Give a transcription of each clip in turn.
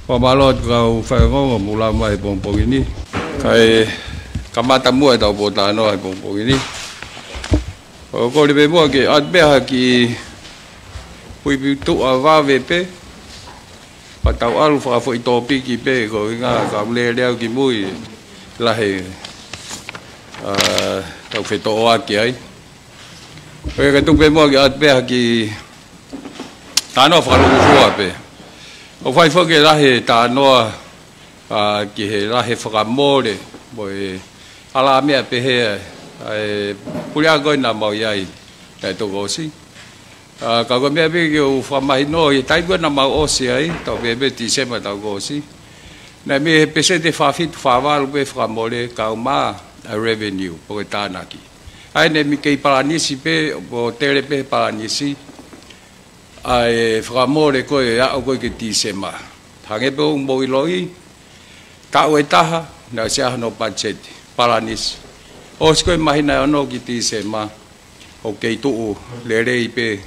Pamalot kau whaingonga mula mai pongpong ini. Kai kamata mua tau potano ai pongpong ini. Ko le mua ke atbeha ki pui tu avave pe. Patau alu fa foi topi ki pe ko nga ka le leo ki mui lahe tau feto oa ki ai. Ka tu pe mua ke atbeha ki tano fa lu fua pe. O fai fo ke lahe ta noa ki he lahe whakamore moi ala mea pe he ai pulia goi na mau iai tai to gosi ka ko mea pe ke u whamai no i tai goi na mau osi ai tau pe be ti sema tau gosi na me pe se te whawhit whawalu pe whakamore ka uma a revenue po ke tānaki ai ne mi kei paranisi pe o tere pe paranisi ai whakamore koe a o koe ke ti sema hange pe un boi loi ka ue taha na se no budget paranis o skoe mahina no ki ti sema o kei tu le rei pe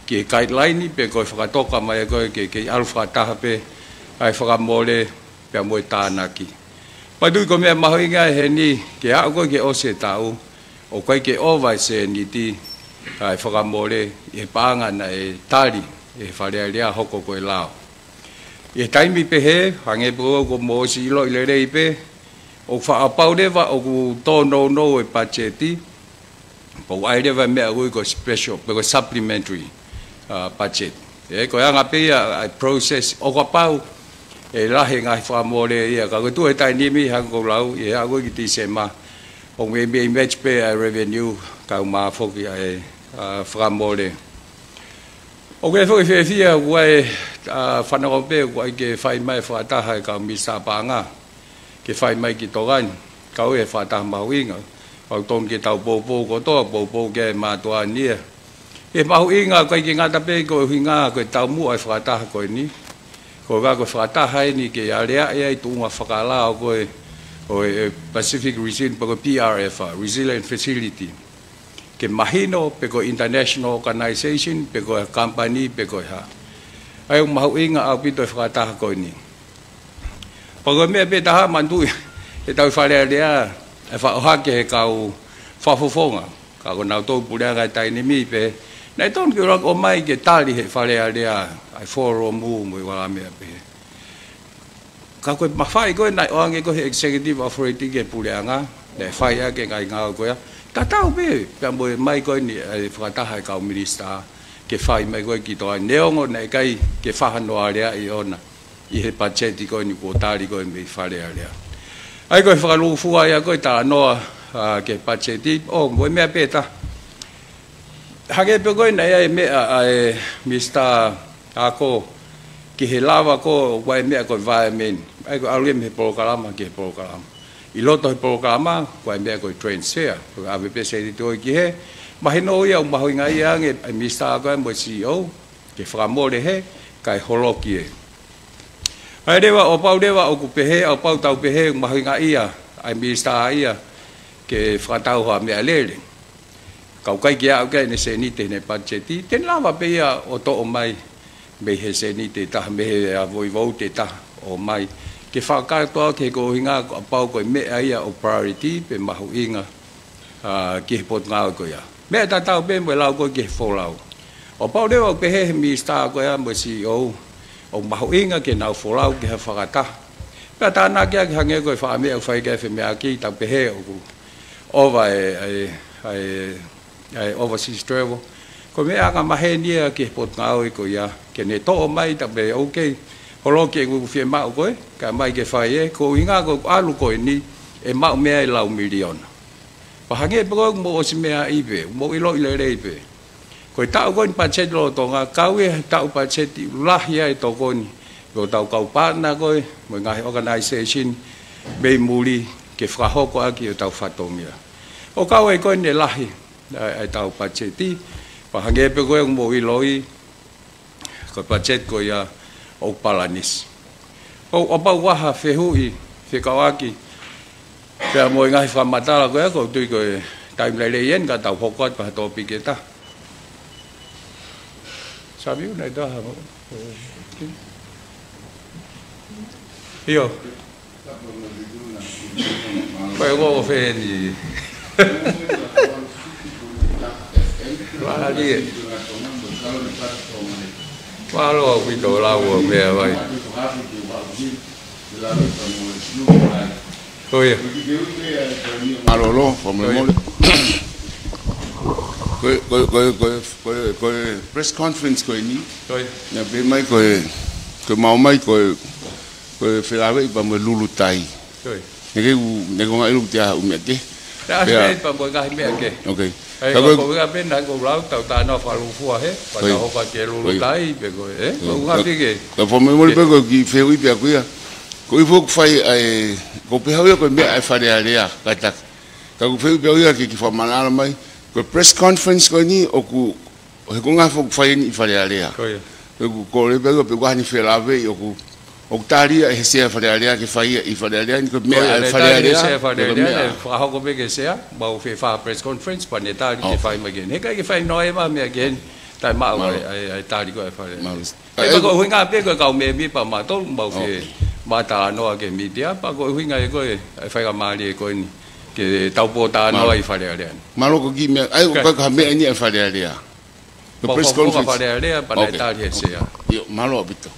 ki guideline pe koe whakatoka mai koe ke alfa taha pe ai whakamore pe moe tānaki padu ko mea mahoinga he ni ke a koe ke o se tau o koe ke o vai se ni ti ai whakamore e panga na e tari e wharea rea hoko koe lao. E taimi pe he, hange po ko mo si ilo i le rei pe, o whaapau rewa o ku tōno no e pacheti, po ai rewa mea ui ko special, pe ko supplementary budget. E ko anga pe ia process, o ka pau, e lahe ngai whaamore ia, ka ko tu e tai nimi hang ko lau, e a ui ki ti se ma, o me match pe revenue, ka uma foki ai whaamore. O ke foi fia wai whanau pe wai ke whai mai whataha ka misa panga ke whai mai ki togan kau e whataha mahuinga au ton ke tau popo ko to popo ke matua nia e mahuinga kai ke ngata pe ko hinga ko tau mu ai whataha ko ni ko ga ko whataha ni ke area e tunga whakala ko o Pacific Resilient ko PRF Resilient Facility ke mahino pe ko international organization pe ko company pe ko ha ai mau inga au pito fata ko ni po me pe ta mandu e tau fale dia e fa ha ke ka u fa fofonga ka ko na to pulia ga tai ni mi pe na ton ke ro o mai ke tali he fale dia ai foro mu mo wala me pe ka ko ma fai ko na o nge ko executive authority ke pulia nga le fai ya ke ngai nga ko ya tatau pe pambo mai ko ni whakataha ka minista ke whai mai ko ki toa neongo nei kai ke whahano area i ona i he pacheti ko ni kotari ko me whare area ai ko whakalufua ia ko ta noa ke pacheti o mo mea peta hage pe ko nei me ai mista ako ki he lava ko wai mea ko environment ai ko alu me programa ke programa i loto he programa ko ai mea ko transfer ko ave pe se to ki he mahino ia mahoinga ia nge mista ko mo CEO ke framore he kai holoki e ai dewa o pau dewa o ku pe he o pau tau pe he mahoinga ia ai mista ia ke fratau ha me alele kau kai kia o kai ne se ni te ne pacheti ten lava pe ia o to o mai me he se ni te ta me a voi vo te ta o mai ke whakatoa ke ko hinga pau ko me aia o priority pe mahu inga ke pot ngau ko ya me ta tau pe mo lau ko ke folau o pau dewa pe he mi sta ko ya mo CEO o mahu inga ke nau folau ke whakata pe ta na ke hange ko fa me o fai ke fe me aki ta pe he o vai ai overseas travel ko me anga mahenia ke pot ngau ko ya ke ne to mai ta be okay holo ke ngu fie mau koe ka mai ke fai e ko inga ko alu ko ni e mau mea lau milion pa hange po mo si mea ibe mo ilo ile reibe ko ta ko pa che lo to nga kawe ta pa che ti lah ya to ko ni ko ta ka pa na ko mo nga organization be muli ke fra ho ko aki ta fatomia o kawe ko ni lahi ai ta pa che ti pa hange po ko mo ilo i ko pa che ko ya o palanis o apa waha fehui fekawaki pe mo ngai fa matala ko tu ko time le yen ka tau hokot pa topic kita sabi na ito ha Io. Poi uomo feni. Guarda lì. Guarda qui dove lavoro mia vai. Oi. Malolo, famole. Ko press conference ko ini. Oi. Na be mai ko mau mai ko felawe pa mo lulu tai. Oi. Ne ko ngai lu tia u meke. Ta sai pa mo ga me ke. Okay. Ai ko ga ben na ko lau tau ta no fa lu fu he. Pa ta ho ka ke lulu tai be ko ko ga pe ke. Ka famole pe ko ki fe wi pe ko ya. Ko i fok fai ai ko pe hau ko me ai fa de area ka ta. Ka ko fe pe ya ki fa manala mai. Ko press conference ko ni o ku he ko nga fok fai ni fa de area. Ko le pe ko pe ga ni fe lave o ku o tari e se fa de area ki fai i fa de area ni ko me ai fa de area. Se fa de area fa ho ko be ke se ba o fe fa press conference pa ne tari ke fai ma gen. He ka ke fai no e ma me gen. Tai ma ai tari ko fa de. Ai ko nga pe ko ka me mi pa ma to ba fe ma ta no ke media pa ko nga ko ai fai ka ma le ko ni. Ke tau po ta no ai fa de area. Malo ko gi me ai ko ka me ni fa de area. The press conference fa de area pa ne tari se ya. Yo malo bito.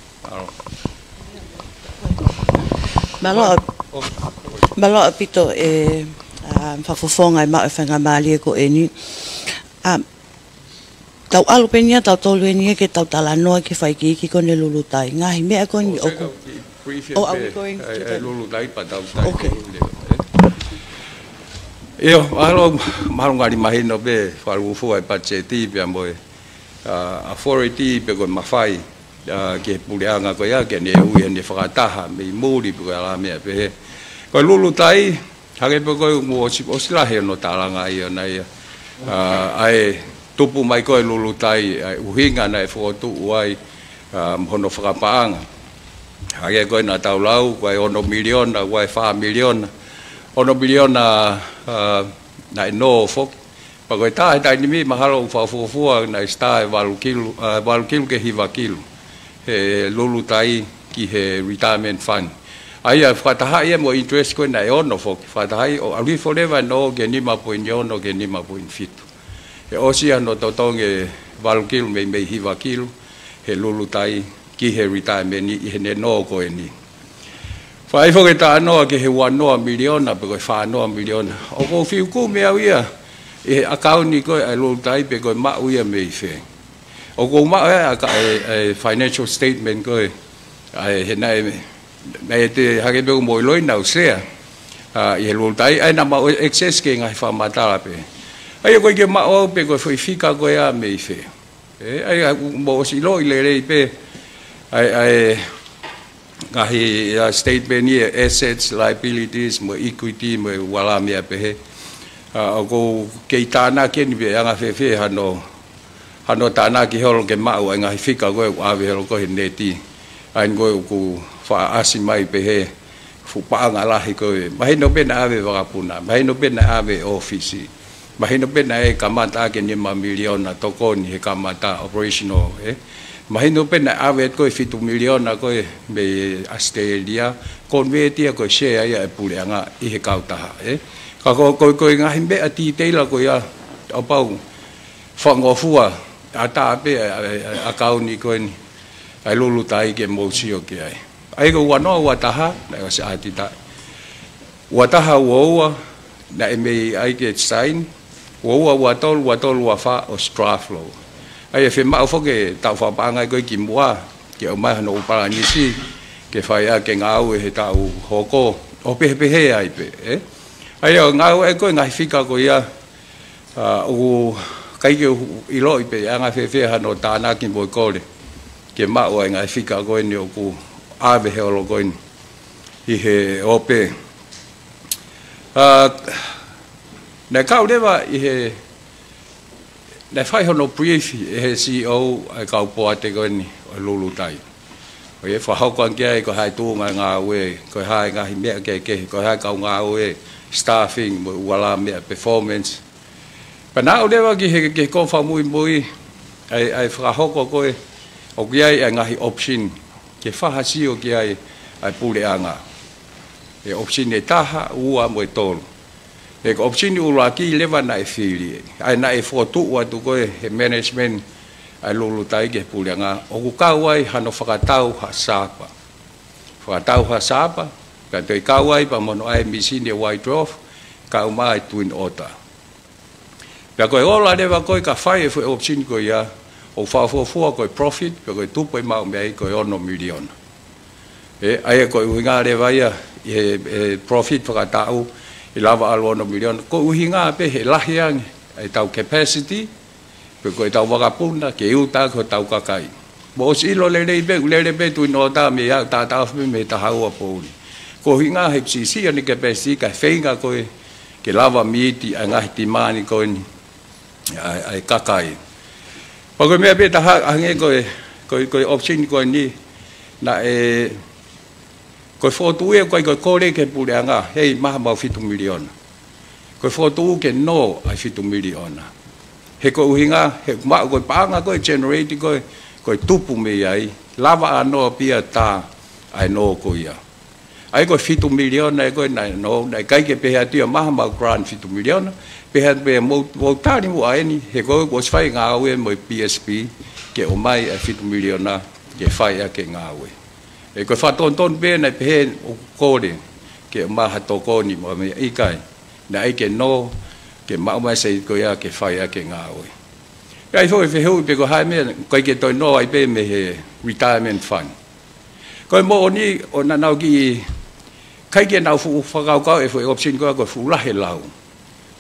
Malo apito fafofonga ma fanga mali ko eni tau alu penia tau tolu eni ke tau tala no ke fai ki ko ne lulu tai nga hi me ko ni o are we going to lulu tai pa tau tai io alo malu ngari mahino be falu fu ai pa cheti pe amboe authority pe ko mafai ke puleanga ko ya ke ne u ne fakataha me muri pe ala me pe ko lulu tai hage pe ko mo osila he no talanga ia na ia ai tupu mai ko lulu tai uhinga na foto uai hono fakapaanga hage ko na taulau ko ono milion na wai fa milion ono milion na no fok pa ko ta ni mi mahalo fa fu na sta valu kilo ke hiva kilo he lulu tai ki he retirement fund ai fataha ia mo interest ko na ono fok fataha o ali forever no ke ni ma point no ke ni ma point fit e osia no totonge valu kilo me hiva kilo he lulu tai ki he retirement ni he no ko ni fai fo ke ta no ke he 1 million na pe ko fa no million o ko fiu ku me ia e account ni ko ai lulu tai pe ko ma ia me fe o ko ma e financial statement ko ai he nei te hage be mo loi na se e lulu tai ai na ma excess ke ngai fa mata pe ai ko ke ma o pe ko fika ko ya me fe ai mo si loi le pe ai ngahi statement ni assets liabilities mo equity mo wala me pe o ko ke tana ke ni be anga fe hano tana ki hol ke ma o ngahi fika ko ave hol ko neti ai go ku fa asimai pe he fu pa nga la hi ko mai no be na ave wa puna mai no be na ave office mai no be na e kamata ke ni ma million na to ko ni kamata operational mai no pe na ave ko fitu million na ko be Australia convert ko share ya puleanga I he kauta ka ko nga himbe ati te la ko ya opau fango fua ata pe akau ni ko ni ai lulu tai ke mo sio ke ai ko wano wataha na sa ati ta wataha wo na me ai ke sign wo watol wafa o straflo ai fe ma fo ke ta fa pa ngai ko ki mua ke o mai no pa ni si ke fa ya ke ngau he ta u hoko o pe he ai pe ai o ngau e ko ngai fika ko ya o kai ke I lo pe anga fe no ta na ki bo ko le ke ma o ngai fika ko ni o ku ave he o ko ni I he o pe na kau leva I he na fai hono brief he CEO ai kau po ate ko ni o lulu tai o e fa hau kan ke ko hai tu nga we ko hai nga hi me ke ko hai kau nga we staffing wala me performance pa na o leva ki he ke ko fa mui ai fra hoko ko o ki ai nga hi option ke fa ha si o ki ai ai puleanga e option e taha ua mo tolu e option ula ki leva na e fili ai na e fotu wa tu ko e management ai lulu tai ke puleanga o ku kawai hano fakatau ha sapa ka te kawai pa mono ai misini white off ka umai twin otter pa ko ola leva ko ka fai fo option ko ya o fa ko profit ko tu po ma me ko 1 million e ai ko uhinga le vai e profit para tau e lava al 1 million ko uhinga pe he lahiang ai tau capacity pe ko tau vagapunda ke uta ko tau kakai bo silo le be tu no ta me ya ta me ta hawa po ko hinga he si ani capacity ka feinga ko ke lava miti anga timani ko ai kakai pa ko me be ta hange ko option ko ni na ko foto e ko kore ke puleanga hei maha mau 7 million ko foto ke no ai 7 million he ko uhinga he ma ko panga ko generate ko tupu me ai lava ano pia ta ai no ko ia ai ko 7 million ai ko na no dai kai ke pe atia maha mau grant 7 million pe hat be mo tani mo ai ni he ko was fai nga we mo PSP ke o mai 7 million na ke fai ke nga we e ko fa ton be na pe o kore ke ma ha to ko ni mo me ikai na ai ke no ke ma mai sei ko ya ke fa ya ke nga o ai fo fe ho pe ko ha me ko ke to no ai pe me he retirement fund ko mo ni o na nau ki kai ke nau fu fa ka e fo option ko fu la he lau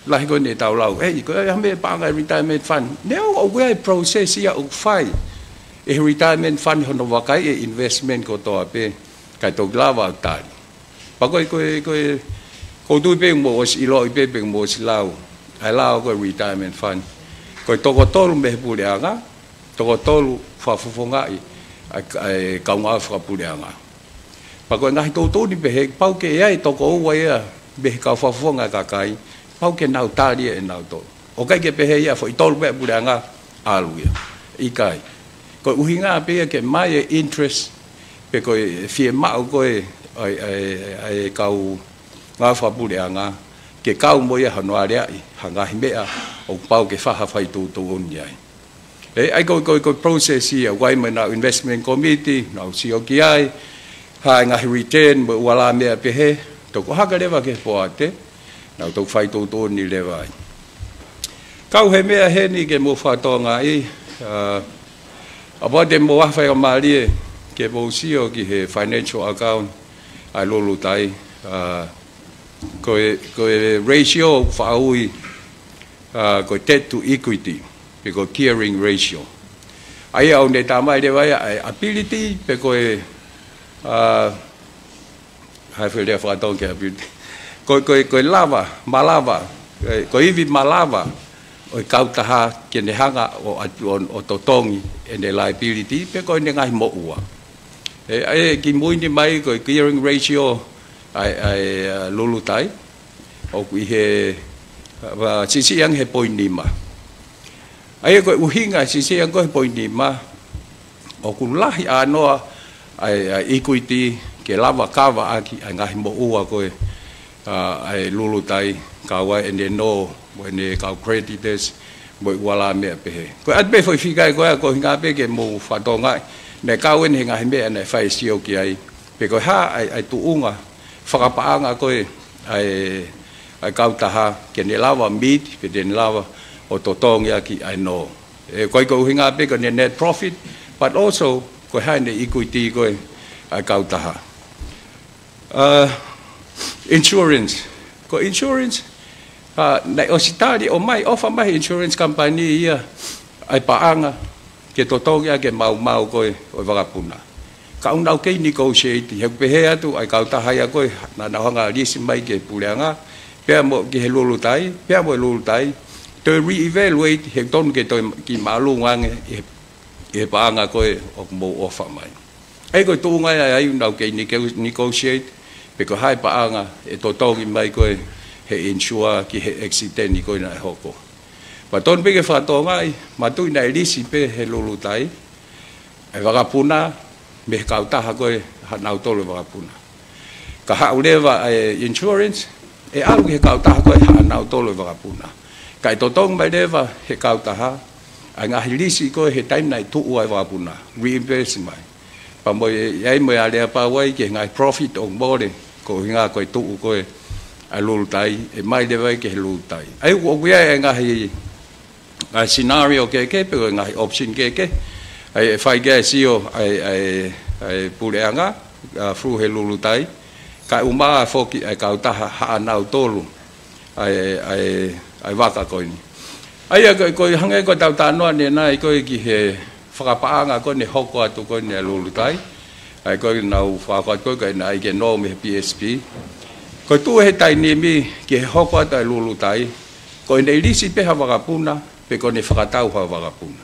la ko ne tau lau e ko ya me pa ga retirement fund ne o we process ya o fai e retirement fund hono wakai e investment ko to ape kai to glava tali pa ko tu pe mo si lo pe mo si lau ai lau ko retirement fund ko to ko tolu me puleanga to ko tolu fa fufonga ai ka nga fa puleanga pa ko ngai to ni pe pau ke ai to ko wa ya be ka fa fufonga ka kai pau ke nau tali e nau to o kai ke pe ya fo tolu pe puleanga alu ya ikai ko uhinga pe ke mai interest pe ko fie ma ko ai kau nga fa puleanga ke kau mo ya hano area hanga himea o pau ke fa fai tu on yai e ai ko process ya wai me na investment committee na si o ki ai ha nga return mo wala me pe he to ko ha ka leva ke poate na to fai tu ni leva kau he me he ni ke mo fa to nga i about mo wa fa mali ke bo si o ki he financial account ai lolu tai ko ratio fa ui ko debt to equity ko gearing ratio ai au ne tamai de vai ability pe ko hai fe le fa ton ke ability ko lava malava ko ivi malava o kauta ha ke ne hanga o totongi and the liability pe ko ne ngai mo ua ai ki mui ni mai ko gearing ratio ai lulu tai o ku he wa sisi yang he point ni ma ai ko uhinga sisi yang ko point ni ma o ku lahi ano ai equity ke lava kava aki ngai mo ua ko ai lulu tai kawa ende no when ka creditors mo wala me pe ko at be foi fikai ko hinga pe ke mo fa to ngai ne ka wen hinga me ne fai sio ki ai pe ko ha ai tu unga whakapaanga koe ai kautaha ke ne lawa meat pe ne lawa o totongi aki ai no koe ko uhinga pe ko ne net profit but also koe hai ne equity koe ai kautaha insurance ko insurance na ositari o mai ofa mai insurance company ia ai paanga ke totongi ake mau koe o wakapuna ka unau ke negotiate he pe he atu ai ka ta haya ko na na hanga lisi mai ke puleanga pe mo ke lulu tai to reevaluate he ton ke to ki malu ngang e paanga ko o mo ofa mai ai ko tu ngai ai unau ke negotiate pe ko hai paanga e to ki mai ko he insure ki he accident ni ko na hoko pa ton pe ke fa to ngai ma tu na lisi pe he lulu tai ai wakapuna me kauta ha koe hanau tolu wakapuna ka haulewa insurance alu he kautaha koe hanau tolu wakapuna kai totong mai lewa he kautaha anga hilisi koe he time nai tu uai wakapuna reinvest mai pa mo ai mo ale pa wai ke ngai profit on board ko hinga koe tu koe alulu tai mai lewa ke lulu tai ai ko ia nga hi ngai scenario ke pe ngai option ke ai fai ge sio ai puleanga fru he lulu tai ka uma foki ai kautaha hanau tolu ai waka koini ai ko hange ko tau tano ne nai ko ki he whakapaanga ko ne hoko atu ko ne lulu tai ai ko nau whaka ko nai ke no me PSP ko tu he tai ni mi ke hoko atu lulu tai ko ne lisi pe ha wakapuna pe ko ne whakatau ha wakapuna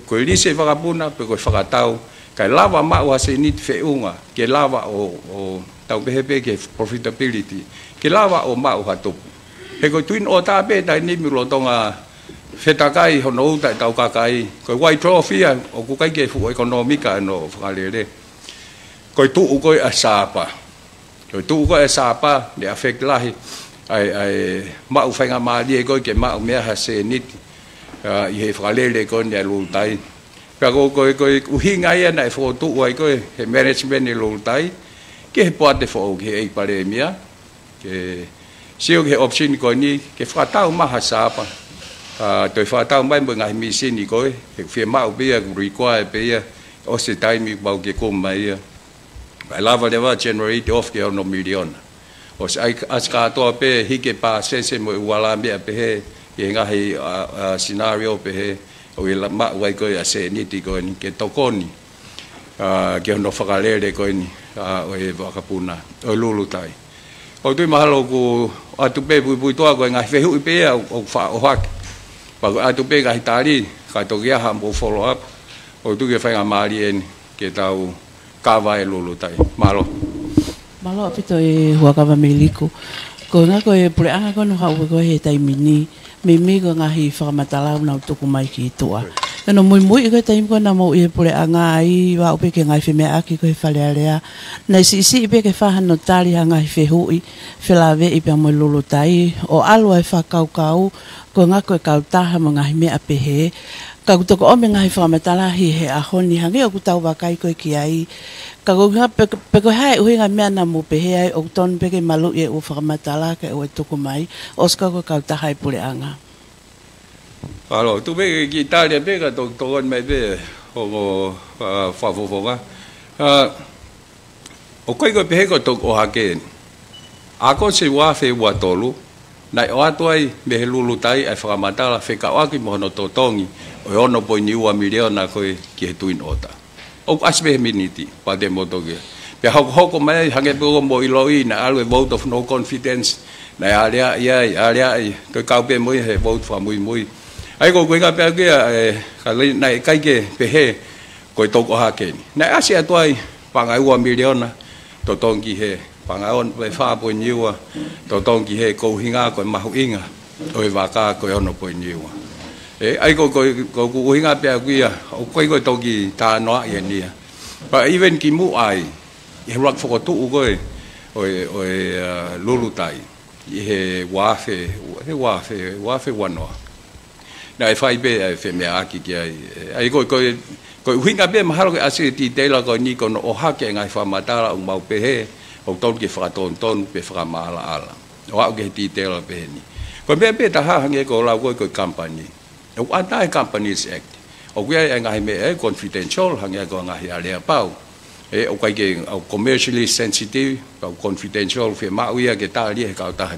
ko lisi wakapuna pe ko whakatau kai lava ma wa se nit feunga ke lava o tau pehe ke profitability ke lava o ma o hatu he ko twin o ta pe tai ni mi lo tonga fetakai hono ta tau kakai ko wai trophy o ku kai ke fu economica no falele ko tu ko asapa ko tu ko asapa de affect lahi ai ma u fenga ma die ko ke ma o me ha se nit i he falele ko ne lu tai pa ko uhinga ia na fo tu wai ko he management ni lu tai ke poate fo ke ai paremia ke sio ke option ko ni ke fatau ma hasapa to fatau mai mo ngai mi sin ni ko ke fe ma o be require be o se time mi ba ke ko mai ai lava de va generate off ke no million o sai aska to pe hike pa se mo wala me pe he ke ngai scenario pe he o la ma wai ko ya se ni ti ko ni ke tokoni ke no whakalele ko ni o e wakapuna o lulu tai o tui mahalo ku atu pe pui toa ko ngai fehu pe o fa o hak pa atu pe ga hitari ka to ya ha mo follow up o tu ke fa ngamari en ke tau ka vai lulu tai malo apito e huakava meliko ko nga ko e pule anga ko no ha ko he tai mini me ko nga hi whakamatala na tuku mai ki toa. Kano mui ko taim ko na mo i pule anga ai wa upe ke ngai whime aki ko he whale alea. Nei si ipe ke whahano tari hanga hi whehui whilawe i pia mo lulu tai o alua e whakaukau ko nga ko e kautaha mo ngahi mea pehe. Ka kutoko ome ngahi whakamatala hi he ahoni hangi o kutau wakai ko ki ai. Ka kuhinga peko hae uhinga mea na mo pehe ai o ton peke malu e u whakamatala ke o e tuku mai o ska ko kautaha i pule anga. Alo, tu be ki Italia be ka to kon mai be o fa o koi ko be ko to o hake. Ako se wa fe wa tolu. Nai o atu ai me lulu tai ai fa matala fe ka wa ki mo no to tongi. O ono po ni wa miliona ko ki tuin ota. O asbe miniti pa de moto ge. Pe hoko mai hange po mo iloi na alwe vote of no confidence. Na alia to ka be mo he vote fa muy ai ko nga pe ke ka le nai kai ke pe he ko to ko ha ke na asia to ai pa ngai 1 miliona to tongi he pa ngai on pe fa po niwa to tongi he ko hinga ko ma hinga oi va ka ko ono po niwa ai ko hinga pe ku ya o ko tongi ta no ye ni pa even ki mu ai he rock for to ko oi lulu tai he wa fe wano na fai be fe me aki ki ai ko hinga be mahalo ke asi ti tela ko ni ko o hake ngai fa matala o mau pe he o ton ke fa ton pe fa mala ala o ke ti tela pe ni ko be ta ha nge ko la ko company o anti companies act o ke ngai me confidential hange ko ngai ale pau o kai ke commercially sensitive o confidential fe ma uia ke ta li ka ta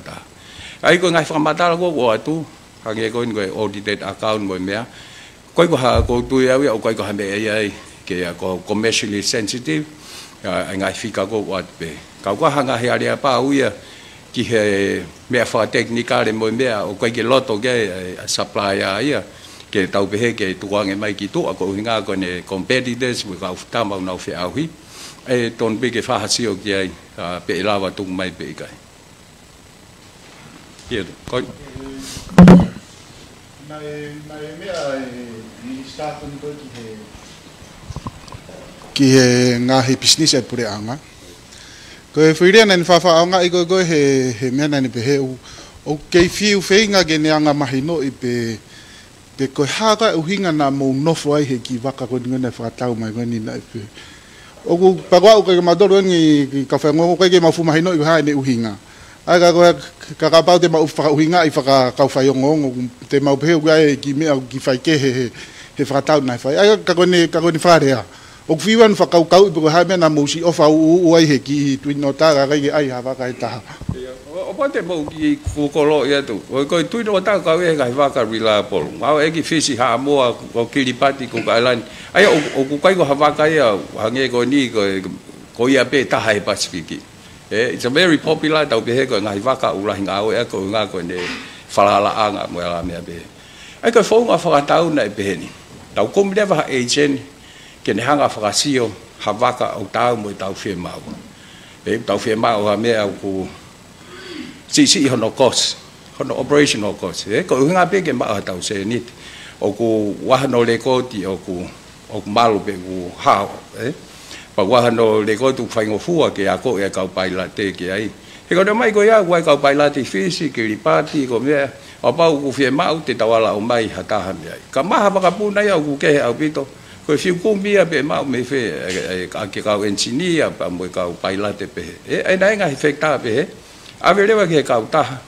ai ko ngai fa matala ko atu hange ko ngo audited account mo mea ko ha ko tu ya o ko ha me ai ke ya ko commercially sensitive ngai fika ko wat pe ka ko hanga he ale pa uia ki he me fa technical mo mea o ko ke loto ke supplier ia ke tau pe ke tu nge mai ki tu ko hinga ko ne competitors we ka ta mau na fe ahi e ton be ke fa hasio ki ai pe lava tu mai pe kai hier ko na mea i start on ko ki he ki he ngā he business e pure anga. Ko e whiria nani whawhaonga i koe he mea nani pe he o kei whiu whenga ke neanga mahino i pe koe haka uhinga nā mou nofo ai he ki waka koe ngone whakatau mai koe nina i pe. O ku pakua uke ke madoro ngi ka whengo koe ke mawhu mahino i koe hae ne uhinga. Ai ka koe kakapau te mau whakauhinga i whakakau whaiongo te mau pehe uke ki mea ki whaike he whakatau nai whai. Ai ka koe ni wharea. O whiwan whakaukau i pako hae mea nā mousi ofa uai he ki tuino tāga kai ai hawaka he taha. O pate mo ki kukolo ia tu. O koe tuino tāga kau e kai waka reliable. Ngau e ki whisi haa moa o Kiribati ko Kailan. Ai o kukai ko hawaka ia hange ko ni ko ia pe taha e Pasifiki. It's a very popular tau pehe ko ngai waka ulahi ngau e ko ngā ko ne whalalaanga mo ala mea pehe. Ai koe whaunga whakatau na e pehe ni. Tau komi lewa ha agent ke ne hanga whakasio hawaka au tau mo i tau whia mau. Tau whia mau ha mea au ku si hono cost, hono operational cost. Ko unga pe ke maa tau se nit. O ku wahano le koti o ku malu pe ku hao. Pa wahano le koti whaingo fua ke ako e kau pailate ke ai. He kone mai ko ia wai kau pailate fisi, Kiribati ko mea. O pau ku whia mau te tawala o mai hataha mea. Ka maha makapuna ia ku kehe au pito. Ko fiu kumbia pe mau me fe ke kau engineer pa mo kau pailate pe e nai nga efekta pe a vele wa ke kau ta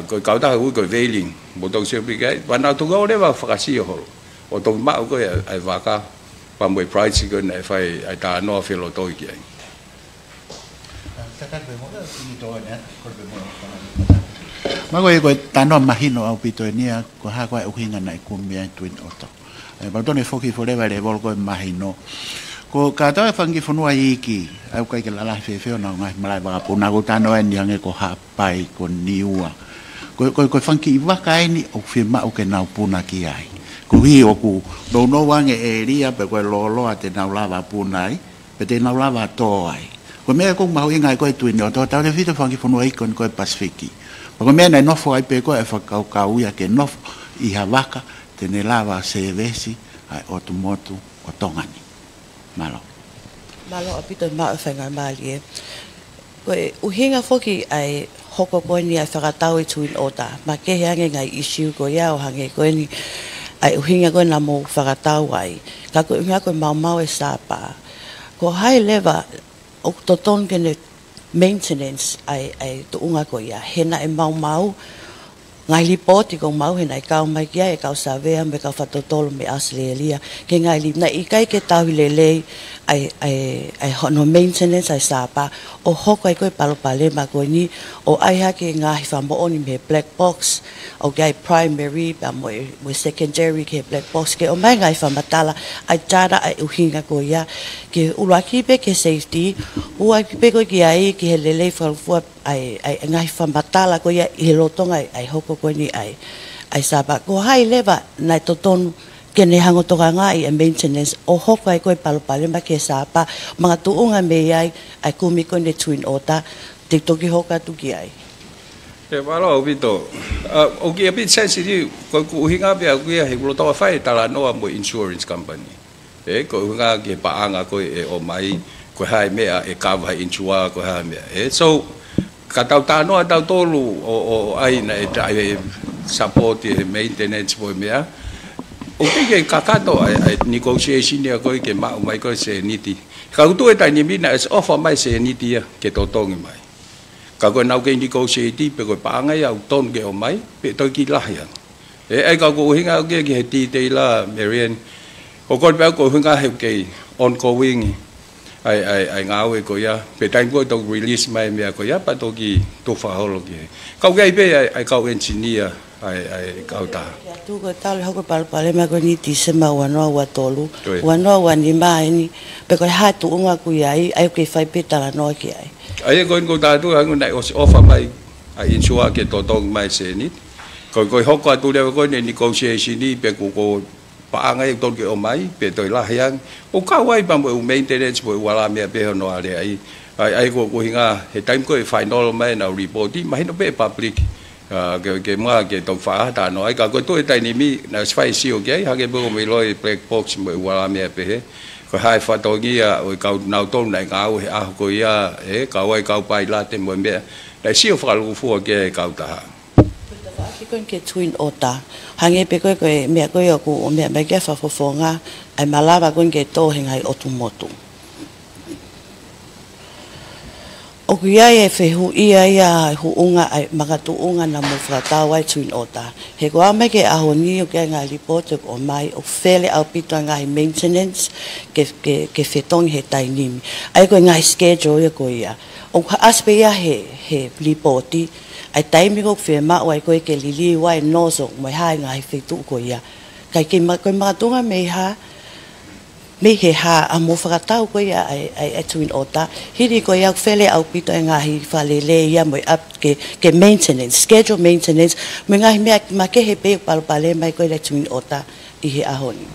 ko kau ta u ko veiling mo tong se bi ga pa na tu go le wa fakasio ho o tong mau ko ai vaka pa mo price ko na fai ai ta no filo to ki ai ma ko ta no mahino au pito nia ko ha ko uhinga na kumbia twin oto Baltone foki forever le volko mahino. Ko kata fangi fonua iki, au kai ke lala fe na ngai malai ba puna go tano en yang ko hapai ko niua. Ko fangi wa kai ni o firma o ke na puna ki ai. Ko hi o ku do no wange eria pe ko lo ate na lava punai, pe te na lava to ai. Ko me ko mau ingai ko tu no to ta le fito fangi fonua ikon ko Pasifiki. Ko me na no fo ai pe ko e fa kau ia ke no I havaka tene lava se vesi ai otomotu o tongani malo apito ma whenga mali koe uhinga foki ai hoko koe ni ai whakatau I tuin ota ma ke hange ngai issue ko ia o hange koe ni ai uhinga koe na mo whakatau ai ka koe uhinga koe mau e sapa ko hai lewa o toton kene maintenance ai tuunga ko ia hena e mau ngai lipoti ko mau hena kau mai kia e kau savea me kau fatotolo me Australia ke ngai li na ikai ke tau lele ai hono maintenance ai sapa o hoko ai ko palo pale ma ko ni o ai ha ke ngai fa mo oni me black box o gai primary pa mo secondary ke black box ke o mai ngai fa matala ai tara ai uhinga ko ya ke ulaki pe ke safety u ai pe ko ki ai ke lele fa ai ngai fa matala ko ya I lotonga ai hoko ko ni ai sapa ko hai leva nai toton ke ne hango toka ngai maintenance o hoko ai ko palo pale ma ke sapa mga tuunga me ai kumi ko ne twin ota te toki hoka tu ki ai e walo vito o ki a bit sensitive ko uhinga pe ku ia he lo to fai tala no mo insurance company ko uhinga ke paanga ko o mai ko hai mea cover insure ko hai mea so katau tano atau tolu o ai na ai support maintenance boy mea o ke kakato ai negotiation ya ko ke mai ko se niti ka tu eta ni mina is offer mai se niti ke totong mai ka ko nau ke negotiate pe ko pa ngai au ton ke o mai pe to ki la ya ai ka ko hinga ke ti te la Marian o ko pe ko hinga he ke ongoing ai ngau e ko ya pe time ko to release mai me ko ya pa to ki to fa holo ki ka ga pe ai ka engineer ai ka ta tu ko tal ho ko pal ma ko ni ti se ma wano wa tolu wano wa ni mai ni pe ko ha tu nga ku ya ai ke fai pe tala no ki ai ko ta tu ang nai offer mai ai insure ke to tong mai se ni ko ho ko tu le ko ni negotiation ni pe ko paangai ton ke o mai pe to la yang o ka wai pa mo maintenance mo wala me pe no ale ai ko hinga he time ko final mai na report mai no pe public ke ma ke to fa ta no ai ka ko to tai ni mi na fai si o ke ha ke bo me loi black box mo wala me pe ko ko hai fa to ngia o kau nau to nai ngau he a ko ia e kau ai kau pai la te mo me dai sio fa lu fu ke kau ta Ki kon ke twin ota hange pe ko me ko yo ku me ke fa fo nga ai malava kon ke to hengai otumotu o kuia e fehu ia hu unga ai magatu unga na mo frata wai twin ota he ko me ke ahoni o ke nga report o mai o fele au pito nga maintenance ke fetong he tainimi ai ko nga schedule ko ia o aspe ia he reporti ai taimi ko fe ma wai ko ke lili wai no so mo hai nga fe tu ko ia kai ke ma ko magatu nga me he ha a mo frata ko ia ai twin ota hiri ko ia fele au pito nga hi falele ia mo up ke maintenance schedule maintenance me nga me ma ke he pe pale mai ko ia twin ota I he ahoni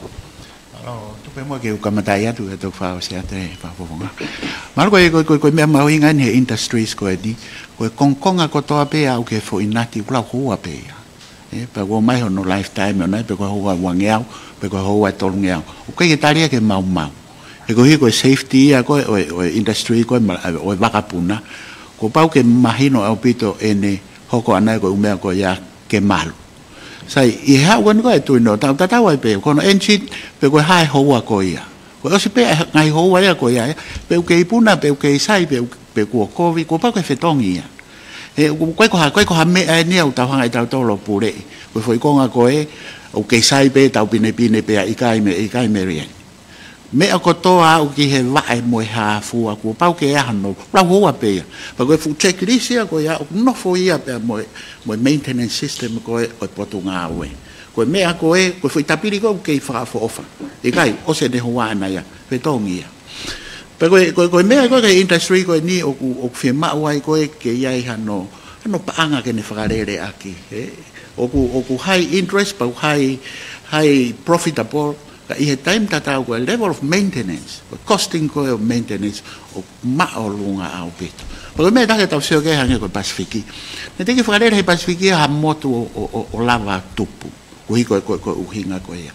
tu pe mo ke kamataya tu to fa sia te fa fo nga mal ko me ma hinga he industries ko di ko kongkonga ko to pe au ke fo inati kula ho pe e pa go mai no lifetime no pe ko ho wangiao pe ko ho wa tolngiao o ke taria ke mau e ko hi ko safety a ko o industry ko o vakapuna ko pau ke mahino au pito ene hoko ana ko umea ko ya ke malo sai I ha wan ko tu no ta wa pe ko no engine pe ko hai ho wa ko ia ko o se pe ngai ho wa ya ko ia pe ke puna pe ke sai pe ko vi ko pau ke fetongia e ko ha me ni au ta hanga ta to lo pure ko foi ko nga ko e o ke sai pe tau pine pe I kai me rien me a ko to a o ki he vai mo ha fu a ko pau ke a no la ho a pe pa ko fu checklist ya ko ya no fo ia pe mo maintenance system ko o potunga we ko me a ko e ko foi tapiri ko ke fa fo ofa e kai o se de ho ana ya pe tongia pe ko me a ko ke industry ko ni o firma wai ko ke ia I no paanga ke ne fagarere aki o ku high interest pa high profitable ka I time tata ko level of maintenance o costing ko of maintenance o ma o lunga au pito pa me ta ke tau sio ke hange ko Pasifiki ne te ke fagarere he Pasifiki ha moto o lava tupu ko uhinga ko ia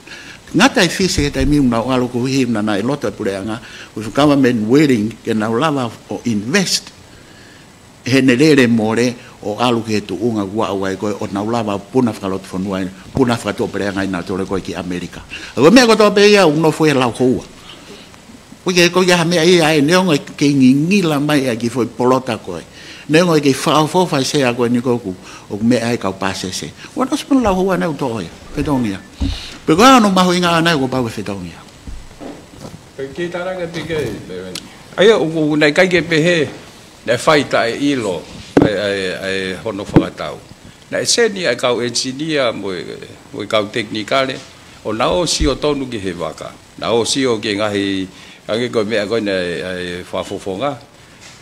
ngata I fise ke mi una alo ko himna na lota pureanga with government willing ke na lava o invest henelere more o alu ke tu unga wa ko o na lava puna falot fonua puna fato preanga ina tole ko ki America o me ko to pe ia uno foi la hoa o ke ko ya me ai ne ngo ke ngi la mai ki foi polota ko ne ngo ke fa se ko ni ko ku o me ai ka pase se o no spon la hoa na to ia pedonia pe ko no ma hoinga na ko pa pedonia pe ki taranga te ke ai o nei kai ke pe he le fai ta ilo ai hono whakatau. Na e seni ai kau engineer mo kau teknikale o na o si o tonu ki he waka. Na o si o ki ngahi ange ko mea koe nei whafofonga.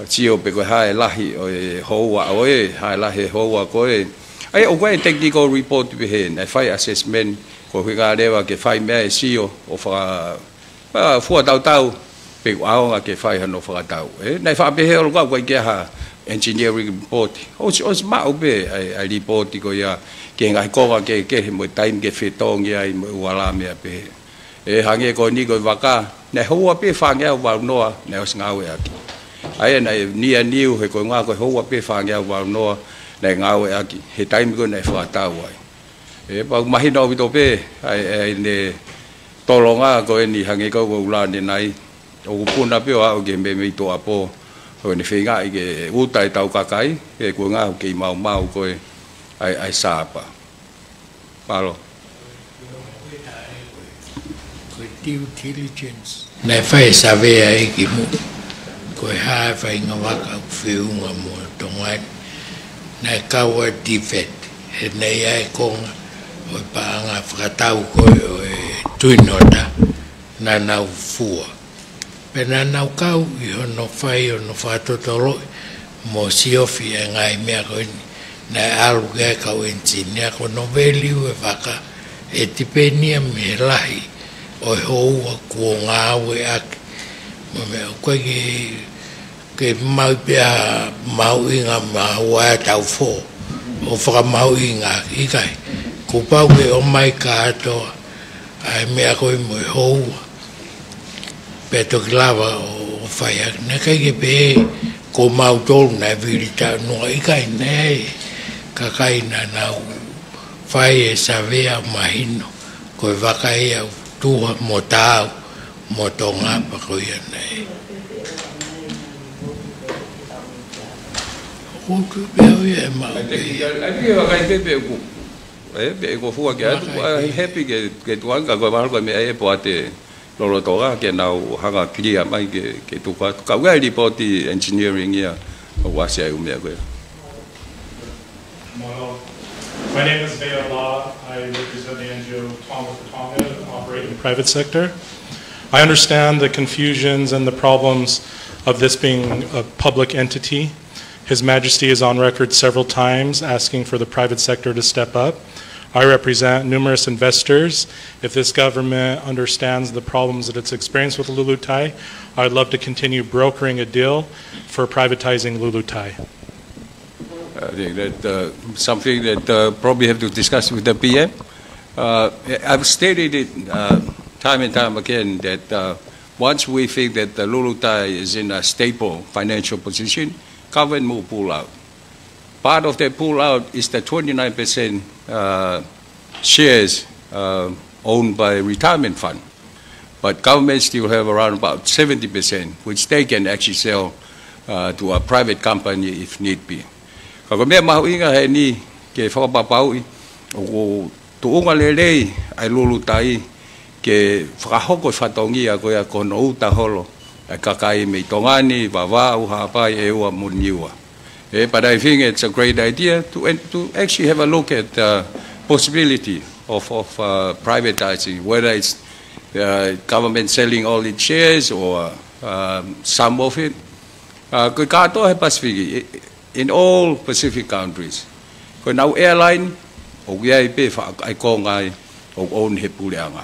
Si o pe koe hae lahi o houa o hae lahi houa koe. Ai o koe technical report pe he, nei whai assessment ko hui ngā rewa ke whai mea e si o fua tau pe aonga ke whai hano whakatau. Nei whapehe o koe ke ha engineering report o ma o be ai report ko ya ke ngai ko ke mo time ke fetong ya mo wala me pe e hange ko ni ko waka ne ho pe fa nge wa no ne os ngawe aki ai ni niu he ko nga ko ho pe fa nge wa no ne ngawe aki he time ko ne fa ta wa e pa ma hi no bi to pe ai ne tolonga ko ni hange ko la ni nai o puna pe o ke me to apo o ni whenga I ke utai tau kakai, ke kua ngā ke I mau koe ai sāpa. Paro. Koe due diligence. Nei whai sa vea e ki mu. Koe hae whai ngā waka whiunga mua tongai. Nei kaua defect. He nei ai konga. O paanga whakatau koe o e tuinota. Na nau fua. Pena nau kau I hono whai o no whatotoro mo siofi e ngai mea koe nei alu kea kau engineer ko no veliu e waka e tipenia me lahi o houa kua ngāwe aki mo mea koe ke mau pia mau inga maua e tau fō o whaka mau inga ikai ko pau ke o mai ka atoa ai mea koe mo houa pe to klava o fai na kai ke pe ko mau tol na virita no i kai nei ka kai na fai e savea mahino ko vakai au tua motau motonga pa ko ia nei o tu be ia ma ai vai be ku be ko fu ke happy ke tuanga ko mal ko me e poate lo toga ke nau hanga clear mai ke tu ka wa report engineering ia wa sia u me ko. My name is Veo Law. I represent the NGO Tonga for Tonga, operate in the private sector. I understand the confusions and the problems of this being a public entity. His Majesty is on record several times asking for the private sector to step up. I represent numerous investors. If this government understands the problems that it's experienced with Lulutai, I'd love to continue brokering a deal for privatizing Lulutai. I think that something that probably have to discuss with the PM. I've stated it time and time again that once we think that the Lulutai is in a stable financial position, government will pull out. Part of that pull out is the 29% shares owned by retirement fund. But government still have around about 70%, which they can actually sell to a private company if need be. Kalau mea mahu inga he ni ke whakapapau o tuunga lelei ai Lulutai ke whakahoko whatongi a koe a kono uta holo a kakai me tongani wawau hapai e ua muniua. But I think it's a great idea to actually have a look at the possibility of privatizing, whether it's government selling all its shares or some of it. Koe kato he Pacific. In all Pacific countries, ko nau airline o giai pe fa ai ko ngai o own he puleanga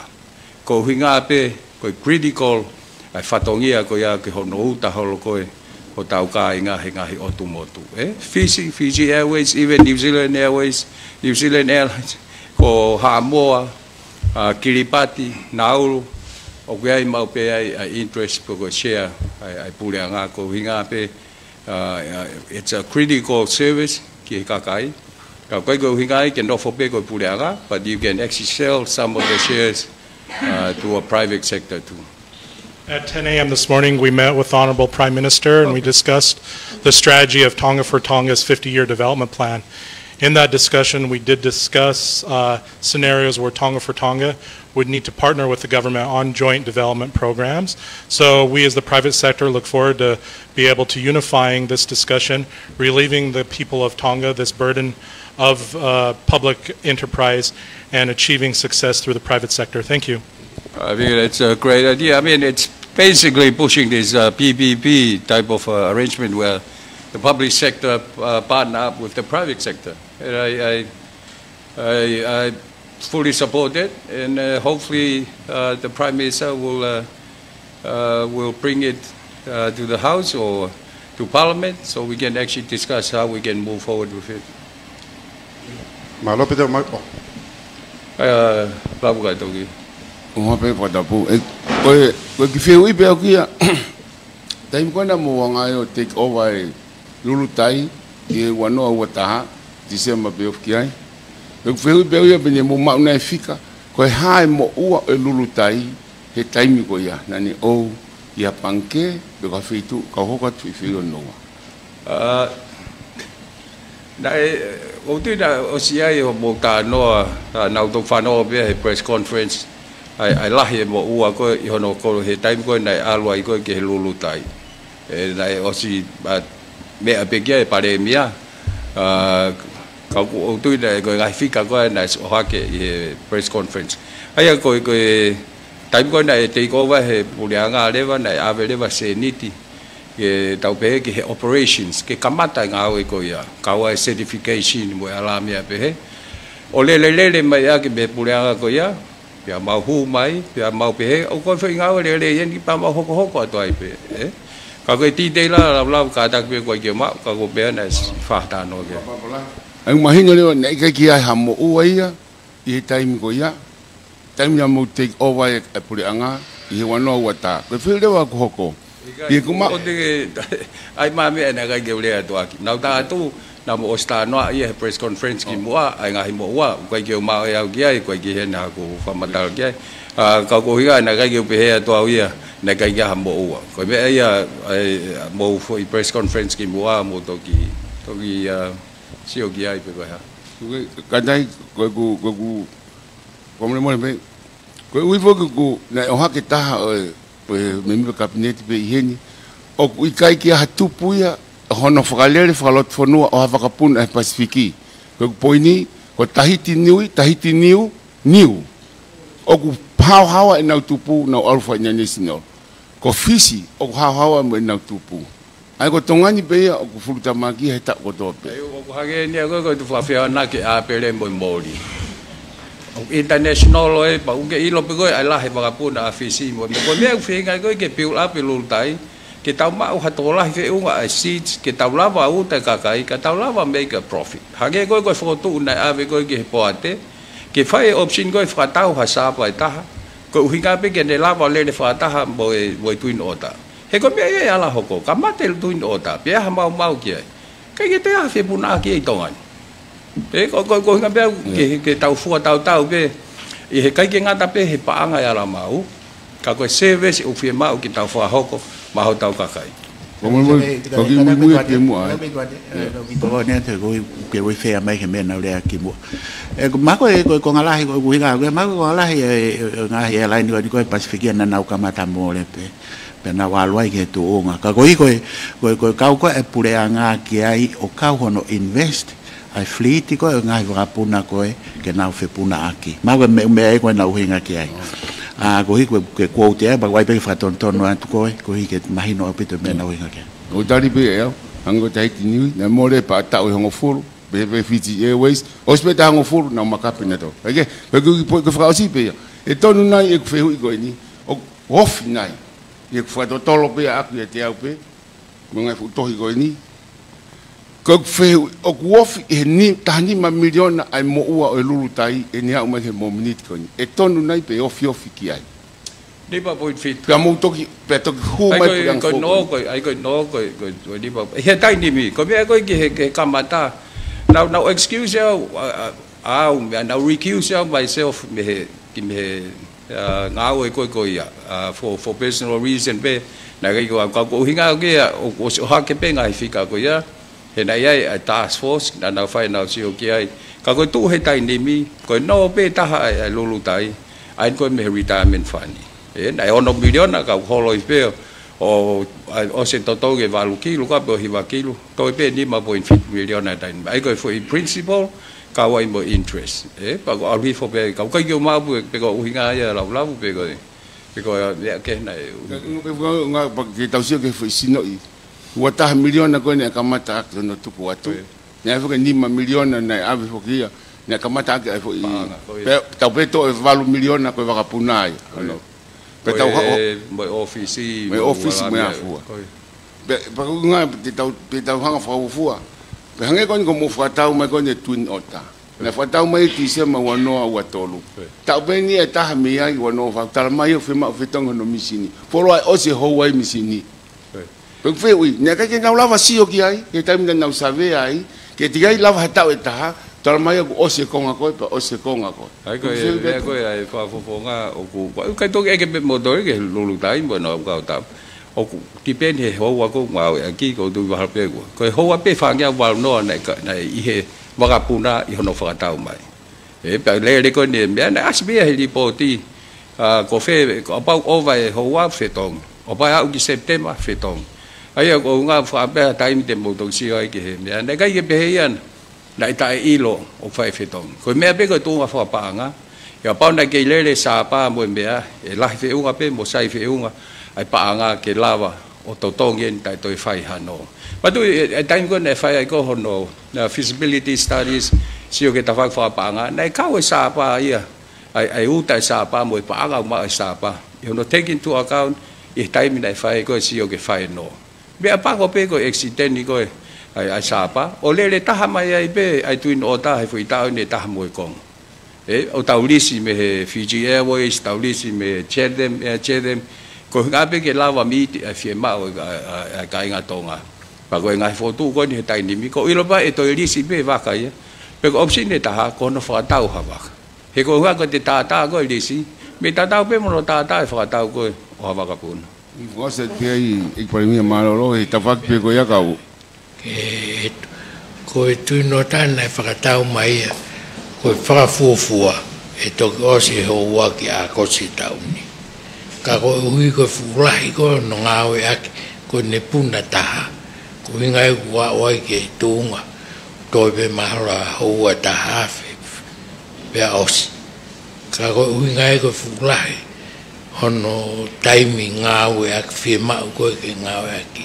ko hinga pe ko critical ai fatongia ko ya ke hono uta holo ko o tau ka inga hinga hi otumotu Fiji Airways, even New Zealand Airways, New Zealand Airlines ko Hamoa Kiribati Nauru o giai mau pe ai interest ko share ai puleanga ko hinga pe. It's a critical service ki kakai. Ka koi go hingai can offer pe ko puleanga, but you can actually sell some of the shares to a private sector too. At 10 a.m. this morning, we met with the Honorable Prime Minister and we discussed the strategy of Tonga for Tonga's 50-year development plan. In that discussion, we did discuss scenarios where Tonga for Tonga would need to partner with the government on joint development programs. So we as the private sector look forward to be able to unifying this discussion, relieving the people of Tonga this burden of public enterprise and achieving success through the private sector. Thank you. I think it's a great idea. I mean, it's basically pushing this PPP type of arrangement where the public sector partner up with the private sector. And I fully support it, and hopefully the Prime Minister will bring it to the House or to Parliament so we can actually discuss how we can move forward with it. Malo Peter Marco. Babu kai toki. O hape patapu. Ko ki feu I pe kia. Taim kona mo wanga yo take over Lulutai e wanoa wataha December pe of kiai. Ko feu pe ia pe mo ma una fika. Ko hai mo ua e Lulutai he taimi ko ia nani o ia panke be ka fitu ka hoka tu fio noa. Dai o tu da o sia e mo ta no na to fano be press conference ai lahi mo ua ko I hono ko he taimi ko nai alwa ko ke Lulutai. E dai o si me a pe ke pare mia ka o tu da ko ga fika ko na so ha ke press conference. Ai ko taimi ko nai te ko wa he puleanga lewa nai ave lewa se niti. Ke tau pe ke operations ke kamata nga o ko ia ka wa certification mo ala me pe he o le mai a ke be puleanga ko ia pia mau hu mai pia mau pe he o ko fe nga o le ni pa mau hoko to ai pe ka ko ti te la ka ta pe ko ke ma ka ko be na fa ta no ke ai mahino le nei ka ki ai hamo o ia I time ko ia time ya mo take over e puleanga I wano wata. Ko feel lewa ko hoko. I kuma ai mami ana ga geule to aki. Nau ta tu na mo sta no ia press conference ki mo ai nga hi mo wa ko ge ma ya ge ko ge na ko fa matal ge. Ka ko higa na ga ge pe he to ia na ga ga mo wa. Ko me ia mo fo press conference ki mo mo to ki sio ki ai pe ko ha. Kadai ko me mo me ko ui fo ko na o ha ke ta me me kabinete pe heni o i kai ki ha tupu ia hono whakalere whakalot whanua o hawa kapuna e Pasifiki. Ko poini, ko Tahiti niu, o ku hao hawa e nau tupu nau Alpha International. Ko Fisi, o ku hao hawa mo e nau tupu. Ai ko tongani peia o ku furuta maki he tak ko tope. O ku hage ni ko tu whawhia na ke a pere mo mori. International oi pa unge ilo pe ai la he wakapuna a Fisi mo. Ko mea whenga ko ke piul api lulutai. Ke tau mau hatola he unga seeds ke tau lava u te kakai ka tau lava make a profit hage ko foto na ave ko ke poate ke fai option ko fatau hasa pa ta ko hinga pe ke ne lava le fata boy twin ota he ko me ala hoko ka mate twin ota pe ha mau ke ke te a fe puna ke tongan pe ko hinga pe ke tau fu tau pe e he kai ke ngata pe he paanga ala mau ka ko service u fi mau ki tau fa hoko maho tau kakai. Ko ki mu ke mu ai. Ko ne te ko ke we fe mai ke me na le ki mu. E ma ko ngala hi ko hinga ko ma ko ngala hi nga hi line ko Pacific na na ka mata mo le pe. Pe na wa loi ke tu nga ka ko ka ko e pure anga ki ai o ka hono invest ai fleet ko nga hi va puna ko ke na fe puna aki. Ma me ko na hinga ki ai. Ko hi ke quote e ba wai pe fa ton no atu ko hi ke mahino pe te mena o ngake o tari pe e ango Tahiti niu na more pa ta o ngo furu be Fiji Airways hospital ngo furu na makape na to ke ko fa osi pe e tonu nai e fe hu ko ni o off nai e fa to tolo pe a ku e te au pe mo ngai fu to hi ko ni ko fe o off e ni tani ma miliona ai mo ua o lulu tai e ni au mai mo minute ko ni e tonu nai pe off ki ai ni pa point fit ka mo to ki pe to hu mai ko no ko ni pa he tai ni mi ko me ko ki kamata now excuse you now recuse myself me ki me ngau ko ya for personal reason pe na ko hinga ke o ha ke pe ngai fika ko ya he na ia task force na fai na si o ki ai ka ko tu he tai ni mi ko no pe ta ai lulu tai ai ko me retirement fund e na ono million ka holo i pe o se to ke valu ki lu ka pe hi va ki lu to pe ni ma 0.5 million na tai ai ko for principal ka wai mo interest e pa ko alwi fo pe ka ko ma pe ko hinga ya la pe ko ya ke na nga pa ki tau si ke foi sino i wata miliona ko ne kamata ak no tu ko atu ne fa ni ma miliona na ave fo kia ne kamata ak fo i pe tau pe to valu miliona ko va punai no pe tau mo office me afu pe pa nga pe tau hanga fo fu pe hange ko mo fa tau ma ko ne twin ota na fa tau mai ti se ma wano wa tolu tau pe ni eta mi ai wano fa tal mai o fe ma fe tongo no misini fo lo o se ho wai misini pe fe ui ne ka ke na lava si o ki ai ke tai na na save ai ke ti ai lava ta o ta tal mai o se konga ko o se konga ko ai ko ai fa fo nga o ku ka to ke pe mo do ke lu tai mo no ka ta o ku ti pen he ho wa ko ma ki ko du wa pe ko ho wa pe fa nga wa no na i he wa ka puna i hono fa ta mai e pe le ko ni me na asbi he li poti ko fe ko pa o va ho wa fe tong o pa au ki september fe tong ai ko nga fa pe time te mo to si ai ke me na ka ke pe yan na ta ilo o fa fe tong ko me pe ko tu nga fa pa nga ya pa na ke le sa pa mo me e la fe u nga pe mo sai fe u nga ai pa nga ke lava o to tong yen tai toi fai hano pa tu time ko na fai ko hono na feasibility studies si o ke ta fa pa nga na ka o sa pa ia ai u ta sa pa mo pa nga ma sa pa you know take into account e time na fai ko si o ke fai no be apa ko pe ko accident ni ko ai sa pa o le ta ha mai ai be ai twin ota ai foi ta ni ta mo kong o tau lisi me he Fiji Airways tau lisi me Chatham ko nga pe ke lava mi a fie ma o ka inga tonga pa ko nga foto ko ni tai ni mi ko ilo ba e to lisi be va ka ye pe ko opsi ne ta ha ko no fa tau ha ba he ko nga ko te ta ko lisi me ta tau pe mo ta fa tau ko o ba ka pun Ko se te I pa mi malolo e ta fak pe ko ya ka ko e tu no tana e whakatau mai ko e whakafuafua e toki o se ho waki a ko si tauni ka ko hui ko furahi ko no ngawe aki ko ne puna taha ko hinga e kua oi ke tuunga toi pe mahara hoa taha pe a osi ka ko hinga e ko furahi hono taimi ngawe aki fie mau ko ke ngawe aki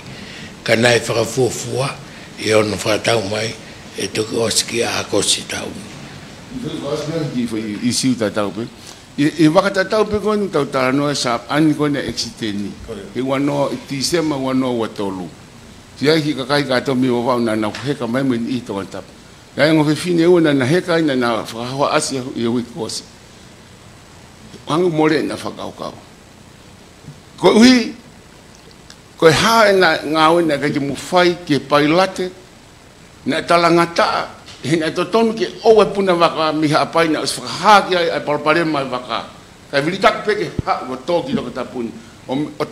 ka nai whakafuafua e ono whakatau mai e toki oski a kosi tau. I siu ta tau pe. I wakata tau pe koni tau tala noa sa ani koni exiteni. E wanoa I tisema wanoa watolu. Tia ki kakai kato mi wawau na heka mai mwen I toka tap. Kaya ngofe fine ua na heka ina na whakahawa asi I hui kosi. Wangu more na whakaukau. Ko ui ko ha na ngawe na ka mu fai ke pailate na talangata hina to ton ke o e puna waka mi ha pai na ha ki ai palpare mai waka ka vilita pe ke ha go to ki lo ka pun o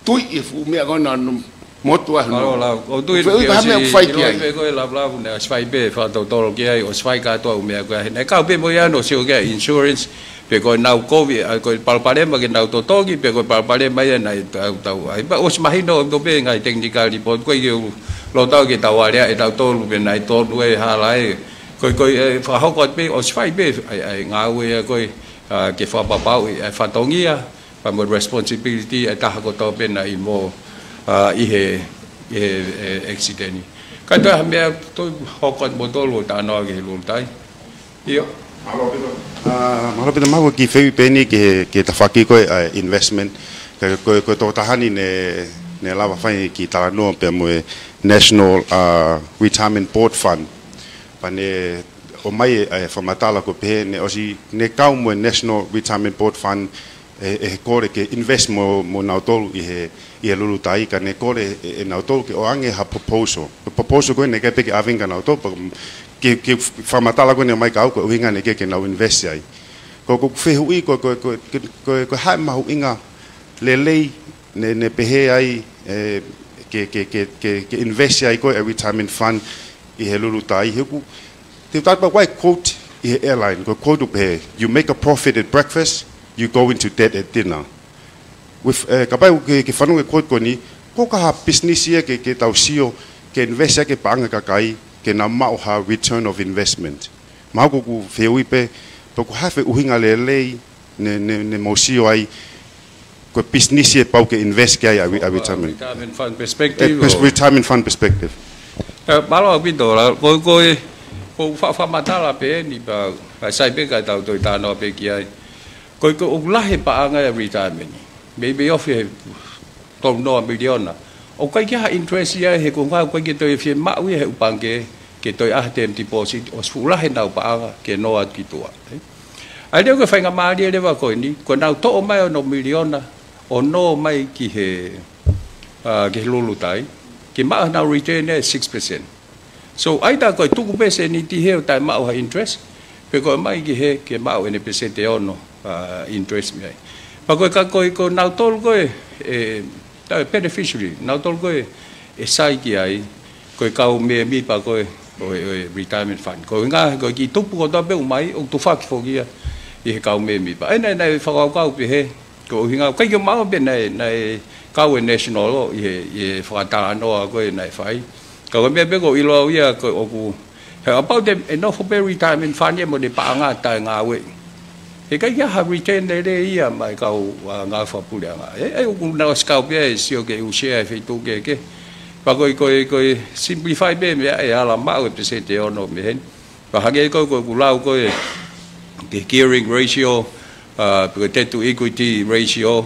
tui e fu me agona no moto a no o tui ha me fai ki ai pe ko la na sfai be fa to ki ai o sfai ka to me ko na ka pe mo ya no se o ke insurance pe ko nau covid ko palpare ma ke nau totogi pe ko palpare mai na tau ai ba os mahino do pe ngai technical report ko yo lo tau ke tau ale e tau to lu pe nai to lu e ha lai ko fa ho ko pe os fai be ai ngawe ko ke fa pa pau e fa tongia pa mo responsibility e ta ko to pe na I mo I he accident ka to ha me to ho ko mo to lu ta no ke lu tai io Malo pita mahu ki whewi peni ke ta whaki koe investment ko tō tahani ne lawa whai ki tala noa pe mo National Retirement Board Fund pa ne o mai whamatala ko pe ne osi ne kau mo National Retirement Board Fund e kore ke invest mo nautolu I he lulu tai ka ne kore e nautolu ke o ange ha proposal koe ne ke peke avinga nautolu ke whamatala koe ne mai ka au ko uhinga ne ke nau invest ai ko whehui ko hai mahu inga lelei ne pehe ai ke invest ai ko a retirement fund I he lulu tai heku te tapa wai quote I he airline ko quote pehe you make a profit at breakfast you go into debt at dinner with kapai ke whanunga quote ko ni ko ka ha business ia ke tau sio ke invest ke panga kakai ke na mau ha return of investment mau ko whehui pe ko hafe uhinga lelei ne mosio ai ko business e pau ke invest ke ai a retirement fund perspective retirement fund perspective malo pito la ko fa matala pe ni ba sai pe ka tau to ta no pe ki ai ko ulahe pa anga retirement maybe of to no million o kai ki ha interest ia he ko ke to e ma wi he upang ke toi ATM deposit os fula he nau pa ke no at kitua ai deu ke fainga mari le va ko ni ko nau to mai no miliona o no mai ki he ke lulu tai ke ma na return 6% so ai ta ko tu ku pese ni ti he tai ma ha interest pe ko mai ki he ke ma o ne pese te ono interest mai pa ko nau tol ko ta beneficiary nau tol ko e sai ki ai ko kau me mi pa ko o retirement fund ko nga ko ki tupu ko be mai o tu fa ki fo ki I kau me mi pa nei fa kau pe he ko hinga kai ke mau be nei kau national I fa ta no ko nei fai ko me be ko I lo ia ko o ku about them enough for retirement fund ye mo de pa nga ta nga we he kai ha retain de ia mai kau nga fa pu nga o ku na skau pe sio ke u share fe tu ke pa ko simplify be me ai ala ma o pese te ono me hen pa hage ko lau ko ke gearing ratio debt to equity ratio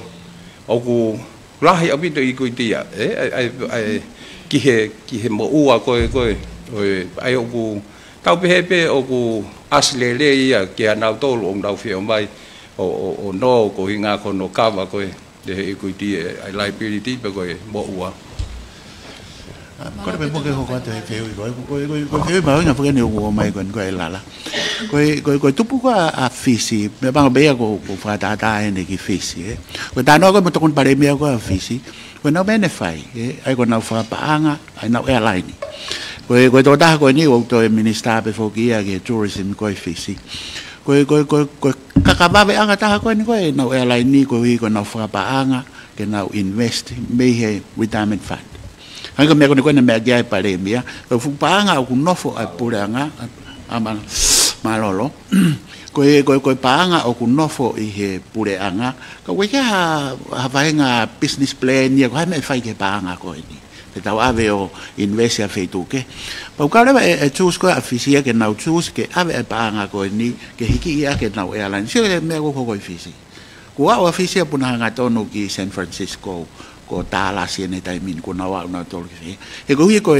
o ku lahi abi to equity ai ki he mo ua ko ai o ku tau pe o ku asle le ia ke na to lo ngau fe mai o no ko hinga ko no kava ko de equity ai liability pe ko mo ua có thể một cái hồ quan thì phiếu có phiếu mà người phải nhiều của mày còn gọi là coi tụi bố à phí mấy bạn bây giờ có phải ta này cái phí coi ta nói có một con bà mẹ có phí coi nó benefit ai còn nào phải bang ai nào airline coi tôi đã coi nhiều tôi minister before kia cái tourism coi phí coi các bà bây giờ ta coi nào airline coi nào phải bang cái nào invest mấy retirement fund anh có mẹ con này mẹ dạy bà đề mía rồi phụ bá ngào cũng nó phụ phụ đàng á mà lo coi bá ngào cũng nó phụ ihe phụ đàng á cái phải ngà business plan nhiều cái mấy phải cái bá ngào coi đi thì tao aveo invest phải tụ cái bao cái đó mà choose cái office cái nào choose cái aveo bá ngào coi đi cái hiki cái nào airline chứ mẹ có coi office của office pun hàng tao nó cái San Francisco ko tala siene tai min ko nawa na tol ke e ko hi ko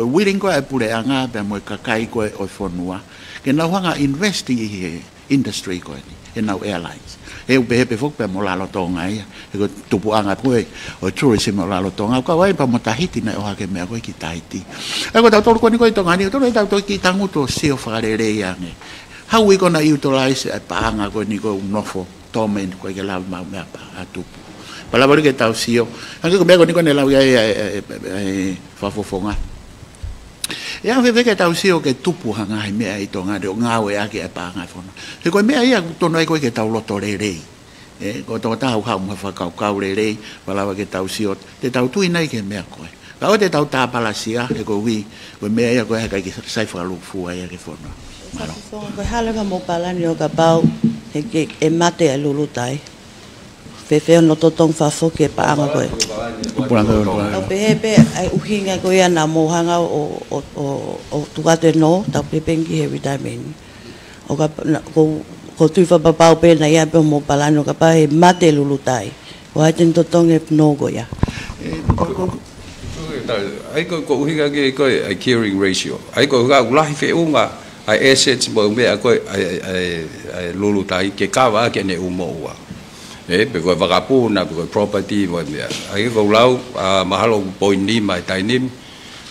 willing ko e pure anga be mo ka kai ko o fonua ke na wanga investing hi industry ko ni e na airlines e be fok be mo la lo tonga e ko tupu anga ko o tourism mo la lo tonga ko wai pa mo tahiti na o ha ke me ko ki tahiti e ko ta tol ko ni ko tonga ni to ta to ki tangu to seo fare re ya ne how we gonna utilize a panga ko ni ko nofo tomen ko ke la ma pa tupu palabra que tau sio anche come con con la fa fofonga ya ve que tau sio que tupu hanga me ai tonga de nga we a ke pa nga fono e ko me ai to no ko que tau lo torere ko to tau ha mo fa kau rere palabra que tau sio te tau tu inai que me ko ka o te tau ta palasia e ko wi ko me ai ko ka ki sai fa lu fu ai ke fono malo ko hala ka mo pala ni o ka pau e mate a lulu tai pepe no totong fa foke pa anga ko o pepe ai uhinga ko ya na mohanga o tuate no ta pepe ngi retirement o ka ko tu fa pa pe na ya pe mo palano ka pa e mate lulutai wa tin totong e no go ya ai ko uhinga ke ko ai carrying ratio ai ko ga ulahi fe unga ai assets mo me ko ai lulutai ke kawa ke ne umo wa because vagapuna because property what I go low mahalo point ni mai tai nim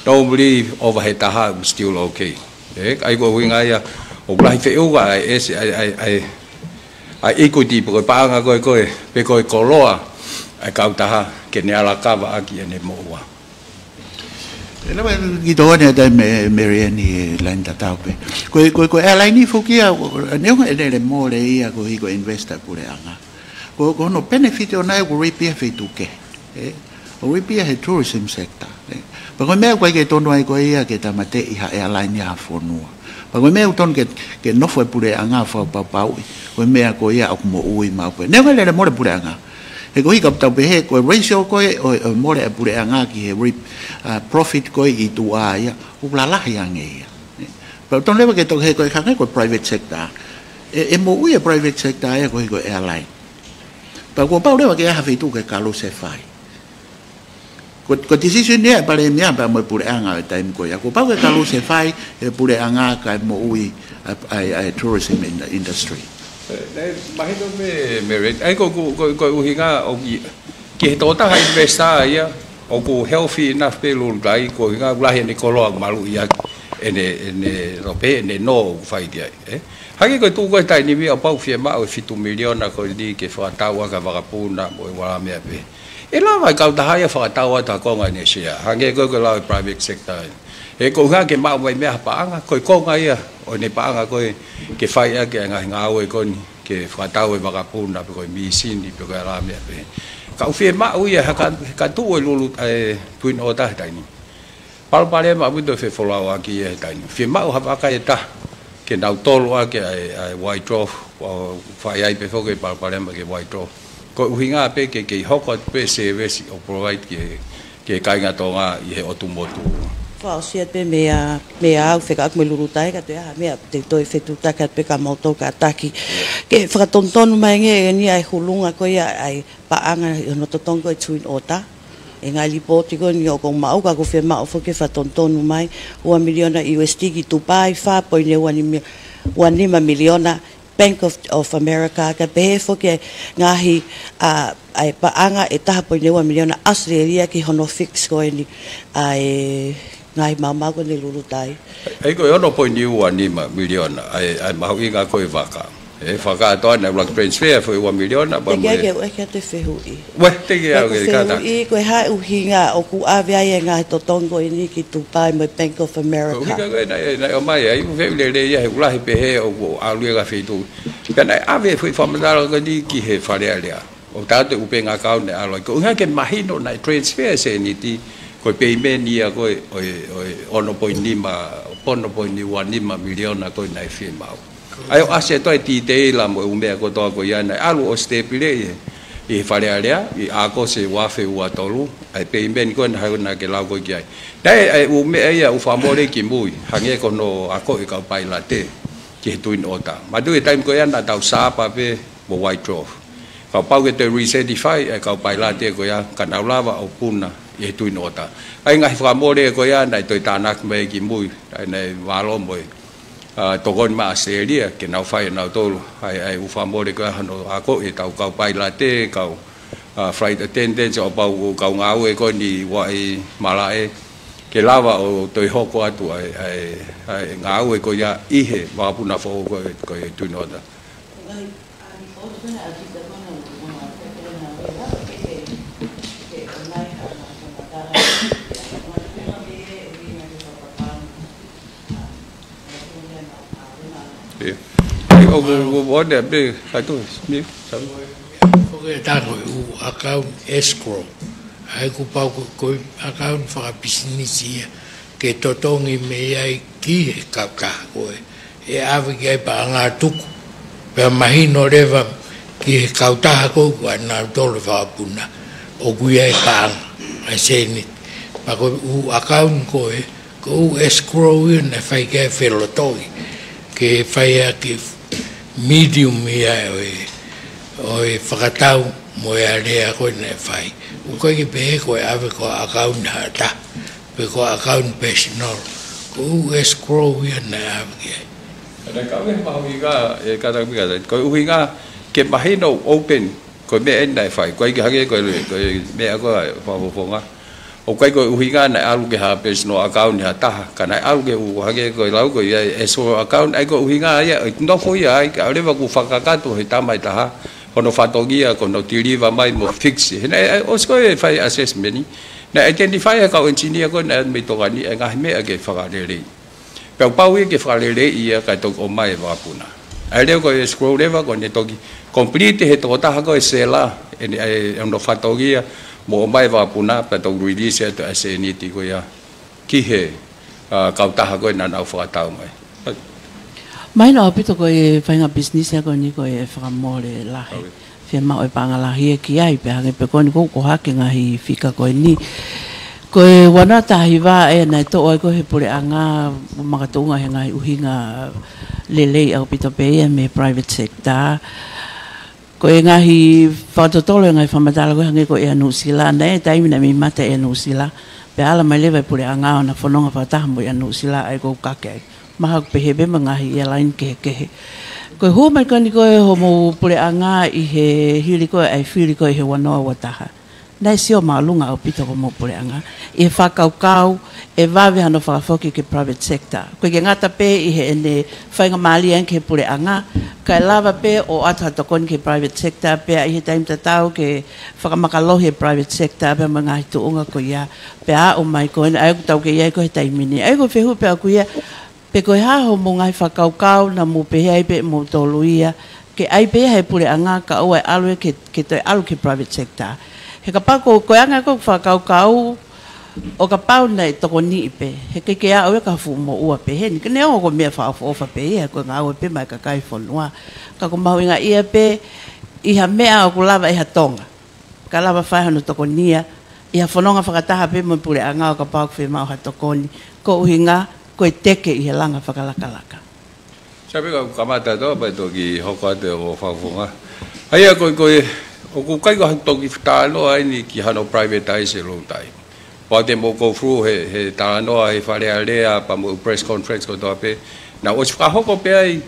normally overhead taha still okay I go wing I lai fe u I equity because pa nga ko pe ko koloa ai ka taha ke ne ala ka va aki ne mo wa Ela vai gito ne da Mariani landa taupe ko airline ni fokia ne ko ele mo le ia ko investor pure anga ko no benefit o nai ko repair fe tuke o repair he tourism sector pa ko me ko ke tono ai ko ia ke tamate i ha airline ya fonua pa ko me ton ke no foi pure anga fa pa ko me ko ia o mo ui ma ko ne ko le mo pure anga e ko i ka ta be ko ratio ko o mo le pure anga ki he profit ko i tu ia u la la ya nge pa ton le ke to he ko ka ko private sector e mo ui private sector e ko airline pa ko pa le wa ke ha fe tu ke kalo se fai ko decision ne pa le mia pa mo pure anga time ko ya ko pa ke kalo se fai e pure anga ka mo ui ai tourism industry mai do me ai ko uhinga o ke to ta hai investa ya o ko healthy enough pe lu dai ko hinga la he ni ko lo malu ya ene rope ne no fai dia hagi ko tu ko tai ni mi apa fie ma o fitu million na ko di ke fa tawa ka vagapuna mo wala me pe ela vai ka ta ha ya fa tawa ta ko ngai ne sia hagi ko la private sector e ko ga ke ma mai me pa anga ko nga ia o ne pa anga ko ke fai ya ke nga o ko ni ke fa tawa vagapuna ko mi sin di ko la me pe ka fie ma o ya ka tu o lu twin o ta tai ni pal pale ma bu do fe follow aki e tai ni fie ma o ha ka ta ke nau tolo a ke ai white draw o fai ai pe foke pa ma ke white draw ko uhinga pe ke hoko pe service o provide ke kai nga tonga I he o tu motu fa sia pe me a fe ka me lurutai ka te ha me te toi fe tu ta ka pe ka moto ka taki ke fra tonton mai nge ni ai hulunga ko ia ai pa anga no totong ko tuin ota e ngai lipoti ko ni o ko mau ka ko fe mau fo ke fa tonton mai $1 million USD ki tu pai fa po ne wani 1 miliona Bank of America ka pehe foke ngahi ai paanga e taha po 1 miliona Australia ki hono fix ko ni ai ngai mama ko ni lulu tai ai ko ono po ni 1 miliona ai mau inga ko vaka e vaka to na block transfer for 1 miliona ba mo ke te fehu i we te ya ke kata i ko ha u hinga o ku avia ye ngai to tongo ni ki tu pai mo Bank of America ko ka na o mai ai ve le ya u la pe he o a lu ga fe tu kana ave foi famada ga ni ki he fa le o ta te upe nga ka ne alo ko ha ke mahino na transfer se ni ti ko pe me ni a ko ono po ni ma pono po ni 1 miliona ko na fe ma ai ase to ti te la mo umbe ko to ko ya na alu o stepile e fa le i a ko se wa fe wa tolu ai pe ben ko na ke la ko ki ai dai ai u me ai u fa mo le ki mui hange ko no a ko i ka pai la te ki tu in ota ma du e time ko ya na tau sa pa pe mo white drove ka pau ke te recertify ai ka pai la te ko ya ka na lava o puna e tu in ota ai ngai fa mo le ko ya na to ta na me ki mui ai nei wa lo mo to kon ma Australia ke na fai na to ai u fa mo le ko no a ko e tau ka pai la te ka flight attendant o pau ka nga we ko ni wa i malae ke lava o toi hoko atu ai nga we ko ya ihe wa puna fo ko tu no da o de be ka tu ni sam porque ta ko account escrow ai ku pa ko account fa business ke totongi me ai ki ka ko e ave ke pa nga tu pe mahino reva ki ka ta ko na to le fa puna o ku ai pa ai se ni pa ko account ko escrow na fa ke felo toi ke fa ki medium ia o whakatau mo ia rea koe nei whai. O koe ki pehe koe awe ko account hata, pe ko account personal. Ko escrow ia nei awe ki ai. Ana kawe mahui ka e kata mi kata. Koe uhi nga ke mahino open koe me en nei whai. Koe ki hake koe me a koe whapoponga. O koe koe uhi nga nei alu ke ha personal account ha taha. Ka nei alu ke u hake koe lau koe escrow account. Ai koe uhi nga ia nofo ia ai. Ka rewa ku whakakatu he tamai taha. Kono whatogia, kono tiriwa mai mo fix. Hena os koe whai assessment ni. Na identify ka o engineer koe na me tokani e ngahi mea ke whakarere. Pau pau e ke whakarere ia ka tok o mai wapuna. Ai leo koe scroll lewa koe ne toki. Complete he toko taha koe sela. E ono whatogia. Mo mai wapuna pa tau release to SNT ko ya ki he kau taha ko na na whakatau mai mai no apito ko e whainga business ko ni ko e whakamore lahi fia mau e pangalahi e ki ai pe hange pe ko ni ko hake ngahi fika ko ni ko e wana tahi wa e na to o ko he pure anga makatunga he ngai uhinga lele au pito pe e me private sector ko e ngahi whatotolo e ngai whamatala ko hange ko e anu sila na e taimi na mi mate e anu sila pe ala mai lewe pure anga o na whanonga whataha mo e anu sila ai ko kake ai maha pe hebe mangahi e lain kehe ko e hua mai kani ko e homo pure anga i he hiri ko ai whiri ko e he wanoa wataha nai sio maalunga au pito ko mo pure anga e whakaukau e wawe hano whakafoki ke private sector ko ke ngata pe i he ene whainga maali en ke pure anga ka e lava pe o ata tokoni ke private sector pe i he taim tatau ke whakamakalohi e private sector pe mga hitu unga ko ia pe a o mai ko ene ai ko tau ke ia ko he taimini ai ko whehu pe a ko ia pe ko ha ho mo ngai whakaukau na mo pe ai pe mo toluia ke ai pe he pure anga ka o ai alu ke te alu ke private sector he ka pako ko anga ko whakaukau o ka pau nei toko ni pe he ke a o ka fu mo ua pe he ni ke ne o ko me fa ofa pe e ko nga o pe mai ka kai fonua ka ko mau inga ia pe i ha mea o ko lava i ha tonga ka lava fa hano toko nia i ha fononga whakataha pe mo pure anga o ka pau fe mau ha toko ni ko uhinga ko e teke i he langa whakalakalaka sabi ka kamata to pa to ki hoko ate o whafunga aia ko o ku kai ko toki talo ai ni ki hano privatize lo tai pa te mo go through he talo ai whare alea pa mo press conference ko to pe na o ska hoko pe ai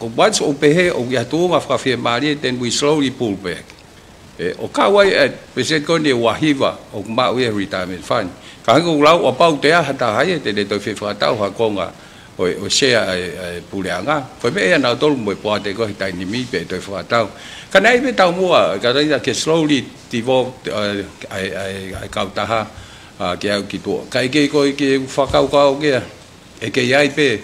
once o pehe o ya tu nga fra mari then we slowly pull back o kawai percent ko ni wahiva o ma we retirement fund ka ngo lau o pau te hata hai te te to fa tau ha ko nga o share puleanga foi me na to mo po te ko tai ni mi pe to fa tau ka nai be tau mo ka ra ke slowly develop ai ka ta ha ke au ki to kai ke ko ke fa ka ke ke yai pe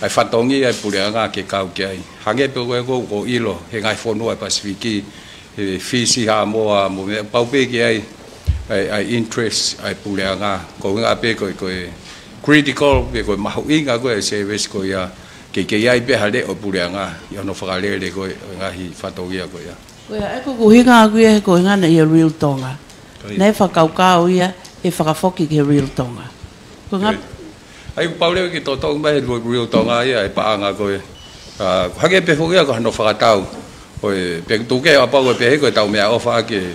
ai fatongi ai puleanga ke kau ke ai hange pe ko ilo he ngai fonu ai pasifiki fisi ha mo me pau pe ke ai interest ai puleanga ko nga pe ko critical pe ko mahu inga ko service ko ya ke yai pe hale o puleanga yo no fa le ko ngahi fatongi ko ya ko ya ko hinga ko nga na real tonga nei fa kau ia e fa foki ke real tonga ko nga ai paule ki to mai real tonga ia e pa anga ko hage pe foki ko no fa tau o pe tu ke apa ko pe ko tau me ofa ke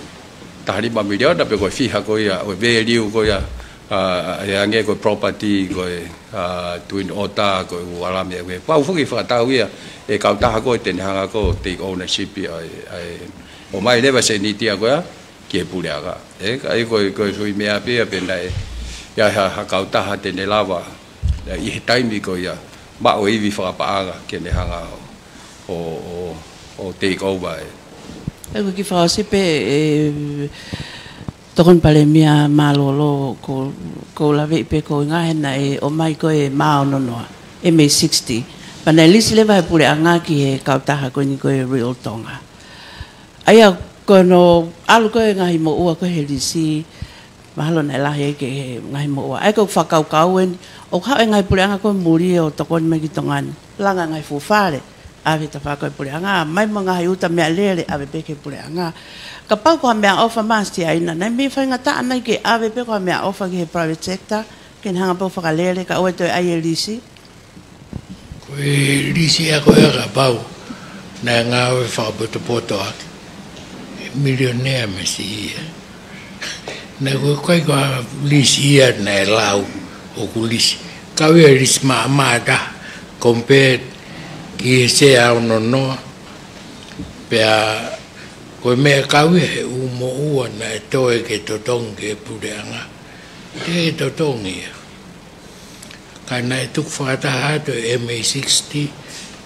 tari ba million da pe ko fiha ko ia o value ko ia ya nge ko property ko twin ota ko wala me ko pa foki fa tau ia e ka ta ko ten hanga ko take ownership ai o mai le ba se ni tia ko ya ke pulia ga ai ko sui me ape pe dai ya ha ka ta ha te ne lava i time ko ya ba o i vi fa pa ga ke ne hanga o take over ai ko ki fa se pe tokon pale mia malolo ko lave pe ko nga hena o mai ko ma no no MA60 pana lisi le vai pule anga ki e ka ta ha ko ni ko real tonga ai ko no alu ko nga hi mo ua ko he lisi mahalo na la he ke nga hi mo ua ai ko fa ka en o ka ngai pule anga ko muri o tokon me ki tongan langa ngai fu fare ave ta fa ko pule anga mai mo nga hi uta me lele ave pe ke pule anga ka pa ko me ofa masti ai na me fa nga ta na ke ave pe ko me ofa ke private sector ken hanga po fa lele ka o to ai lisi ko lisi a ko ga pau na nga o fa poto millionaire mesi na ko ko lisi na lau o kulisi ka we ris ma da compare ki se a no pe ko me ka we u mo u na to e ke to tong ke pureanga e to tong ia ka na tu fa ta ha to MA60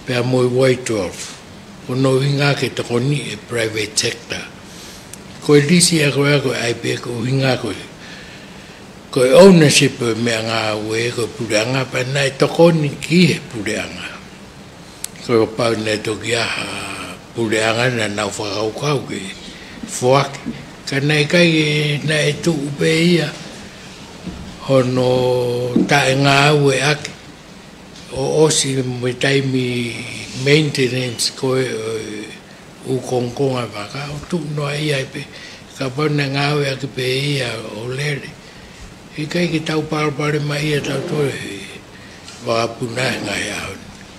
pe mo white 12 no hinga ke to ni private sector ko lisi a ko ai pe ko hinga ko ownership me nga we ko pureanga pa na to ni ki pureanga ko pa ne to kia puleanga na fa ka ke fuak kana kai na tu beia hono ta nga we ak o si mo tai mi maintenance ko u kong ba ka tu no ai pe ka pa na nga we ak beia o le e kai ki tau par mai ta to va puna nga ya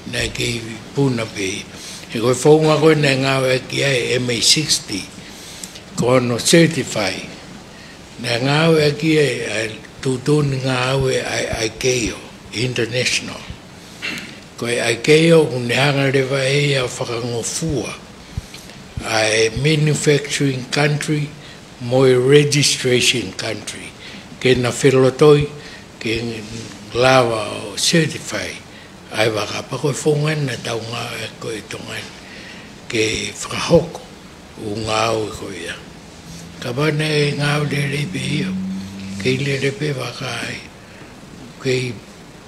na ke puna pe e ko fonga ko na nga ki ai MA60 ko no certify na nga ki ai tu nga ai keo international ko ai keo un hanga de vai a fakangofua ai manufacturing country mo registration country ke na filotoi ke lava certify ai va ka pa ko fongan na tau nga ko itongan ke frahoko u nga o ko ya ka ba ne nga o de be ke le de pe va kai ke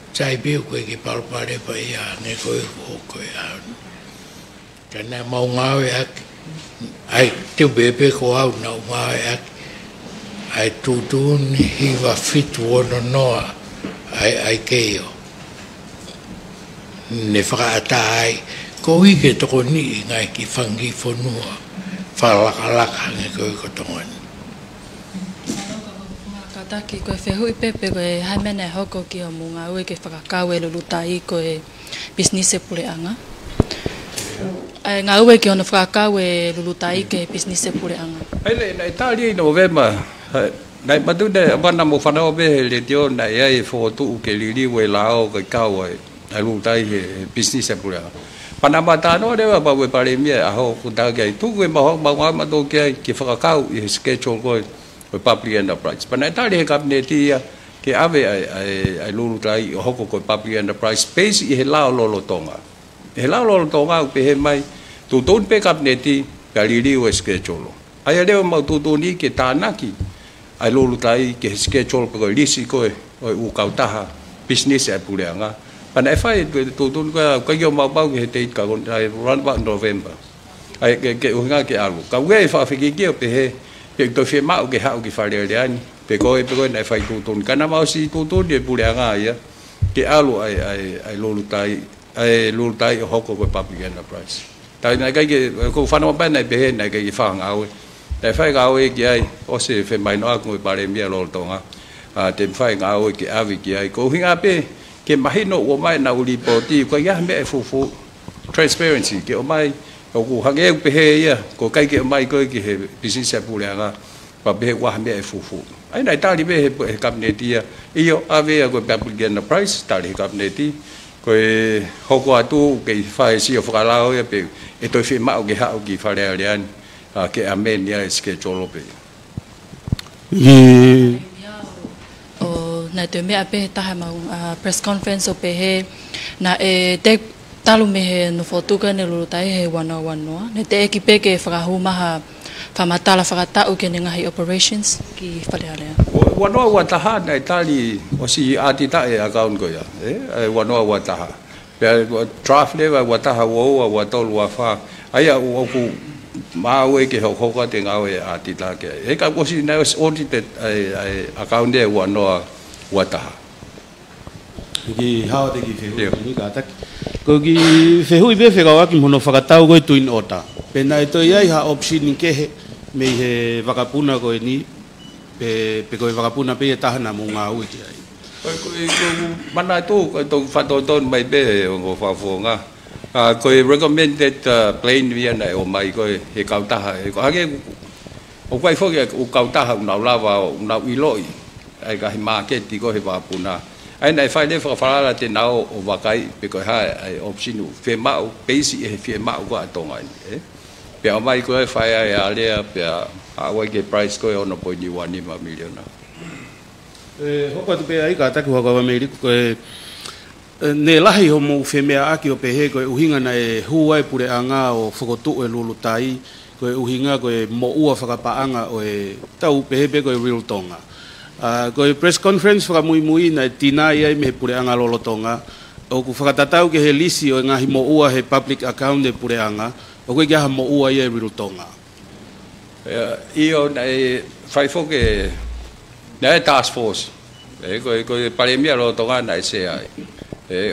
sai be ko ke par pare pa ya ne ko ya ka na ma nga o ya ai te be ko au na nga ya ai tu hi va fit wono no ai keo ne whakaatai ko ike toko ni ngai ki whangi whanua whalakalaka nge koe kotongan. Kataki koe whehui pepe koe haimene hoko ki o munga ue ke whakakawe lulutai koe business pureanga. Ngā ue ki ono whakakawe lulutai ke business pureanga. Hele, nai tāli no vema. Nai matu ne wana mo whanau behe le tio nai ai whotu uke liri we lao kai kawa ai lu tai he business e pura Panama tano dia apa we pare mi a ho ku ta ke tu we ma to ke whakakau I schedule ko public enterprise. Pana ta le cabinet ia ke ave ai lulu tai ho ko public enterprise space I he lao lo tonga. He lao lo tonga pe he mai tu ton pe cabinet ka li we schedule. Ai le ma tu ni ke tanaki ai lulu tai ke schedule ko lisi ko u kautaha business e puleanga. Pan FI tu ka yo mau ke te ka run ba November. Ai ke unga ke alu. Ka we fa fiki ke pe he ke to fe mau ke ha ke fa le ani. Pe ko na FI tu kana mau si tu de puleanga ya. Ke alu ai lulu tai hoko ko public enterprise. Tai na ke ko fa no ba na pe he na ke fa ngau. Tai FI ngau ke ai o se fe mai no ko ba le mi lo tonga. Te FI ngau ke avi ke ai ko hinga pe ke mahino o mai na uli poti ko ya me fufu transparency ke o mai ko hage pe he ya ko kai ke mai ko ke he business pule nga pa be wa me fufu ai nai ta li be cabinet ya io ave ko public enterprise ta li cabinet ko ho ko atu ke fa si o fa la o ya pe e to fi ma o ke ha o ki fa le an ke amen ya schedule pe na te mea pe taha mau press conference o pe he na te talu me he no fotuka ne lulutai he wana ne te eki pe ke whakahu maha whamatala whakatau ke ngahi operations ki whalearea. Wanoa wataha na tali o si atita e akaun ko ya. Wanoa wataha. Pe draft lewa wataha wo watolu wafa. Aya uoku mawe ke hoka te ngawe atita ke. E ka kosi na audited akaun de wanoa wataha. Ki hao te ki whehui ni ka tak. Ko ki whehui be whekau aki mono whakatau koe tuin ota. Pena e toi ai ha option ni kehe me he wakapuna koe ni pe koe wakapuna pe e tahana mo ngā ui ki ai. Mana tu koe whatoton mai be o whawhonga. Koe recommended plane via nei o mai koe he kautaha. Hake o koe whoki o kautaha unau lawa unau iloi. Ai ka he market ko he wapuna ai nei fai le whakawharara te nao o wakai pe koe hae ai opsinu whe mau peisi e he whe mau ko atonga ni pe au mai koe whai ai a lea pe a awai ke price koe ono poi ni wani ma miliona hoko tu pe ai ka taku hoko wa meiri koe ne lahi ho mo whe mea aki o pe he koe uhinga na e huai pure anga o whakotu e lulu tai koe uhinga koe mo ua whakapaanga o e tau pe he pe koe real tonga. Ko press conference whakamui na tina ia me pure anga lolotonga o ku whakatatau ke he lisi o ngahi mo ua he public account de pure anga o koe kia ha mo ua ia rirutonga io nei fai foke nei task force koe paremia lolotonga nei se ai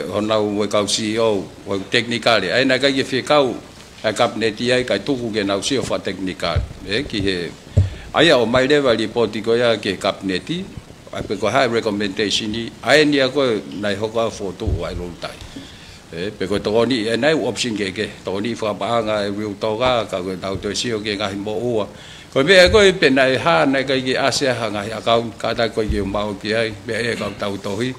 hona ue kau CEO o technicali ai na kai ke kau a cabinet ai kai tuku ke nau CEO fa technical ki he aya o mai lewa report ko ya ke kabineti ape ko high recommendation ni ai ni ko nai hoka photo ai lo tai pe ko to ni nai option ke to ni fa ba nga will to ga ka ko tau to sio ke nga mo o ko be ko pe nai ha nai ka ki asia ha nga account ka ta ko ye mau ki ai be e ka tau to hi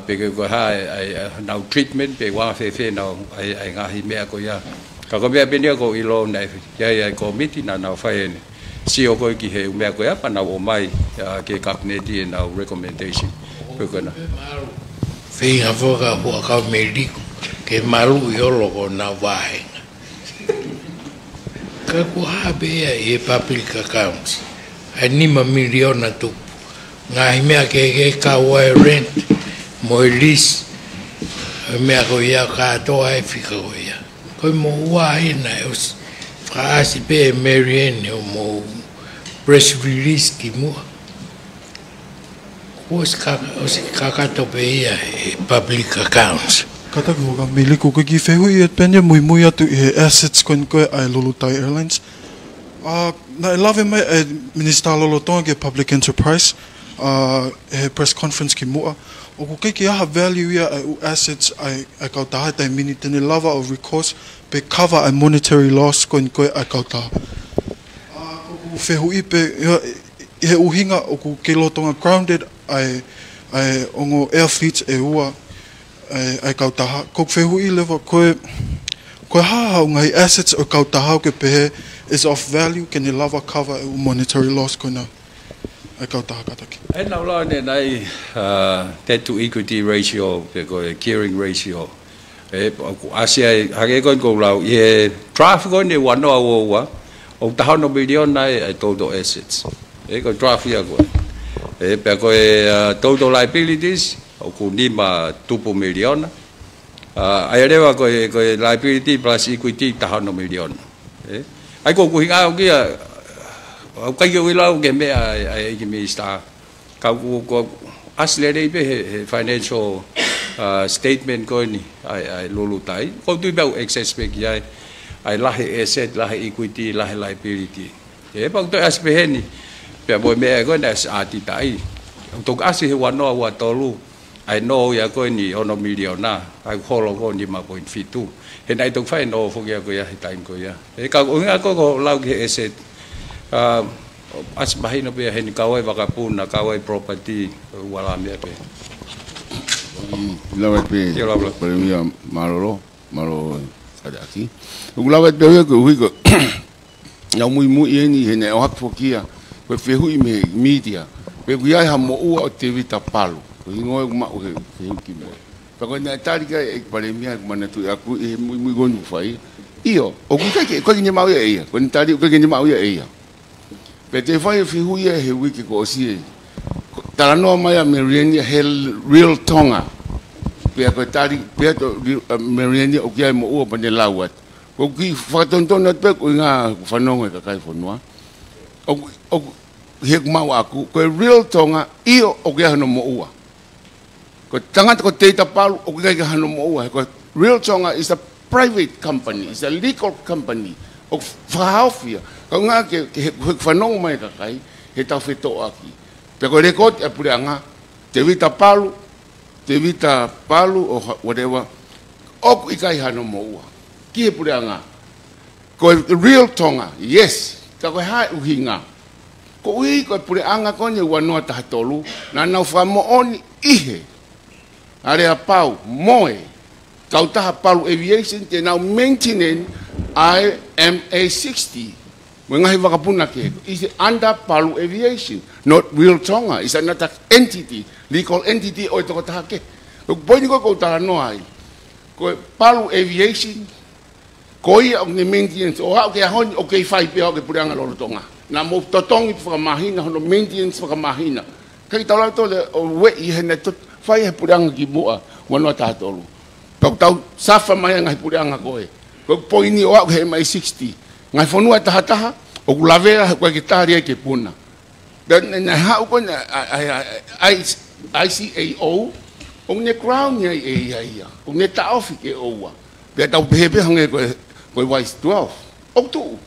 pe ko ha ai now treatment pe wa fe no ai nga hi me ko ya ka ko be ni ko ilo nai ya committee na na fa ni si o ko ki he me ko ya pa na o mai ke cabinet e na recommendation pe ko na fe a foga ho ka medico ke malu yo lo na vai ka ko ha be e public account ani ma miliona tu ngai me ke ka wa rent mo lis me ko ya ka to ai fika ko ya ko mo wa ina os frase pe Marianne mo press release ki mo os kaka to pe public accounts kata ko ga mili ko ki fehu i penya muy atu assets kon ko ai Lulutai Airlines na love my minister lolotonga ke public enterprise press conference ki mo o ko ki ha value ya assets ai ka ta ta minute ne lava of recourse pe cover a monetary loss ko ai ka ta fehu ipe he uhinga o ku ke lotonga grounded ai ongo air fleets e ua ai ka ta ko fehu i level ko Ko hao ngai assets o kau tahau ke pehe is of value can you lava cover monetary loss ko na ai kau taha kataki. E nau la ne nai debt to equity ratio pe ko gearing ratio. E asia hage ko lau ye draft ko ne wano wa o tahau no billion nai total assets. E ko draft ya ko. E pe ko total liabilities o ku ni ma 2 million. Ai rewa ko liability plus equity tahau no million. Ai ko hinga o kia kai ko ila ke me ai ki me sta ka ko asle dei be financial statement ko ni ai lulu tai ko tu be excess be ki ai lahi asset lahi equity lahi liability e ba to as be ni pe bo me ko na ati tai to asi he wano wa tolu ai no ya ko ni ono million na ai holo ko ni ma point fitu he nai to fai no fo ya ko ya time ko ya e ka unga ko lau ke asset as bahino be hen kawai wakapuna kawai property wala me pe lawa pe premia malo ada aki lawa pe ko huiko ya muy ni hen o hak fokia ko fe hui me media pe guia ha mo o tv tapalu ko ngo ma o he ki me pa ko na tarika e premia mana tu aku e muy gonu fai io o ku ke ko ni ma ye ko ni tari ko ni ma ye pe te fai fi hui he wiki ko si tala no mai Meriani hel real tonga pe ko tari pe to Meriani o kia mo o pane lawat ko ki fa tonton na pe ko nga fa no ka kai fo no o he ma wa ku ko real tonga io o kia no mo o ko tanga ko te ta palu o kia ka no mo o ko real tonga is a private company is a legal company o faafia ko nga ke fanong mai ka kai he ta feto aki pe ko rekod e puanga te vita palu o whatever o ikai hano moa ki e puanga ko real tonga yes ka ko ha uhinga ko ui ko puanga ko ni wano ta tolu na na fa mo on ihe are a pau moe kau ta palu aviation te now maintaining IMA 60 Mengahi wakapuna ke is under Palu Aviation, not Real Tonga. Is another entity, legal entity o ito katake. Kung pwede ko tano ay, ko Palu Aviation, ko iya ang ni maintenance o okay hon okay 5 pe okay pura nga lolo tonga. Na mo totong ipa mahina hono maintenance pa mahina. Kay tawla to le we ihan na tot fai pura nga gibua wano tatolo. Kung taw safa maya nga pura nga ko e. Kung pwede o okay may 60. Ngai fonua taha o lavera ko gitaria ke puna dan na ha ko na ICAO o ne crown ya ya o ne ta ofi ke owa be ta bebe hange ko wise 12 o tu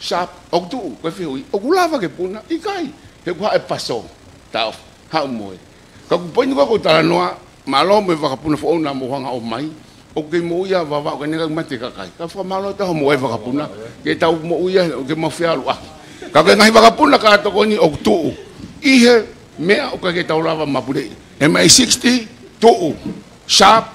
sharp o tu ko fi o lava ke puna ikai he ko e paso ta ha mo ko poni ko ta noa malo me va puna fo na mo hanga o mai o ke mo ia va ko ne ka mate ka kai ka fa malo ta mo e va puna ke ta mo ia ke mo fia lu ka ke ngai va puna ka to ko ni o tu ihe me o ka ke ta lava mapure MI 60 tu sharp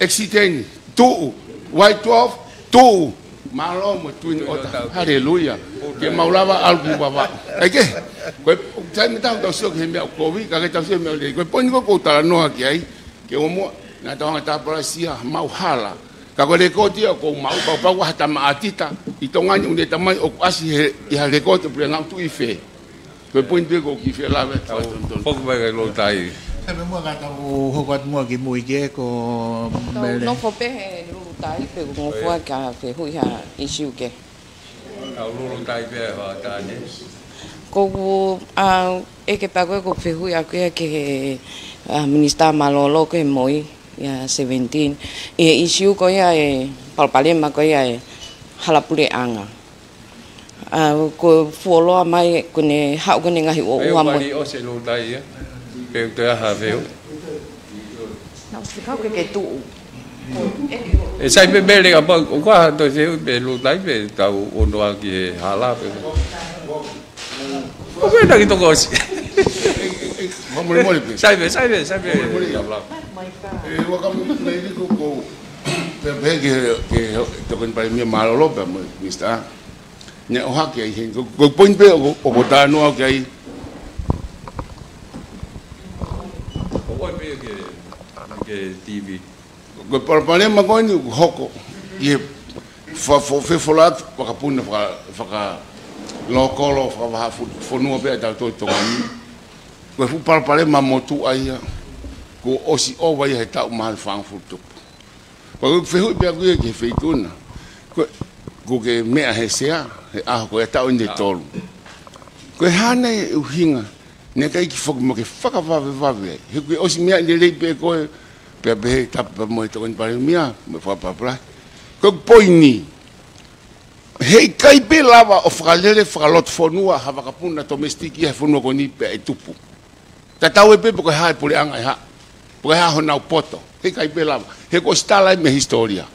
exiteni tu white 12 tu malo mo twin ota haleluya ke maulava algu baba ai ke ko ta me ta to so ke me ko vi ka ke ta so me le ko poni ko ta no ki ai ke mo na tonga ta prasia mau hala ka ko rekodi ko mau pa wa ta maatita itonga ni ta mai o asi ya rekodi pre ngam tu ife ko point ko ki fe la fok ba lo tai sa me mo ga ta ho ko mo ki mo ke ko no fo pe lu tai pe ko fo ka fe hu ya issue ke lu tai pe ha ta ni ko e ke pa ko fe hu ya ke minister malolo ke moi ya 17 e issue ko ya palpalema ko ya halapure anga ko folo mai ko ne ha ko ne ngahi o mo o se lo dai pe te ha veo na se ka ke tu e sai be bele ka ko to se be lo dai be ta o no ki hala pe o be na ki to ko si sai be waka medico ko pe ke to kan pa mi malolo pe mista ne o ha ke hin ko point pe o ko ta no ke ke TV ko pa ma ko ni hoko ye fe folat pa puna fa lokolo fa fo no pe ta to ni ko fu pa ma motu ai ko osi o vai he ta mal fang fu tu ko fe hu pe ke fe tuna ko ke me a he sea a ko ta onde tolu ko hane u hinga ne kai ki fo mo ke fa ka va he ko osi me le le pe ko pe be ta mo to kon pare mia me fa pa ko poini he kai pe lava o fralele fralot fonua hava ka puna domestiki he fonua ko ni pe tupu ta tau pe ko ha pule anga ha porque ha hona poto he kai pe lava he ko stala me historia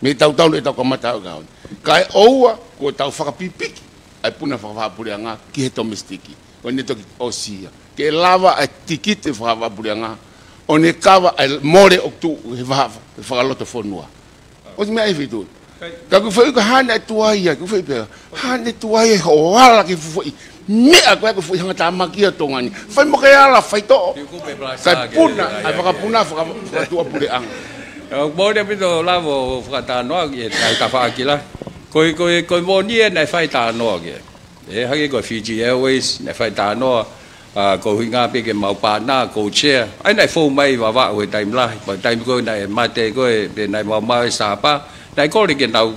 me tau le tau ko mata ga kai oua ko tau fa pipiki ai puna fa pule anga ki he domestiki ko ne to osia ke lava a tikite fa pule anga o ne kava al more oktu he fa loto fonua o me ai vitu ka ku foi ko hana tuaia ku foi pe hana tuaia ho ala ki foi me aku foi hanga tama ki tongani foi mo ke ala foi to ka puna ai fa puna fa tua pule ang bo de pito lavo fa ta no ye ta fa akila ko mo ni na fa ta no ge e ha ke ko Fiji Airways na fa ta no ko hinga pe ke mau pa na ko che ai nai fo mai wa we time la ba time ko nai mate ko pe nai mau mai sa pa nai ko le ke nau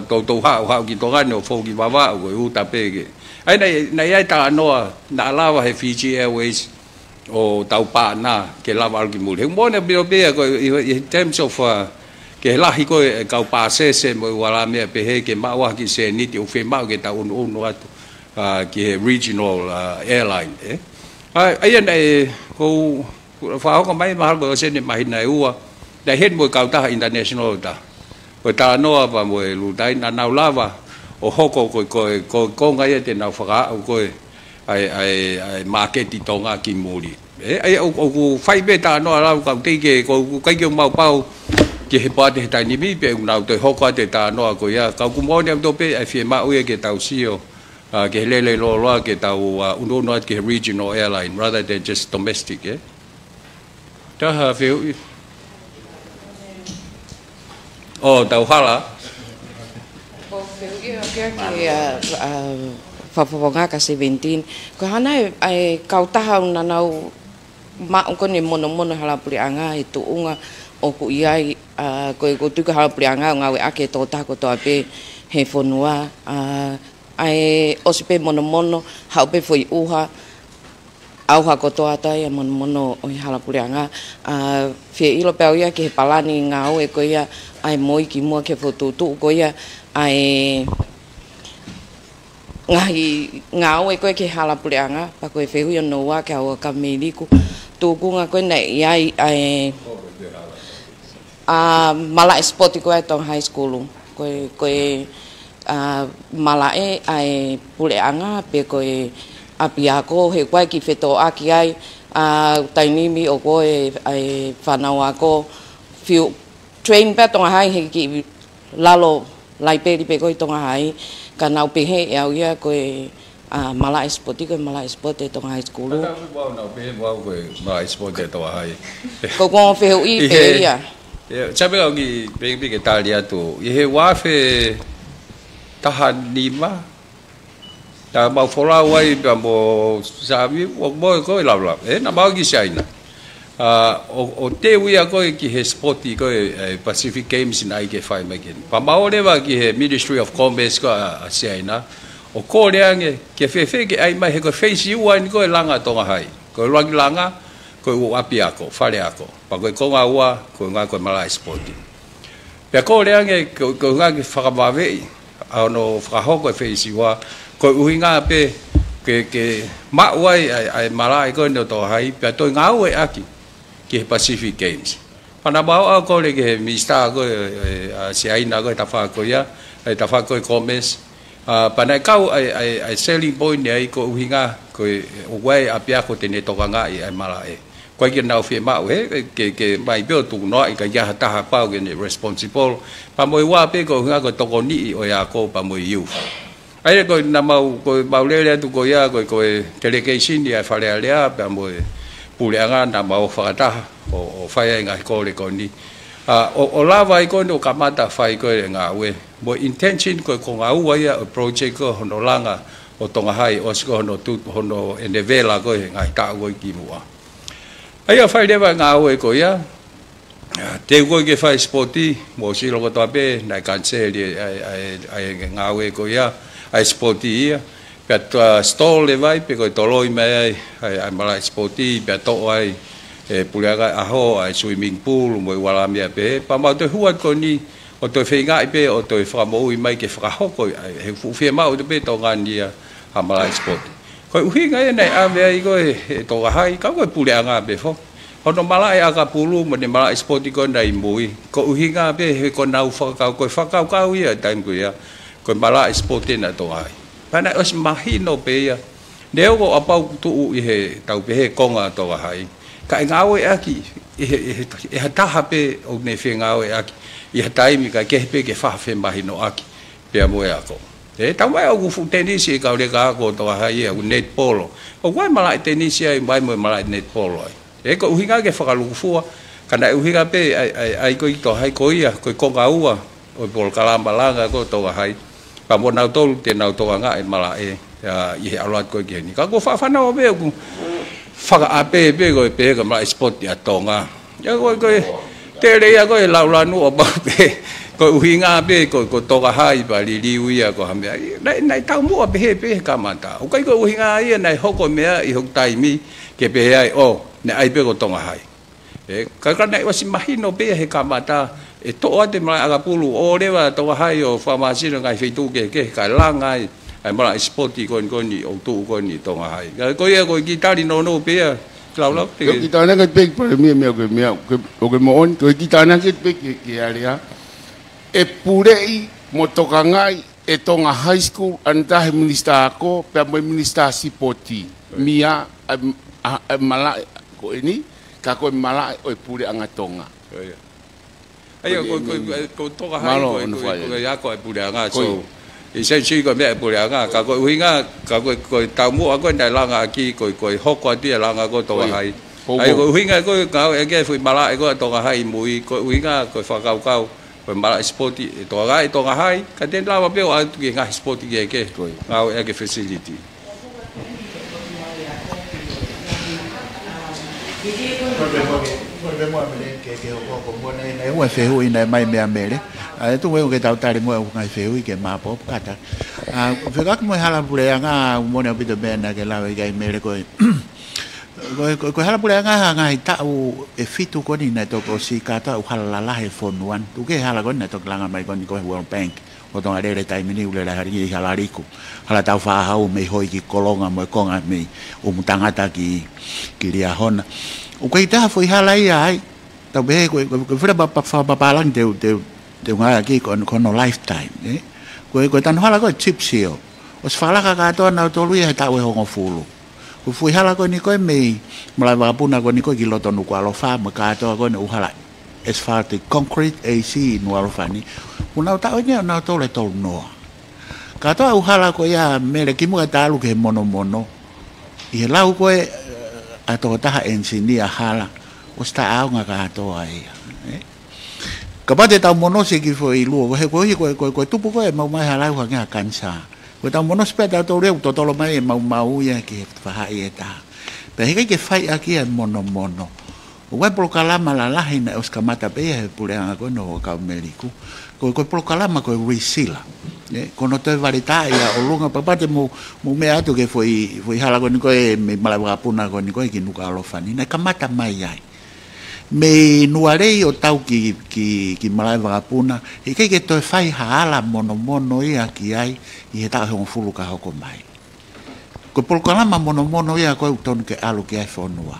to ha ki to ga no fo ki wa ko u ta pe ke ai nai ai ta no na la wa he Fiji Airways o tau pa na ke la wa ki mu le mo ne pe ko in terms of ke la hi ko ka pa se mo wala me pe he ke ma wa ki se ni ti u fe ma ke ta un no atu ke regional airline ai này cô pháo có mấy mà bữa sen mà hình này ua đại hết mùi cao ta international ta rồi ta nó và mùi lù tay nào la và ở họ có ngay tiền nào phá ở coi ai market đi tông à kim mùi ai ông phải biết ta nó là còn tí cái kiểu màu bao cái bao thì tại ní biết ông nào tới họ có tới ta nó coi à cậu cũng muốn đem tôi biết ai phía mà cái tàu siêu ke lele lo ke tau uno ke regional airline rather than just domestic ta ha feel tau hala ko feel ke fa nga ka 17 ko hana ai kau tahau na nau ma ko ni mono hala puli anga itu unga o ku iai ko tu ka hala puli anga ngawe ake to ta ko to ape he fonua ai osipe mono hau pe foi uha au ha ko to ata ya mono o hala pureanga fe ilo pe ia ke palani ngau e ko ia ai moi ki mo ke foto tu ko ia ai ngai ngau e ko ke hala pureanga pa ko fe hu no wa ka o kameliku tu ku nga ko nei ai mala sport ko ai tong high school ko malae ai puleanga pe ko apia ko he kwai ki feto aki ai taini mi o ko ai fanawa ko fiu train pe tong hai he ki lalo lai pe ri pe ko tong hai kana pe he ya ya ko mala sport ko mala sport te tong high school mala sport te tong hai ko ko fe i pe ya sabe ki pe ke talia tu ye wa fe tahan lima ta mau fola wai pa mo sabi o mo ko la na mau ki sai na o te wi ko ki he sporti ko Pacific Games na ke fai makin pa mau le wa ki he Ministry of Commerce ko sai na o ko le ange ke fe ke ai mai he ko face you wan ko langa tonga hai ko langa ko o apia ko fale ako pa ko nga wa ko nga ko mala sporti pe ko le ange ko nga ki fa ba ve no fraho ko face wa ko uinga pe ke ma wai ai mala ko no to hai pe to ngau e aki ke Pacific Games pana ba ko le ke mista ko sai na ko ta fa ko ya ta fa ko commerce pana kau ai selling point ai ko uinga ko wai apia ko tene to nga ai mala e Kwa ki nau fi mau he ke mai pe tu no i ka ya ta ha pau ke ni responsible pa mo wa pe ko nga ko to ko ni o ya ko pa mo yu ai ko na mau ko mau le tu ko ya ko delegation dia fa le ya pa mo pu le nga na mau fa ta o fa ya nga ko le ko ni o la vai ko no kamata fa ko nga we mo intention ko nga u ya project ko no langa o tonga hai o sko no tu hono enevela ko nga ta ko ki mo ai a fai leva ngā oe ko ia te koe ke fai sporti mo si loko toa pe nai kanseli ai ngā oe ko ia ai sporti ia pe toa stall le vai pe koe toloi mai ai mala sporti pe to ai puleaga aho ai swimming pool mo wala mea pe pa mau te huat ko ni o te whenga pe o te whakamoi mai ke whakahoko he fuwhia mau te pe to ngania ha mala sporti ko uhinga e nei ave ai ko to hai ka ko pule anga be fo hono mala e aga pulu mo ne mala sport ko ndai mui ko uhinga be he ko nau fa ka ko fa ka ia time ko ia ko mala sport na to hai pana os mahino pe ia neo ko apa tu u he tau pe he konga to hai ka ngau e aki e hata hape o ne fe ngau e aki i time ka ke pe ke fa fe mahino aki pe mo ya ko tau mai au fu tennis e ka le ka ko to hai e net polo o wai mala tennis e mai mo mala net polo e ko uhinga ke fa lu fu kana uhinga pe ai ko to hai ko ia ko nga ua o pol kalamba langa ko to hai pa mo na to te na to nga e mala e i alat ko ke ni ka ko fa na o be ku fa a pe pe ka mala sport ya to nga ya ko te le ya ko la la nu o ba pe ko uhinga pe ko to hai ba li uia ko ha me nai tau mo pe ka mata o kai ko uhinga ia nai hoko mea i hok tai mi ke pe ai o ne ai pe ko to hai e ka nai wasi mahino pe he ka mata e to ate mai aga pulu o le wa to hai o pharmacy ngai fitu ke ka langa ai mala sporti ko ni o tu ko ni to hai ko ia ko gitari no pe lau pe kita na ke pe o ke mo on ko kita na ke pe ke area e purei mo toka ngai e tonga high school anta he minista ko pe mo minista sipoti mia mala ko ini ka ko mala o pure anga tonga ai ko toka hai ko ya ko pure anga so i se chi ko me pure anga ka ko winga ka ko tau mo ko ndai langa ki ko hoko ti langa ko toka hai ai ko winga ko ka e ke fu mala ko toka hai mui ko winga ko fa kau ko mala sporti to ga hai ka den la pe o ke ga sporti ke ngau e ke facility nei wa feu ina mai me amere tu we ke tau tari mo ngai feu ke ma po kata fega mo hala pure nga mo ne bito bena ke la ga mere ko ko hala pure nga ngai ta u e fitu ko ni na to ko si kata u hala la he fon wan tu ke hala ko na to langa mai ko ni ko World Bank o to are re tai mini ule la hari hala riku hala tau fa ha u me hoi ki kolonga mo konga me u mutangata ki ria hona o kai ta foi hala ai tau be ko fera pa lang de nga ki ko no lifetime ko tan hala ko chip seal os fala ka to na to lu ya ta we ho fulu ko foi hala ko ni ko me mala ba puna ko ni ko ki loto nu ko lo fa ma ka to ko no hala asphalt concrete AC no lo fa ni una ta o na to le to no ka to hala ko ya mere ki mo ta lu ke mono i la ko a to ta engineer hala o sta au nga ka to ai ka ba de ta mono se ki foi lu ko tu ko e mau mai hala ko nga kansa ko ta mono speta to re to lo mai mau ya ki fa ha eta pe ke fai aki e mono o wa proclama la hina os kamata pe e pure nga ko no ka meriku ko proclama ko risila ko no te varita ya o lunga pa te mo me ato ke foi hala ko ni ko e me mala puna ko ni ko ki nuka lo fani na kamata mai ai me nuarei o tau ki malai vagapuna e ke to fai hala mono ia ki ai i ta ho fulu ka ho ko mai ko proclama mono ia ko ton ke alu ke ai fonua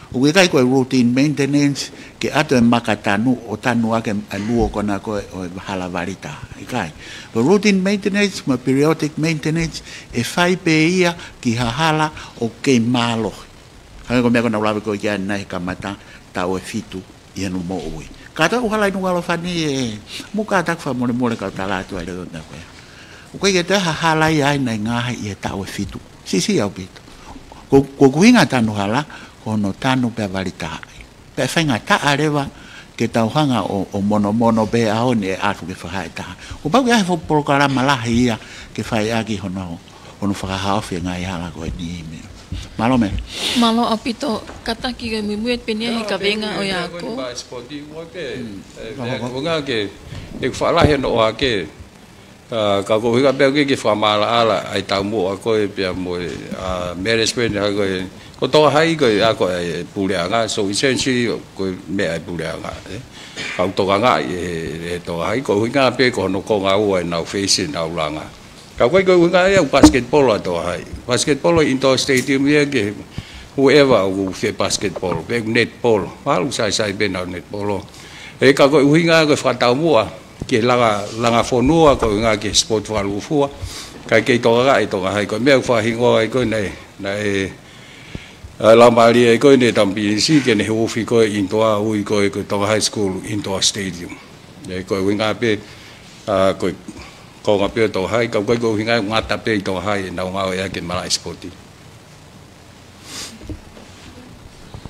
o ke kai ko routine maintenance ke ato e makatanu o tanu ake aluo ko na ko hala varita kai ko routine maintenance ma periodic maintenance e fai pe ia ki hala o ke malo Hanga ko me ko na ulawe ko ia nai kamata ta o fitu ia no mo ui. Ka ta uhala no wala fani mu ka ta fa mole mole ka ta la tu ai na ko. Ko ia ta hala ia nai nga ia ta o fitu. Si au bito. Ko kuinga ta no hala ko no tanu pe valita. Pe fenga ta areva ke tau hanga o mono be ao ne atu ke whahai taha. O pau ke ahe fo programa lahi ia ke whai aki hono whakahao whia ngai hala koe ni ime. Malo me? Malo apito kataki ke mimuet penia he kavenga o yako. Ba spoti wa ke. Ko nga ke e whalahi no a ke ka ko higa pe ke whamala ala ai tau mo a koe pia mo management ha koe ko to hai ko a ko pule nga so essentially ko me ai pule nga ka to nga e to hai ko higa pe ko no ko nga o na face na langa ka ko nga ya basketball to hai basketball indoor stadium ye ke whoever who fe basketball be netball halu sai be na netball e ka ko higa ko fa mo ke langa fonua ko nga ke sport valu fua ka ke to ga to hai ko me fa hingo ai ko nei la mali ai ko nei tampi si ke ne ho fi ko indoor ui ko to high school indoor stadium nei ko nga pe ko nga pe to hai ko nga ngata pe to hai na nga ya ke mala sporti.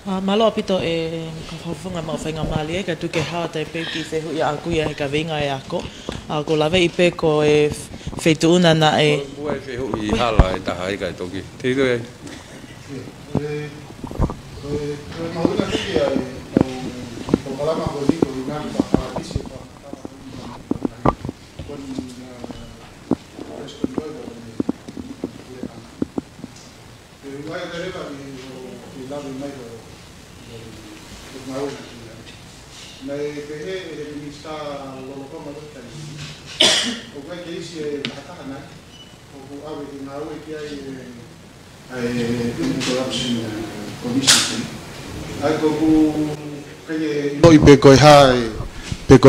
Malo apito e kafunga ma whainga mali e ka tuke haa tai pe ki whehu ia aku ia he ka venga e ako. Ko lawe i pe ko e whetuuna na e... Ko e whehu i hala e taha i kai toki. Te ito e? Mahuna tiki ai tau kalama ko liko i ngani pa paratisi pa kon restaurant doido e ngai tereva i lawe mai nei pehe e minista loloko ma dota ni o kai ke isi e hata na o ave ki na o ki ai corruption commission ai ko no i pe ko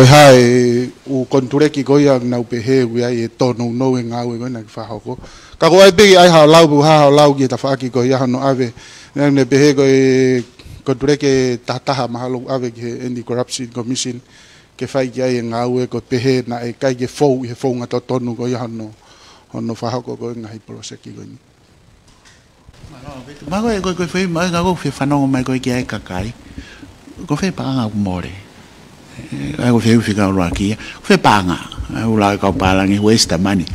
hai u konture ki ko ya na pehe u ai to no nga we na fa ho ko ka ko ai be ai ha lau bu ha lau ki ta fa ki ko ya no ave ne pehe ko konture ke tataha mahalo ave ke any corruption commission ke fai ki ai nga we ko pehe na e kai ke fou nga to tonu ko ya no fa ko nga hi proseki ko ni Mago e ko fai mai ga go fe fano mai ko ki ai kakai ko fe pa nga more ai ko fe fica ro aqui fe pa nga u la ka pa la ni waste money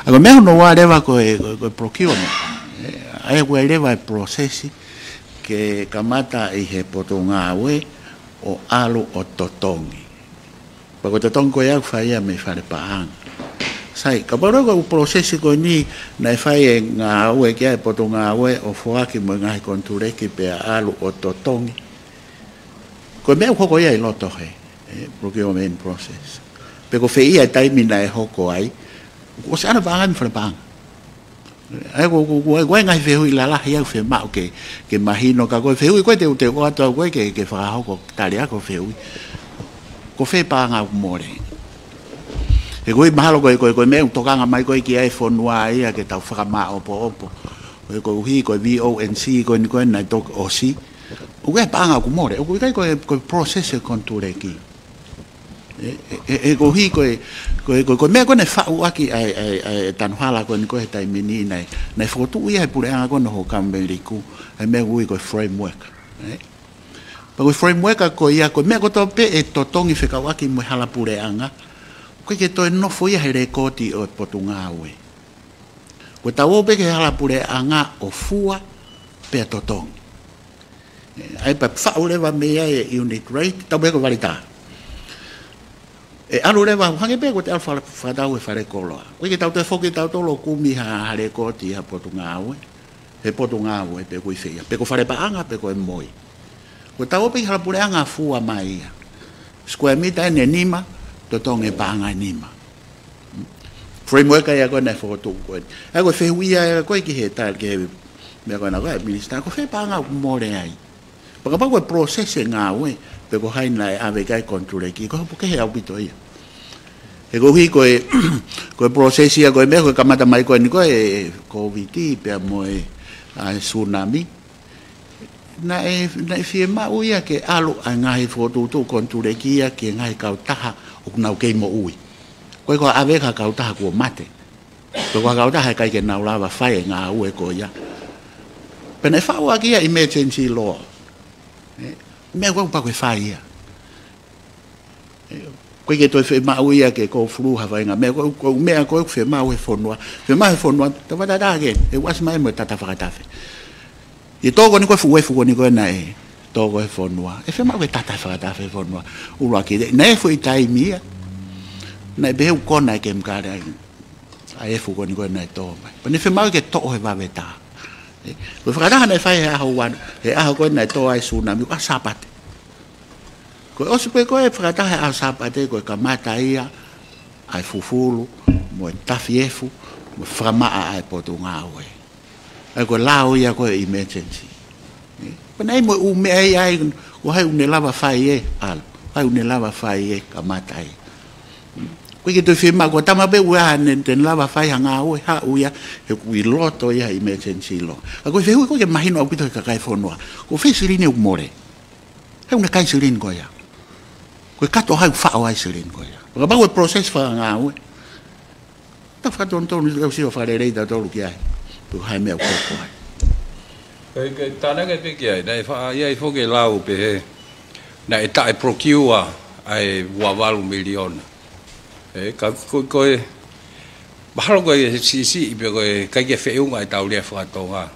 ago me no wa leva ko procurement ai ko leva process ke kamata i he potonga we o alu o totongi pa ko totongo ya fai me fare pa sai ka baro ko process ko ni na fai nga we ke potonga we o foa ki mo nga konture ki pe alu o totongi ko me ko ya lo to he procurement process pe ko fei ai tai mina e hoko ai ko sa na bangan fare pa ai ko ngai feu la la ia fe ma ke mahino ka ko feu ko te o to ko ke fa ko talia ko feu ko fe pa nga more e ko mahalo ko me to ka nga mai ko ki ai fonua ia ke ta fa ma opo ko hi ko VONC ko ni ko na to o si o ke pa nga ko more o ko process konture ki ko hi ko me ko ne fa u aki ai tan hala ko ni ko tai mini nei foto ia pure anga ko no kambeliku ai me ui ko framework pa ko framework ko ia ko me ko to pe e totongi fe ka waki mo hala pure anga ko ke to no foi a rekoti o potunga we ko ta wo pe ke hala pure anga o fua pe totongi ai pa fa u le va me ai unit rate ta be ko valita e anu le va hange pe ko te alfa fa da we fare kolo o ke ta te foki ta to lo kumi ha le ko ti ha potunga we pe ko ifeia pe ko fare pa anga pe ko e moi ko ta o pe hala pure anga fua mai square meter ne nima to tonge pa anga nima framework ya ko na foto ko ai ko fe wia ko ki he tal ke me ko na ko minister ko fe pa anga mo le ai pa ko process nga we pe ko hai na ave kai control ki ko porque he audito ia e ko hi ko process ia ko me ko kamata mai ko ni ko covid pe mo tsunami na fie ma uia ke alo a ngai foto to konture kia ke ngai kau taha o nau ke mo ui ko ko ave ka kau taha ko mate ko kau taha kai ke nau lava fai nga ue ko ya pene fa wa kia emergency law me ko pa ko fai ya ko ke to fe ma uia ke ko flu ha vai nga me ko me ko fe ma we fonwa ta va da ke e was mai mo tata fa ta fe e togo ni ko fu ni ko na e togo e fonwa e fe ma we tata fa ta fe fonwa u lo ke ne fu i tai mia na be u ko na ke mkare ai fu ni ko na to ba ne fe ma ke to e va veta ko fa da na fa e ha wan e a ko na to ai su na mi ka sapate ko o se ko e fa ta ha sapate ko ka mata ia ai fufulu mo tafiefu mo frama ai potunga we ai ko lao ia ko emergency panai mo u me ai ko hai un lava fai e al hai un lava fai e kamata ai ko ke to firma ko tama be wa nen ten lava fai hanga o ha u ya e ku loto ia emergency lo ko fe ko ke mahino au pito ka kai fonwa ko fe siline u more hai un kai siline ko ya ko ka to hai fa ai siline ko ya ko ba ko process fa nga u ta fa don to ni si o fa le da to lu ki ai tu hai me ko ko cái ta nói cái việc gì này phải ai phải cái lao về này tại procure ai vào million cái cái bao cái CC về cái fail ngay tàu liệt phát động à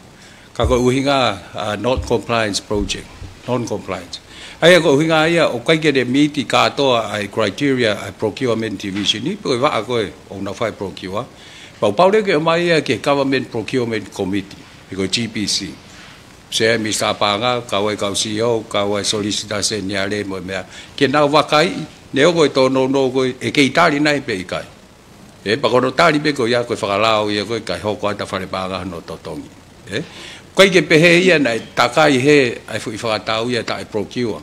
cái uhinga not compliance project non compliance ai cái uhinga ai cái meet cái to ai criteria ai procurement division ní cái vả cái ông nào phải procure bảo đấy cái mai cái government procurement committee cái GPC saya misa panga kawai kau CEO kawai solicitasi nyale mo mea kenau wakai nếu coi to no coi cái tali nai pe kai pakono tali pe coi ya coi fakalao ya coi kai ho coi ta fare panga no totongi coi cái pe he ya nai takai he ai fu fakatau ya tai procure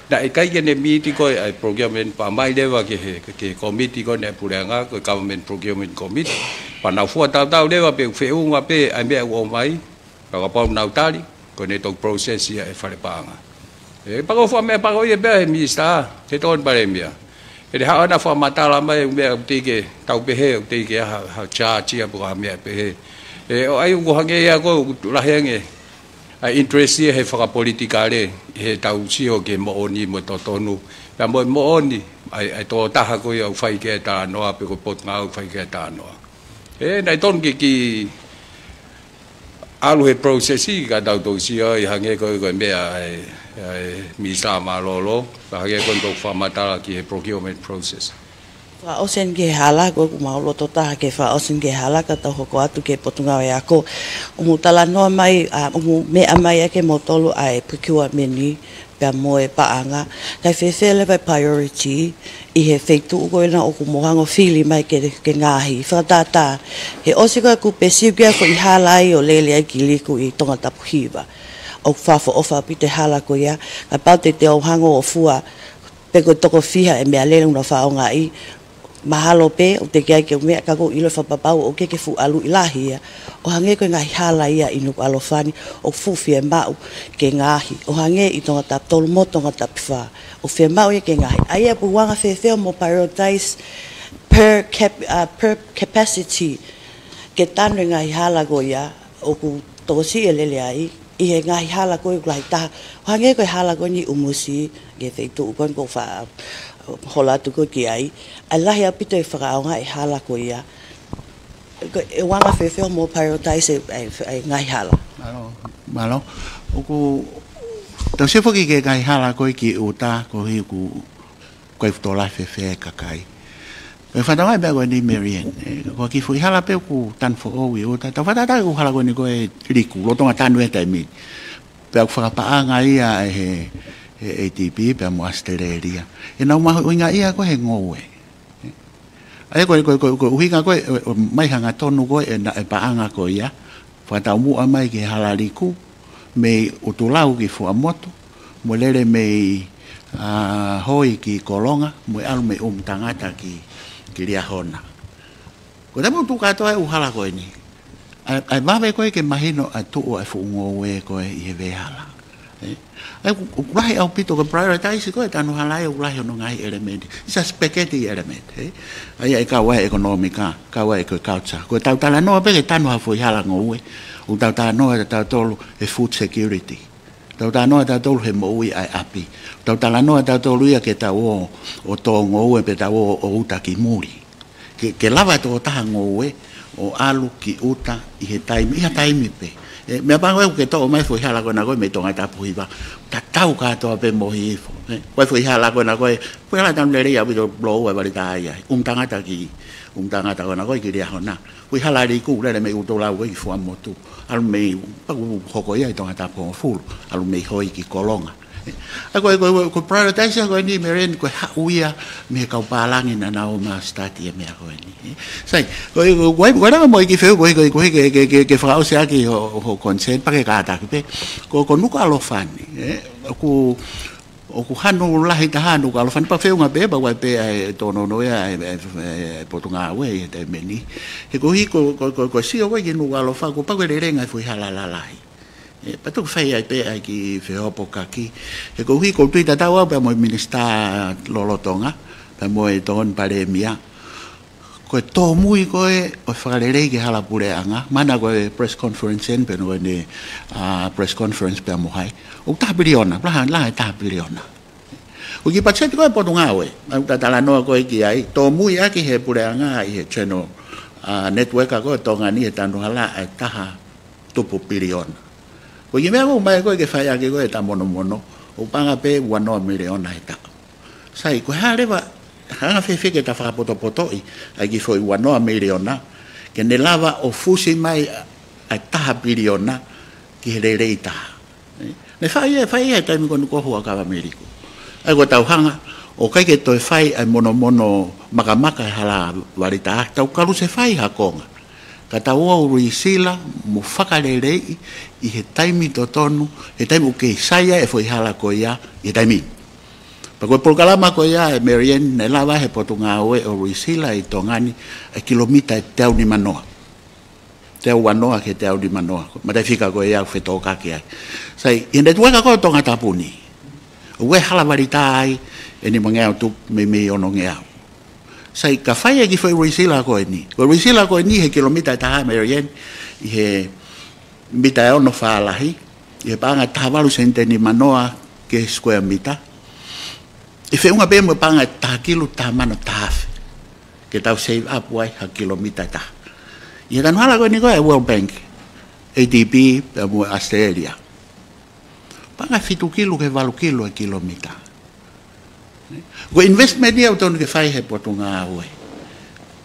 đại cái ne mi ti coi ai procurement pa mai de wa cái committee coi ne puranga coi government procurement committee pa na fu tau de wa pe feu wa pe ai me o mai pa pa na tali ko ne to process ya e fare panga pa ko fa me pa ko ye be mi sta te ton bare mi e ha na fa mata la mai me ti ke tau be he ti ke ha cha chi bu ha me be he ai ko ha ge ya ko la he nge ai interest ye he fa politica le he tau chi o ke mo oni mo to tonu pa mo oni ai to ta ha ko yo fai ke ta no pe ko pot ngau fai ke ta no nai ton ki alu he processi ka tau to si ai hange ko me ai misa malolo ka hange ko to fa mata ki he procurement process fa osen ke hala ko ma lo to ta ke fa osen ke hala ka to ko atu ke potunga ya ko mu tala no mai mu me amai ke motolo ai procurement ni pe moe pa anga kai fe le priority I he feitu ko na o ku mohango fili mai ke ngahi fa tata he osika ku pesi ke ko I halai o lele ai kili ku I tonga tapuhiva o fa fo ofa pite hala ko ya ka paute te o hango o fua pe ko toko fiha e me alele una fa o ngai mahalo pe o te kia ke me ka ko ilo fa papau o ke fu alu ilahi o hange ko ngai hala ia inu alofani o fu fie mau ke ngahi o hange I tonga tap tol mo tonga tap fa o fie mau ke ngahi ai pu wanga fe mo prioritize per capacity ke tanu ngai hala go ya o ku tosi elele ai I he ngai hala ko lai ta o hange ko hala ko ni umusi ke fe tu ko fa hola tu ko ki ai Allah ya pito e whakao nga I hala ko ia e wanga whewheo mo prioritize e ngai hala malo oku tau se whaki ke ngai hala ko ki uta ko hi ku koe whtola whewhe kakai e whanawai mea koe ni Marian ko ki whi hala pe ku tan fo o i uta tau whatata ku hala koe ni koe riku lotonga tanu e taimi pe aku whakapaa ngai ia he ATP pe mo Australia e na ma inga ia ko he ngowe ai ko uhinga ko mai hanga tonu ko e na pa anga ko ia fa ta mu mai ke halaliku me utulau ki fu amoto mo lele me hoi ki kolonga mo alu me tangata ki ria hona ko ta mo tu ka to e uhala ko ni ai va ve ko ke mahino a tu o fu ngowe ko I ve hala ai ulahi au pito ko prioritize ko tanu halai ulahi no ngai element isa spaghetti element ai ka wa economica ka wa ko culture ko tau tala no pe tanu ha foi hala ngoe u tau tala no tau tolu e food security tau tala no tau tolu he moi ai api tau tala no tau tolu ia ke tau o to ngoe pe tau o uta ki muri ke lava to ta ngoe o alu ki uta I he taimi pe me pango ke to mai foi hala ko na ko me tonga ta puiba ta tau ka to pe mohi ko foi hala ko na ko foi hala tam le ya bi do blow wa bari ta ya tanga ta ki tanga ta ko na ko ki ria hona foi hala ri ku le me u to la ko I fo motu al me pa ko ko ya tonga ta ko full al me hoi ki kolonga ko prioritize ko ni meren ko uia me ka palangi na na o ma stati me ko ni sai ko guarda mo ki feu ko ke fa o sea ki o consent pa ke ka ta pe ko nuka lo fani ko o ku hanu la hita hanu ka lo fani pa feu nga be ba wa pe to no ya potunga we te meni ko hi ko si o ki nu ka lo fa ko pa ke renga fu hala la patuk fai ai pe ai ki feopo kaki e ko hi ko tuita tawa pe mo minista lolotonga pe mo ton pare mia ko to mui ko o fagalere ki hala pure anga mana ko press conference en pe no ne press conference pe mo hai o ta biliona la ta biliona o ki patse ko po tunga we ta tala no ko ki ai to mui a ki he pure anga I he channel network ko tonga ni tanu hala ta tupu biliona ko ye me mai ko ke fai ake ko ta mono o panga pe 1 million ita sai ko hare ba hanga fe ke ta fa poto ai ki foi 1 million ke ne lava o fusi mai a ta billion ki le reita ne fai ta mi ko ho ka Ameriko ai ko tau hanga o kai ke to fai ai mono makamaka hala warita tau kalu se fai ha konga kata o ruisila mo fakalelei I he taimi totonu he taimi ke saya e foi hala ko ia he taimi pa ko programa ko ia Marian ne lava he potunga o ruisila I tongani a kilomita teu ni manoa teu wanoa ke teu ni manoa ma te fika ko ia fe toka ke ai sai inde tuanga ko tonga tapuni o we hala varitai eni mangea tu me ono ngea sai ka fai ki foi ruisila ko ni he kilomita ta Marian I he mita ono falahi e panga tavalu sente ni manoa ke square mita e fe unha be mo panga ta kilo ta mano taf ke tau save up wai ha kilomita ta e dan hala ko ni ko World Bank ADB mo Australia panga fitu kilo ke valu kilo e kilomita go investment ni auton ke fai he potunga we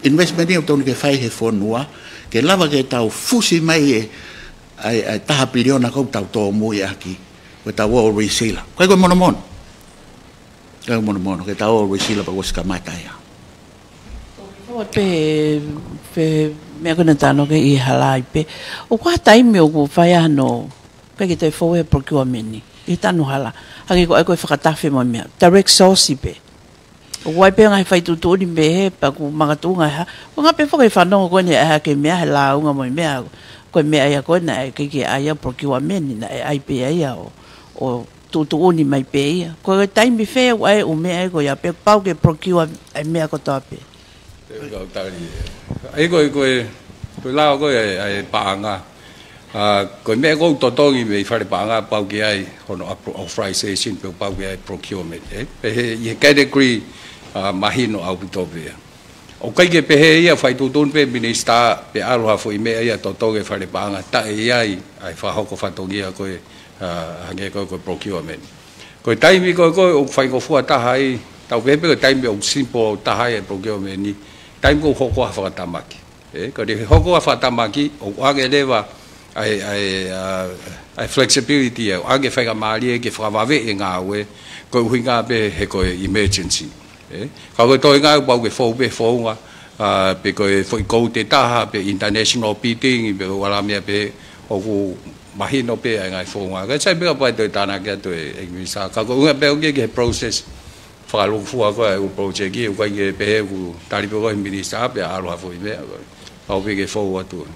investment ni auton ke fai he fonua ke lava ke tau fusi mai ai taha piliona ko tau to mui aki ko tau o resila ko mono ke tau o resila pa was kamata ya o pe me ko tano ke I halai pe o kwa tai me o fai ano pe ke te fo e procurement I tano hala hagi ko whakatafe mo mea direct source pe o wai pe ngai fai tutu ni me pa ku magatunga ha o nga pe fo ke whanongo ko ni a ke mea he launga mo mea ko me ai ko na ke ai procurement na ai pe ai o tutu ni mai pe ko time fe ai o me ai ko ya pe pau ke procure ai me ko tope ai ko la ko ai pa nga ko me ko to me fa pa nga pau ke ai hono authorization pe pau ke ai procurement pe ye category mahino au tope o kai ke pehe ia fai tutun pe minista pe aroha foi me ia toto ke fare panga ta ai fa hoko fatongia ko hange ko procurement ko taimi ko o fai ko fu ta hai tau pe pe taimi o simple ta hai procurement ni taimi ko hoko fa tamaki ko de hoko fa tamaki o age leva ai flexibility o age fa mali ke fa va ve nga we ko hinga pe he ko emergency ka ko to nga ba ke fo nga pe ko foi ko te ta pe international meeting pe wala me pe o ku mahino pe nga fo nga ka sai pe pa to ta na ke to e misa ka ko nga pe ke process fa lo fu ko o project ki ko ke pe ku ta ri pe ko minister pe a lo fo me o pe ke fo wa tu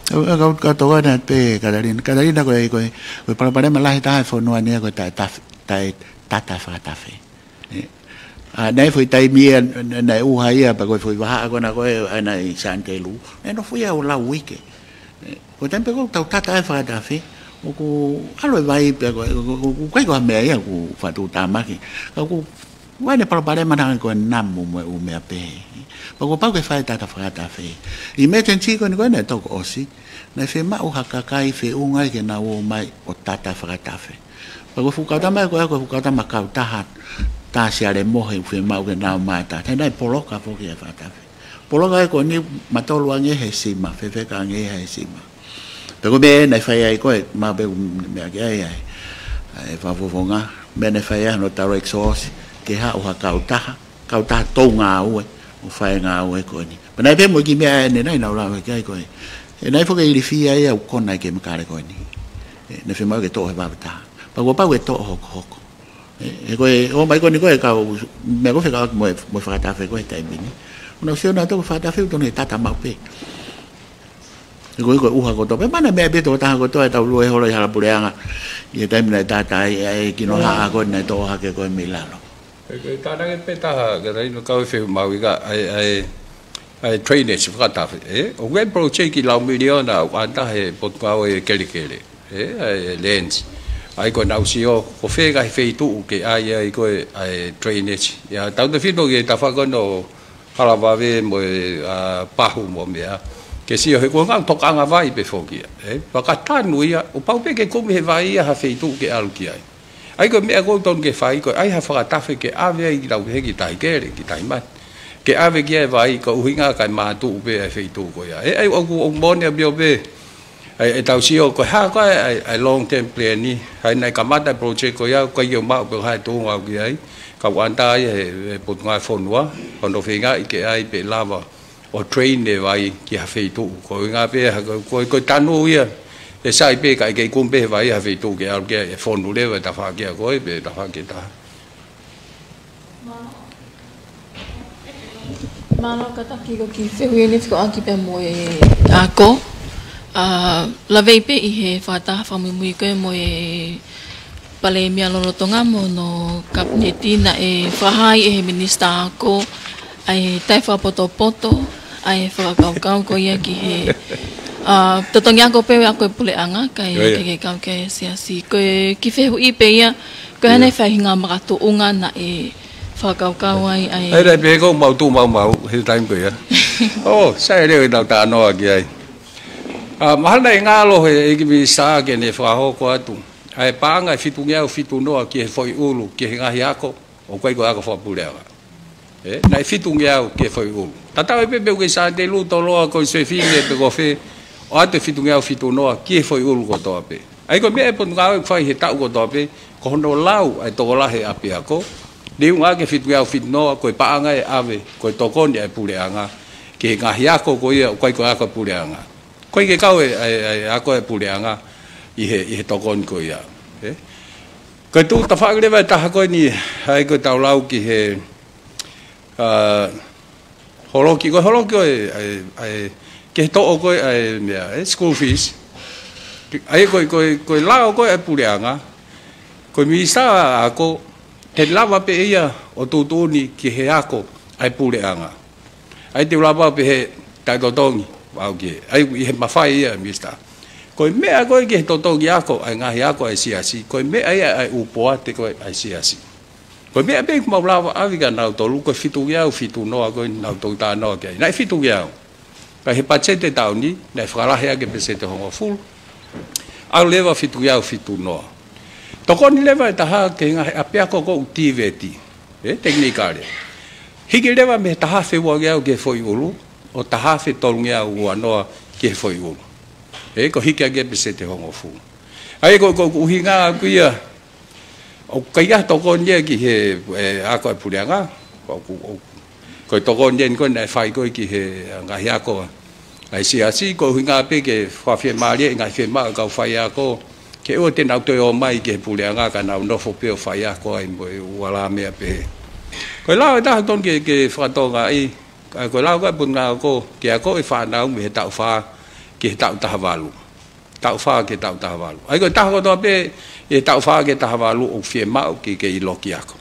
Kau tahu ada pe Catalina kau pada malah ita phone ni kau tai tafe. Nai foi tai mia nai uhaya pa kau foi baha kau na kau nai santelu. No foi au la wiki. Kau tempe kau tahu tafe. Kau aloi vai pe kau me ya kau fatu tamaki. Kau Wai ne pada mana kau nam ume ape. Kau pau ke fai tafe. Emergency kau ni kau na tau osi. Na fe ma o hakakai fe unga ke na o mai o tafe. Kau fukata mai kau fukata makau tahat. Ta sia le mohe fe ma o ke na mai ta. Tendai poloka fo ke fa tafe. Poloka kau ni matolu ange he sima fe ka ange he sima. Pero be na fai ai kau ma be me ake ai fa fonga be na fai no taro exhaust ke ha o kau taha to nga o fai nga o ko ni. Pana pe mo ki me ne nai na la ke ai ko. E nai fo ke li fi ai o kona ke me kare ko ni. Ne fe ma ke to he ba ta. Pa ko pa ke to ho. E ko o mai ko ni ko ka me ko fe ka mo fa ta fe ko tai mi ni. Una sio na to fa ta fe to ne tata ma pe. E ko uha ko to pe mana me be to ta ko to ta lu e ho lo ya la pureanga. Ye tai mi na tata ai ki no ha ko ne to ha ke ko mi la lo. Ka nang pe ta ga dai no ka fe ma wi ga ai trainage fa ta fe o we project ki la million na wa ta he pot ka o ke ai lens ai ko na usio ko fe ga fe tu ke ai ko ai trainage ya ta de fi no ke ta fa ko no hala ba ve mo pa hu mo me ke si ho ko ngang to ka nga vai pe fo ki pa ka ta nu ya o pa pe ke ko me vai ha fe tu ke al ki ai ko me ko ton ke fai ko ai ha fa ta fe ke ave ai la ke ki tai ke ki tai ma ke ave ke vai ko hinga ka ma tu be ai fe tu ko ya ai o mo ne bio be ai tau si o ko ha ko ai long term plan ni ai nai ka ma ta project ko ya ko yo ma ko ha tu nga ki ai ka wan ta ai put nga phone wa on do fe nga ke ai pe lava o train ne vai ki ha fe tu ko nga pe ko tanu ya e sai pe ka ke kum pe vai ha fe tu ke al ke phone lu le ta fa ke ko pe ta fa ke ta Malo kata ki ko ki fe wi ni ko aki pe mo ako la vei pe I he fata fa mi ko mo pale mi alo tonga mo no kabineti na fa hai minister ko ai tai fa poto ai fa kau ko ya ki he totongya ko pe ako pule anga kai ke kau ke siasi ko ki fe hui pe ya ko ne fa hinga ma tu unga na fa kau ai ai dai pe ko mau tu mau he time ko ya oh sai le dau ta no ki ai mahal dai nga lo he ki bi sa ke ne fa ho ko atu ai pa nga fitu no ki he foi ulu ki nga hi ako o ko ako fa pule anga nai fitu ke foi ulu tata pe ke sa de lu to lo ko se fi ne pe ko fe o ate fitu no ki foi ulu ko to pe ai ko me pon nga fa he ta ko to pe ko no lau ai to la he api ako Liu nga ke fitu no ko pa nga ave ko to ko ni pule anga ke nga hi ako ko ia ko ako pule anga ko ke kau ako pule anga I he to ko ko ia ko tu ta fa le va ta ko ni ai ko tau lau ki he holoki ai ke to ko ai me school fees ai ko lao ko pule anga ko mi sa ako he lava pe ia o tu ni ki he ako ai pule anga ai te lava pe he tai totongi au ki ai he mafai ia mista ko me ako ki totongi ako ai nga ako ai siasi ko me ai upoa te ko ai siasi ko me be mo lava aviga na to lu ko fitu no ako na to ta no ke na fitu ia ka he pachete ta ni na fala he ke pesete ho full au leva fitu no Toko ni lewa taha ke nga apea ko utiveti teknikare hiki lewa me taha fe wa ge ke foi ulu o taha fe tolngia u ano ke foi ulu ko hiki ge besete hongo fu ai ko uhinga ku ia o kaya toko ni ki he ako pulianga ko toko ni ko na fai ko ki he nga ya ko ai si ko uhinga pe ke fa fe mali nga fe ma ka fai ako ke o te nau toi o mai ke pule anga ka nau nofo pe o whaia ko ai mo wala mea pe. Koe lau e taha ton ke whakatonga i, koe lau ka punga ko ke ako e whanau me he tau wha ke tau tahavalu tau fa ke tau tahavalu ai ko taho to pe e tau fa ke tahavalu o fie mau ke i loki ako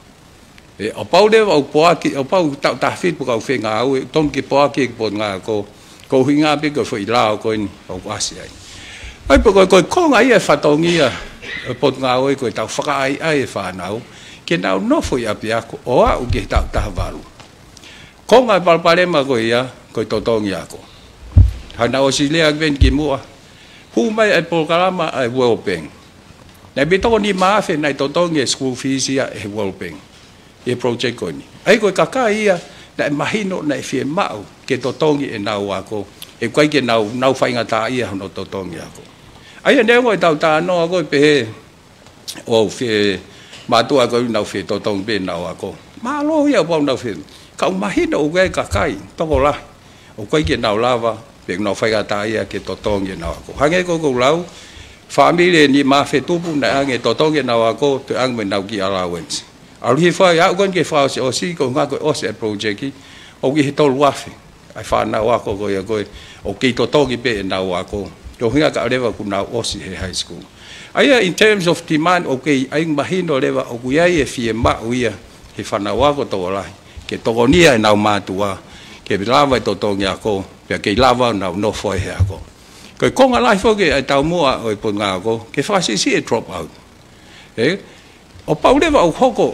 e o pau le o po ki o pau tau tahfit po ka fe nga au ton ke po ki po nga ko hinga pe ko foi lao ko ni o asi ai po ko nga ia fatongia po nga o ko tau fa ai fa nau ke nau no foi apia ko o au ke tau tahavalu ko nga palpalema ko ia ko totongia ko hana o silea ben ki mua hu mai ai programa ai World Bank na bito ni ma fe na totongia school fees ia e World Bank e project ko ni ai ko kaka ia na mahino na fie mau ke totongi e nau ako e kwai ke nau fainga ta ia no totongi ako ai ne ngoi tau ta no ako pe o fe matua ko nau fe totong be nau ako malo ia bo nau fe ka mahino o ga kakai tokola o kwai ke nau lava pe no fainga ta ia ke totongi nau ako hange ko lau family ni ma fe tupu na ange totongi nau ako te ang me nau ki allowance alu fa ya gon ke fa o si ko nga ko o se project ki o ki to luafe ai fa na wa ko ya ko o ki to ki pe na wa ko to hinga ka leva ku na o si high school ai in terms of demand okay ai mahino leva o ku ya e fie ma uia he fa na wa ko to la ke to nia na ma tua ke lava to ya ko pe ke lava na no fo he ko ko nga lai fo ke ai tau mo o po nga ko ke fa si drop out o pauleva o hoko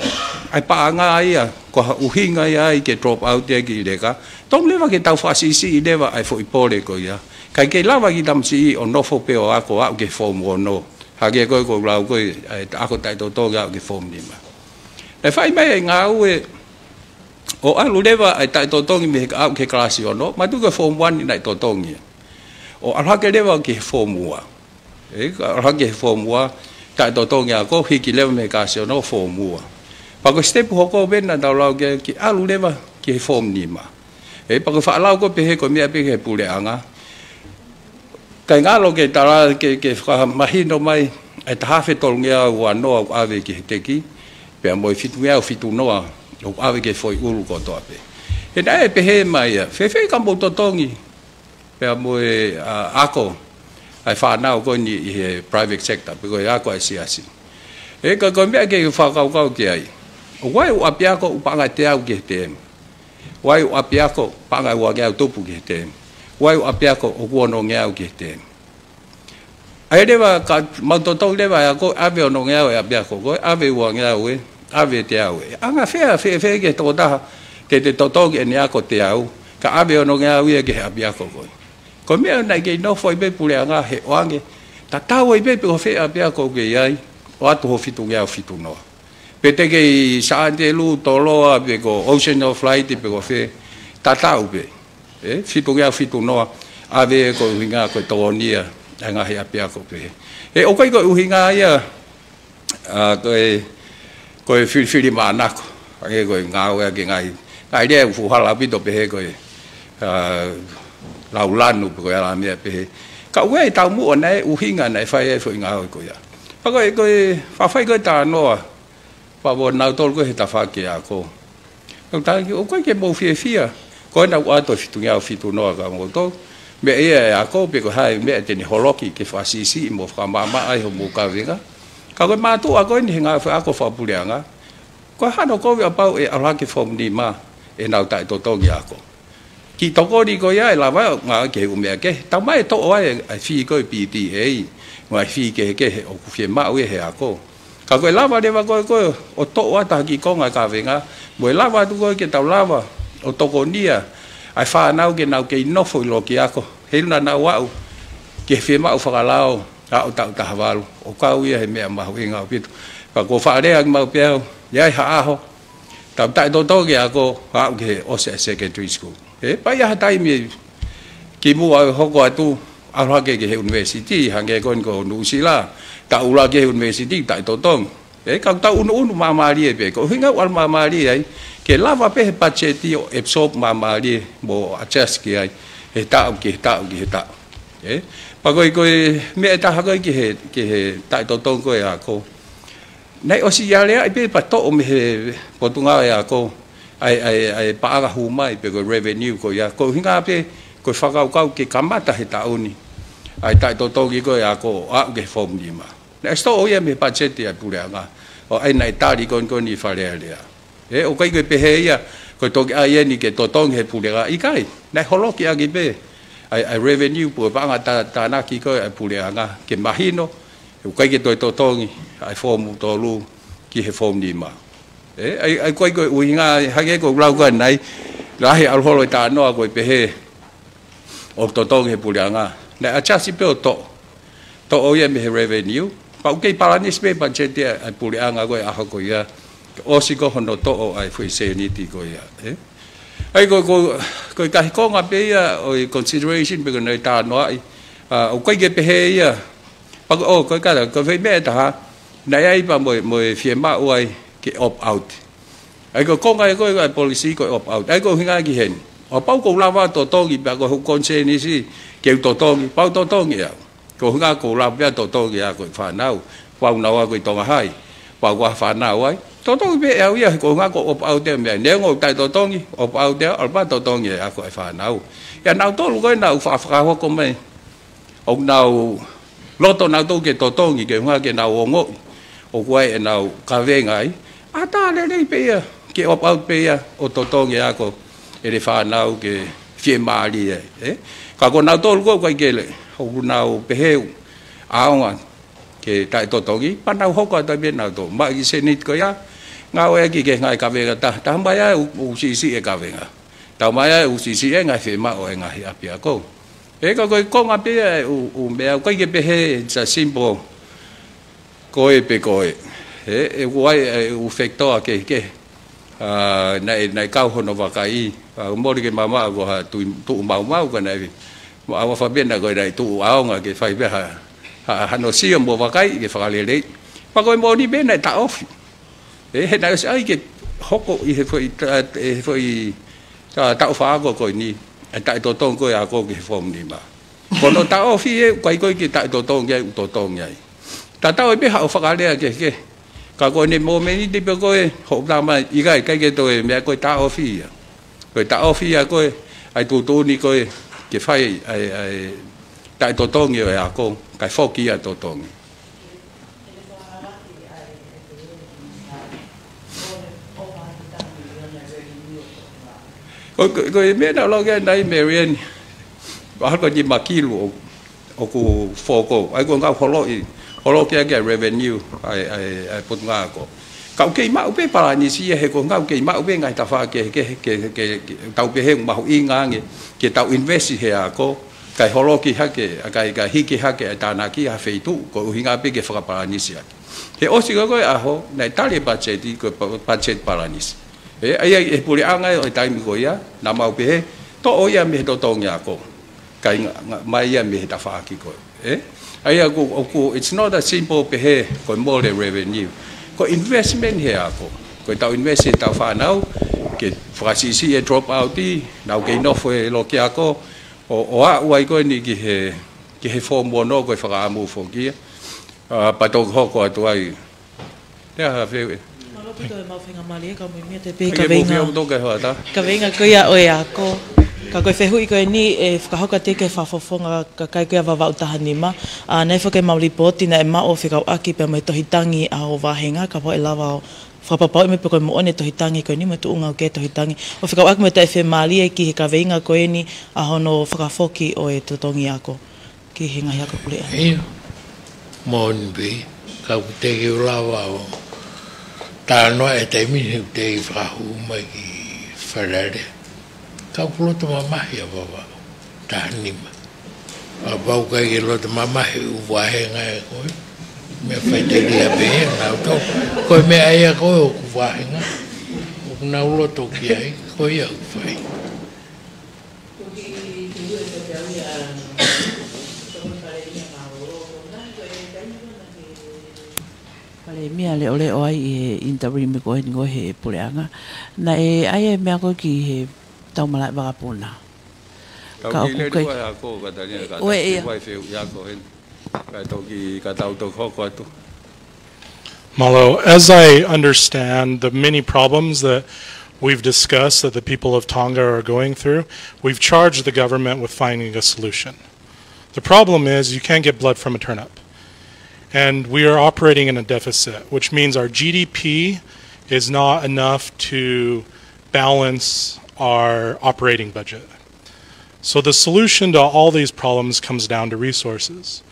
ai pa nga ia ko uhinga ia ke drop out ia ki leka tong leva ke tau fasisi leva ai fo ipole ko ia kai ke lava ki tam si o no fo pe o ako a ke form o no ha ke ko lau ko ako tai to ga ke form ni ma e fai mai nga o alu leva ai tai to me ka ke klasi o no ma tu ke form 1 ni to ia o ala ke leva ke form 1 ala ke form 1 tại tổ tông nhà có khi kỳ lem cả sự nó phổ mùa và cái step họ có bên là đầu lao cái alu đấy mà cái form gì mà ấy bằng cái phá lao có bị cái mía bị cái bù lẹ ngã cái ngã lo cái tao cái mà hin đâu mai ai ta phải tổ nghe hoàn nó à về cái thế kí bây mỗi fit nghe fit tu nó à về cái phôi ulu có tổ về hiện tại bị mai phê cam bộ tổ tông gì bây mỗi ako ai fa nau ko ni private sector pe ko ya ko siasi e ko mea ke fa ka ke ai o wai o apia ko pa nga te au ke te wai o apia ko pa nga wa ke to pu ke te wai o apia ko o ko no nge au ke te ai deva ka ma to deva ya ko ave no nge au apia ko ave wa nge au ave te au anga fe ke to da ke te to ke ni ko te au ka ave no nge au ke apia ko ko mea nai ke no foi be pule anga he wange ta tau be pe fe apia ko ke ai o to fitu nge fitu no pe te ke sa de lu tolo be ko ocean of flight pe ko fe ta tau be fitu nge fitu no ave ko hinga ko to nia anga he apia ko pe o kai ko hinga ia ko fili mana ko ai ko ngao ke ngai de fu hala bi to pe ko lau lanu ko ya me pe ka we tau mu nei u hinga nei fai foi nga ko ya pa ko fa fai ko ta no pa bo na tol ko ta fa ke ya ko ta o ko ke bo fia ko na wa to fitu ya fitu no ka mo to me e ya ko pe ko hai me te ni holoki ke fa si mo fa mama ai ho mo ka vinga ka ko ma tu a ko ni nga fa ko fa pulianga ko ha no ko ya pa e ala ke form ni ma e na ta to ya ko ki to ko di ko ya la va nga ke u me ke ta mai to wa ai fi ko pi ti e wa fi ke o ku fi ma we he a ko ka ko la va de va ko o to wa ta ki ko nga ka venga mo la va tu ko ke ta la va o to ko nia ai fa na ke na ke no fo lo ki a ko he na wa ke fi ma u fa la o ta ta va o ka u he me ma we nga pi ka ko fa de ma pe ya ha ho ta ta to ke a ko ha ke o se secondary school pa ya tai mi ki mu ho ko tu a ha ke university hange kon ko nu sila ta ula ke university ta to tong ka ta unu ma li pe ko hinga wal ma li ai ke lava pe pacheti o absorb ma li mo adjust ke ai ta pa ko me ta ha ko ke ta to tong ko ya ko nei o si ya le ai pe pa to me po tu nga ya ko ai pa aga humai pe ko revenue ko ya ko hinga pe ko whakau kau ke kamata he tauni ai tại to ki ko ya ko a ke form ni ma na sto o ya me budget ya pula nga o ai nai ta di kon ni fa le ya o kai ko pe he ya ko to ki ai ni ke to he pula i kai na holo ki a ki be ai revenue pu ba nga ta na ki ko ai pula nga ke mahino o kai ke to ngi ai form to lu ki he form ni ma ai ko uinga ha ke ko lau ko nai la he al holo ta no ko pe he o to he pula nga na acha si pe to o ye me revenue pa ke palanis pe budget dia ai pula nga ko a ko ya o si ko hono to o ai foi se ni ti ko ya ai ko ka ko nga pe ya o consideration be ko na ta no ai o ko ke pe he ya pa o ko ka ko fe me ta na ai pa mo firma o ai ke opt out ai ko nga ko policy ko opt out ai ko hinga ki hen o pau ko lava to gi ba ko konse ni si ke to gi pau to gi ko hinga ko la ba to gi ko fa nau pau nau ko to hai pau wa fa nau ai to be au ya ko nga ko opt out de me ne ngo tai to gi opt out de al ba to gi ko fa nau ya nau to lu ko nau fa ko me ông nau lo to nau to ke to gi ke nga ke nau ngo o ko ai nau ka ve ngai ata le pe ya ke opt out pe ya o to gi ko ele fa nau ke fie mali ka ko nau to ko ke le ho nau pe he aonga ke tai to gi pa nau ho ko ta bien nau to ma gi se nit ko ya ngau e ki ke ngai ka ve ta ba ya u si si e ka ve nga ta ma ya u si si e ngai fe ma o e ngai a pia ko ko nga pe u me ko ke pe he sa simple ko e pe ko e wai u fekto ke nai kau hono wakai mo ke mama go ha tu mau ka nai mo awa fa bien na go dai tu ao nga ke fai be ha no si mo wakai ke fa le le pa ko mo ni ben na ta off he na sai ke hoko i he foi ta fa go ko ni ta to tong ko ya ko ke form ni ma ko no ta off e ko ke ta to tong ya ta be ha fa le ke ka ko ni mo me ni de pe ko ho ta ma i ga ke to me ko ta ofi ya ko ta ofi ya ko ai tu ni ko ke fai ai ta to tong ya ko ka fo ki ya to tong ko me na lo ga dai Marian ba ko ni makilu o ku fo ko ai ko ga holo ke revenue ai put nga ko ka ke ma upe para ni si he ko nga ke ma upe ngai ta fa ke tau pe he ma hu nga nge ke tau invest he a ko kai holo ki ha ke ka hi ki ha ke ta na ki ha fe tu ko hinga pe ke fa para ni si he o si ko a ho na tali budget ko budget para ni ai puli anga o tai mi ko ya na ma upe he to o ya me to tong ya ko kai mai ya me ta fa ki ko ai aku it's not a simple pe he ko mo le revenue ko investment he ako ko tau invest tau fa nau ke frasi si drop out di nau ke no foi lo ke ako o a wai ko ni ki he form no ko fa mu fo ki pa to ho ko to ai ya fe malo pito e mau finga mali ka mi te pe ka venga ka venga ko ya o ya ko ka koe whehui koe ni e whakahoka te ke whawhawhonga ka kai koe awa utahanima. Nei whake maulipoti na e mao whikau aki pe mai tohitangi a o wahenga ka po e lawa o whapapau me pe koe mo one tohitangi koe ni mo tu unga o ke tohitangi. O whikau aki me te whe maali e ki he ka veinga koe ni a hono whakawhoki o e tutongi ako. Ki he ngai ako pule ana. Ia, monbi, ka te ki ulawa o tānoa e te mihi te i whahu mai ki wharere. Ka kulota mamahi a wawa, tānima. A wau kai ki lota mamahi u wahenga e koe. Me whai te ria pehe, nau tau. Koe me aia koe o ku wahenga. O ku nau loto ki ai, koe au whai. Pale mia le ole o ai e interim ko he ngo he puleanga. Na e ai me ko ki he tau malai vagapuna. Ka ku kai ko ka tani ka wai fe ya ko hen. Ka to ki ka tau to ko tu. Malo, as I understand the many problems that we've discussed that the people of Tonga are going through, we've charged the government with finding a solution. The problem is you can't get blood from a turnip. And we are operating in a deficit, which means our GDP is not enough to balance our operating budget. So the solution to all these problems comes down to resources.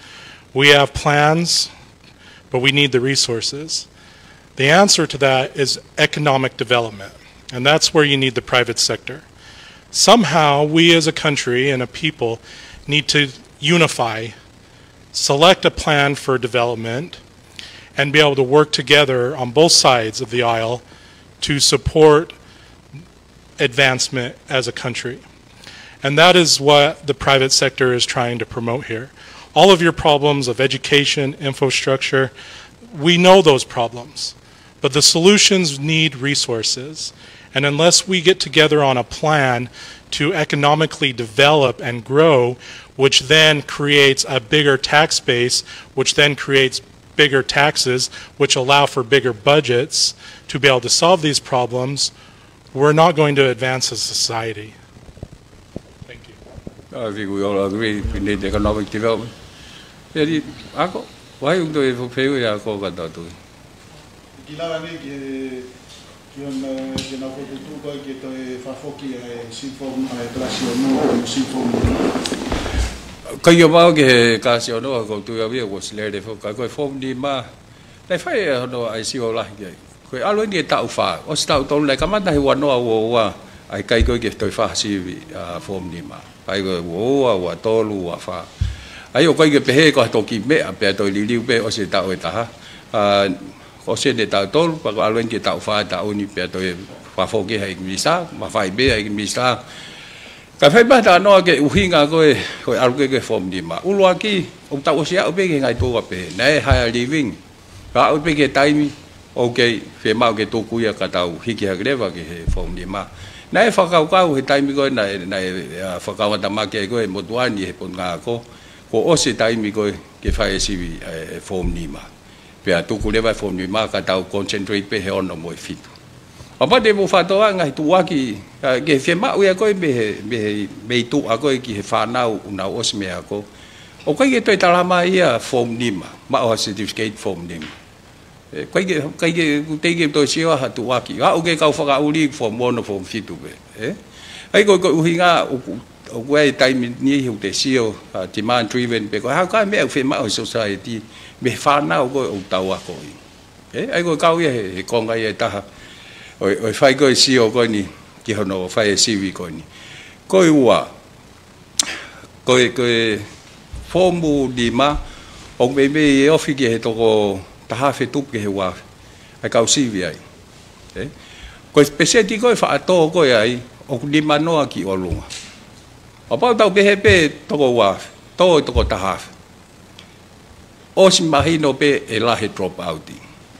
We have plans, but we need the resources. The answer to that is economic development, and that's where you need the private sector. Somehow, we as a country and a people need to unify, select a plan for development, and be able to work together on both sides of the aisle to support advancement as a country. And that is what the private sector is trying to promote here. All of your problems of education, infrastructure, we know those problems, but the solutions need resources. And unless we get together on a plan to economically develop and grow, which then creates a bigger tax base, which then creates bigger taxes, which allow for bigger budgets to be able to solve these problems, we're not going to advance as a society. Thank you. I think we all agree we need economic development. Jadi ako, why untuk itu perlu ya aku kata tu. Gila ni kion kena foto tu kau kita fafoki sinfom klasiono sinfom. Kaya mau ke klasiono aku tu ya biar was leh deh kau form di ma. Tapi fai no ICO lah ke. Kau alun dia tak ufa. Os tak tahu leh kaman dah wano awa. Ai kai kau ke tu fa si form di ma. Pai kau wa tolu wa fa. Ayo kau ke pehe kau toki me apa tu liliu pe os tak oi o se de ta tol pa alwen ke ta fa ta uni pe to fa fo ke hai misa ma fa be hai misa ka fa ba ta no ke uhinga ko al ke form di ma ulwa ki o ta o sia o be ke ngai to ka pe nai ha living ka o be ke time okay fe ma ke to ku ya ka ta hi ke ha greva ke form di ma nai fa ka ka hi time ko nai fa ka ta ma ke ko mo tuan ni pon nga ko o se time ko ke fa si form di ma pe tu ku le vai form ni ma ka tau concentrate pe he ono mo fit apa de mo fa to ngai tu wa ki ke fe ma u ya ko be tu a ko ki fa na una os me a ko o ko ke to ta ma ia form ni ma o certificate form ni ko ke te ke to si wa tu wa ki o ke ka fa ka u li form ono form fit tu be ai ko u hinga o ko ai time ni hu te si o demand driven pe ko ha ka me fe ma o society me fa na ko o tau ko ai ko kau ye ko ngai ta o fai ko si o ko ni ki hono fai si vi ko ni ko wa ko formu di ma o be o fi ke to ko ta ha fe tu ke wa ai kau si vi ai ko specialty ko fa to ko ai o di ma no ki o lunga o pa tau be to ko wa to ko ta ha o si mahino pe e la he drop out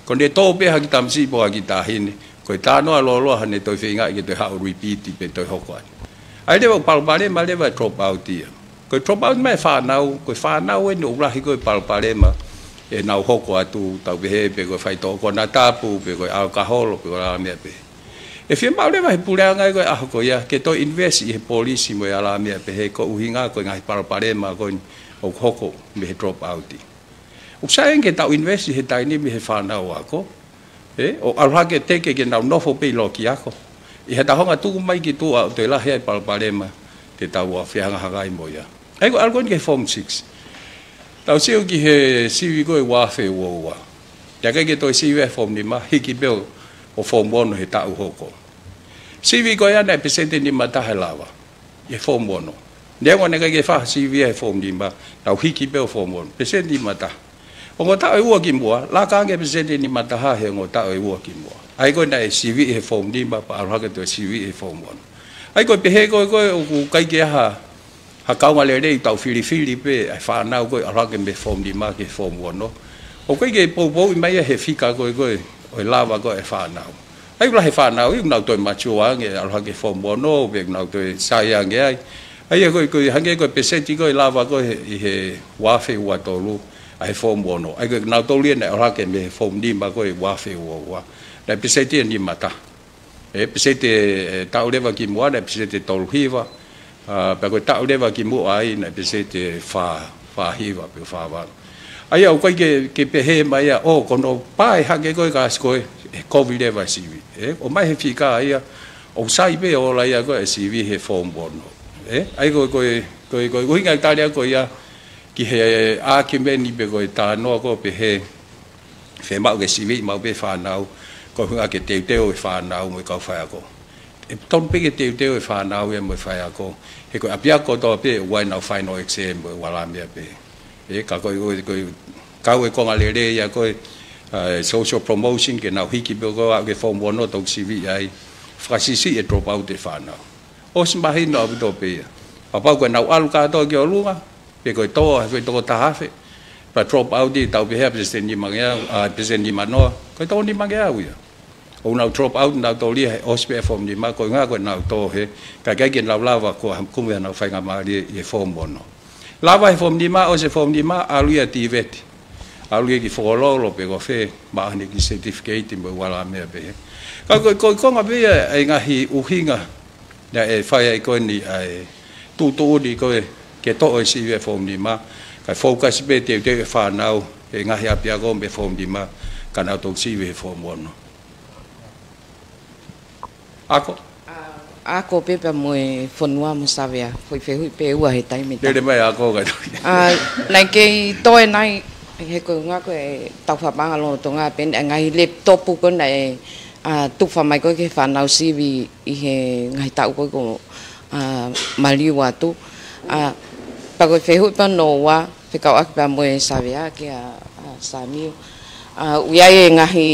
ko ne to pe ha ki tam si po ha ki ta hin ko ta no lo lo ha ne to fi nga ki to ha repeat pe to ho ko ai de pal pale ma le va drop out ko drop out mai fa nau ko fa nau e no la hi ko pal pale ma e nau ho ko atu tau pe pe ko fai to ko na tapu pe ko alcohol pe ko la me pe e fi ma le va pu le nga ko a ko ya ke to invest i policy mo ya la me pe he ko uhinga ko ngai pal pale ma ko o ko me drop out Usai ke tau invest he tai ni me he whana o ako. O alha ke teke ke nau nofo pe lo ki ako. I he tahonga tuku mai ki tu au te la hea palparema te tau a whianga hagai mo ia. Ai ko algon ke form 6. Tau siu ki he siwi koe wafe ua ua. Ya ke toi siwi form ni ma hiki beo o form 1 he tau hoko. Siwi koe ana pesente ni ma tahe lawa. Ye form 1. Nea wane ke wha siwi he form ni ma tau hiki beo form 1. Pesente ni ma tahe. O ngō tāo e ua ki mua, la kānge pesente ni mataha he ngō tāo e ua ki mua. Ai koe nai siwi he form ni ma pa arohaka tō siwi he form 1. Ai koe pehe koe o ku kai ke ha kaunga le rei tau whiri pe ai whanau koe arohaka me form ni ma ke form 1 no. O koe ke pou i mai he whika koe o e lawa koe e whanau. Ai kula he whanau i unau toi machua nge arohaka form 1 no, pe unau toi saia nge ai. Ai koe hange koe pesente koe lawa koe i he wafe ua tolu. Ai form 1 ai ko na to lien ora ke me form ni ma ko wa fe wa na pesete ni mata e pesete ta oleva ki mo na pesete to hiva ba ko ta le va ki mu ai na pe se te fa hi va pe fa va ai au ko ke pe he mai o ko no pai ha ke ko ka sko covid le va si vi o mai he fika ai o sai be o la ya ko si vi he form bono ai ko ngai ta le ko ya ki he a ki me ni be ko ta no ko pe he fe ma ke si vi ma be fa nau ko hu a ke te o fa nau mo ka fa ko ton pe ke te o fa nau e mo fa ko he ko apia ko to pe wa na final exam wala me pe ka ko ka we ko ngale le ya ko social promotion ke na hiki be ko ke form bono to si vi ai frasisi e drop out de fa nau o smahi no to pe apa ko na alu ka to ke lunga pe ko to ta ha fe pa drop out di tau be ha present ni mangya present ni mano ko to ni mangya u o na drop out na to li hospital form ni ma ko nga ko na to he ka ken la ko ku me na fa nga ma di e form bono lava form ni ma o se form ni ma alu ya tivet alu ki follow lo pe ko fe ma ni ki certificate mo wala me be ka ko nga be ai nga hi u hinga na e fa ai ko ni ai tu di ko ke to o si form ni ma ka focus be te fa nau e nga ya pia go be form ni ma kana to si form bono ako pe pe mo fonua mo savia foi fe hui pe ua he tai me le mai ako ga nai ke toi nai he ko nga ko tau fa banga lo to nga pen ngai laptop ko nai tu fa mai ko ke fa nau si vi i he ngai tau ko mali wa tu pa ko fe hui pa no wa fe ka ak pa mo savia ke sami uia e ngahi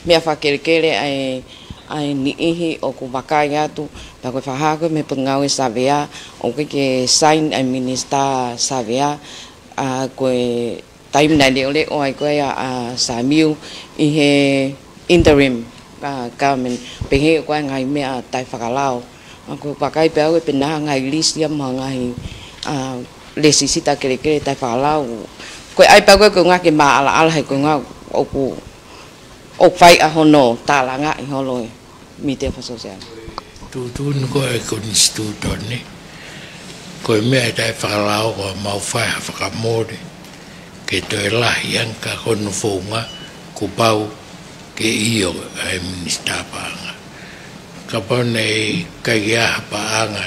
me fa kere ai ni ihi o ku bakaya tu pa ko fa ko me pengau savia o ke sign ai minister savia ko time na le o ai ko ya samiu i he interim government pe he ko ngai me tai fa lao ko bakai pe ko pena ngai list ya ma ngai le sisita kere tai fa lao ko ai pa ko nga ke ma ala hai ko nga o ku o fai a hono ta la nga i holo mi te fa social tu ko e constituto ni ko me ai fa lao ko ma fa fa mode ke to la yang ka kon fonga ku pau ke io ai minister pa ka pone ka ya pa anga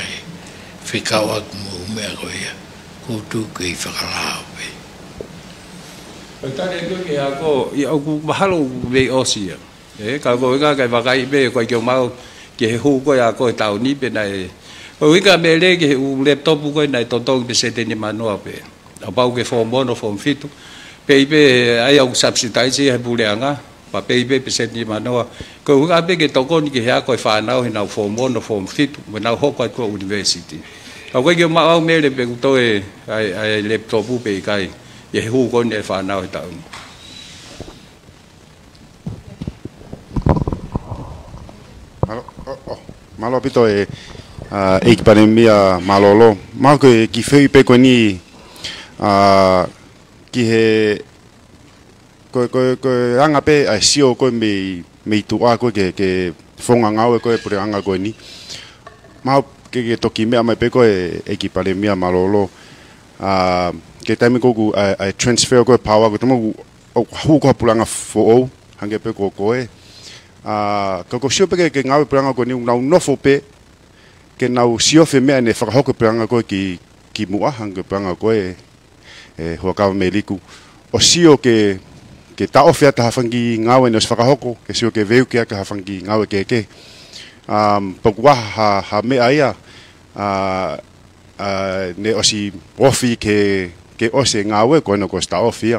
fika wa mu me ko ya ku tu ke fa lao tane ko ke ako i aku mahalo be osia ka ko ga kai be ko ke mau ke hu ko ya ko tau ni pe nai o ka be le ke u laptop ko nai to be se te ni mano pe apa ke form bono form fit pe ai au subsidize he buleanga pa pe se ni mano ko ga be ke to ko ni ke ya ko fa na na form bono form fit na ho ko university ko ke mau me le pe to ai laptop pe kai ye hu ko ne fa na ta malo pito e ki pandemia malolo ma ko ki fei pe ko ni ki he ko anga pe a sio ko me tu a ko ke fonga ngau ko e pure anga ko ni ma ke toki me mai pe ko e ki pandemia malolo ke taimi ko ku ai transfer ko power ko tomo hu ko pulanga fo hange pe ko e ko sio pe ke ngau pulanga ko ni no fo pe ke nau sio fe me ne fa ko pulanga ko ki mua hange pulanga ko e ho ka me liku o sio ke ta oferta hafangi ngau ne fa ko ke sio ke veu ke ka hafangi ngau ke pokwa ha me aya ne osi ofi ke ose ngawe ko no costa ofia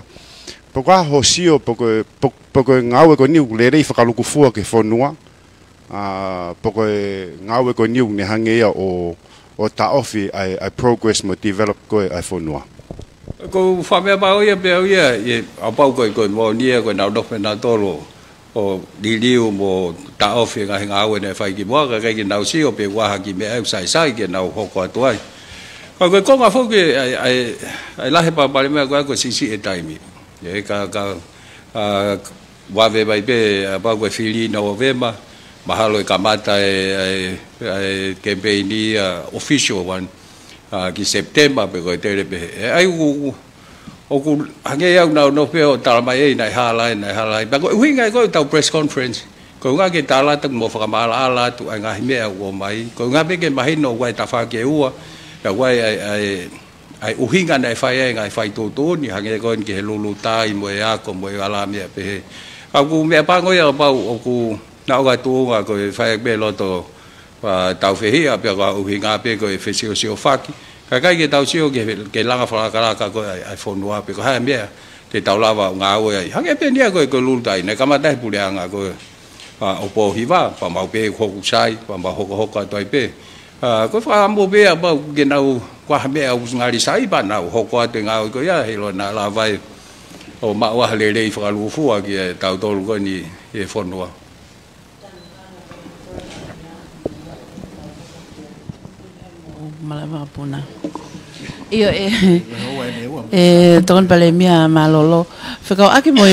poka hosio poko ngawe ko niu le rei fakaluku fua ke fonua poko ngawe ko niu ne hangea o ta ofi I progress mo develop ko ai fonua ko fa me ba ye ye apa ko mo ni ko na do na tolo o diliu mo ta ofi ga ngawe ne fa ki mo ga ki na si o pe wa ki me sai ke na ho ko to ai ko nga fo ke ai la he pa me ko si e taimi ye ka wa ve bai pe ba ko fili no vema mahalo e kamata e campaign official one ki September pe ko te pe ai o ku hange au no pe o tala mai nai halai ba ko hui ngai ko tau press conference ko nga ke tala tak mo fa mala ala tu nga me o mai ko nga be ke mai no wai ta fa ke ua la wai ai uhinga nai fai tu ni hange ko ke lulu tai mo ya ko mo ala me pe aku me pa ngo ya pa o ku na ga tu nga ko fai be lo to và tàu phê hi bây giờ uhi nga bây giờ phê siêu phát cái cái tàu siêu cái lăng phá cái iPhone hoa bây giờ hai mươi thì tàu la vào ngã rồi hàng cái bên này cái lulu tai này cảm thấy bùn hàng cái Oppo hi va và màu bê khô sai và màu hộp cái toai bê cái pha màu bê bao cái nào qua bê ông ngài đi sai bạn nào hộp qua từ ngài cái ya hi rồi là vậy ô mạo hoa lê pha lulu phu cái tàu tôi cái ni iPhone hoa Malama puna. Iyo ton pale mia malolo. Fikau aki mo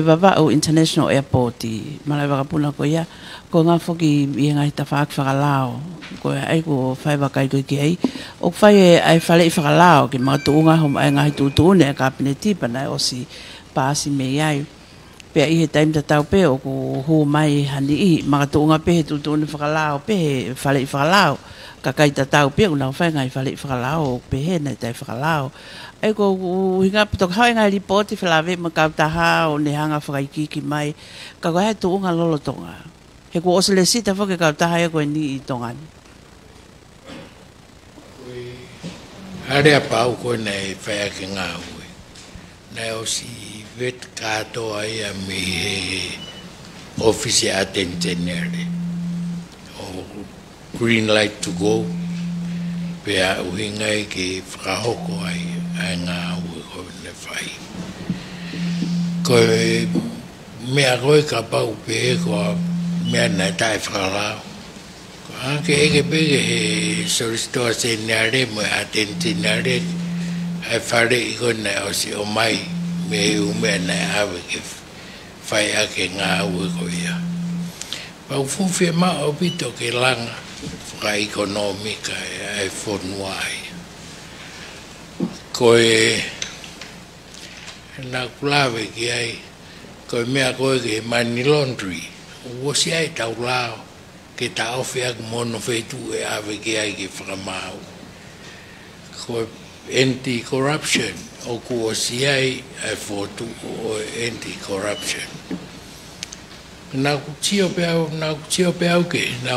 baba o international airport di malama puna ko ya ko nga foki nga itafak fakalao ko ai ko fai ba kai ko ki ai o fai ai fale fakalao ki ma tu nga hom ai nga tu ne ka peneti pana o si pa si me ai pe i time ta tau pe o ko hu mai hani i ma tu nga pe tu ne fakalao pe fale fakalao kakai ta tau pe una fa ngai fale fakalao pe he na tai fakalao ai ko hinga to ha ngai report fa ve ma ka ta ha o ne hanga fa ki mai ka ga tu nga lolo tonga he ko osle sita fa ka ta ha ko ni tonga area pau ko nei fa ki nga u na o si vet ka to ai a mi office attentionere green light to go pe a uhinga ki frahoko ai nga u ko ne fai ko me a roi ka pau pe ko me na tai frala ko ke be solisto senare mo attentinare ai fare ko na o si o mai me u me na ave ke fai a ke nga u ko ya pau fu fe ma obito ke langa ka economica e fornuai koe na kulave ki ai koe mea koe ke money laundry wosi ai tau lao ke ta ofi ak mono fetu e ave ki ai ke whakamau koe anti-corruption o ku osi ai e fotu o anti-corruption na kutio peau ke na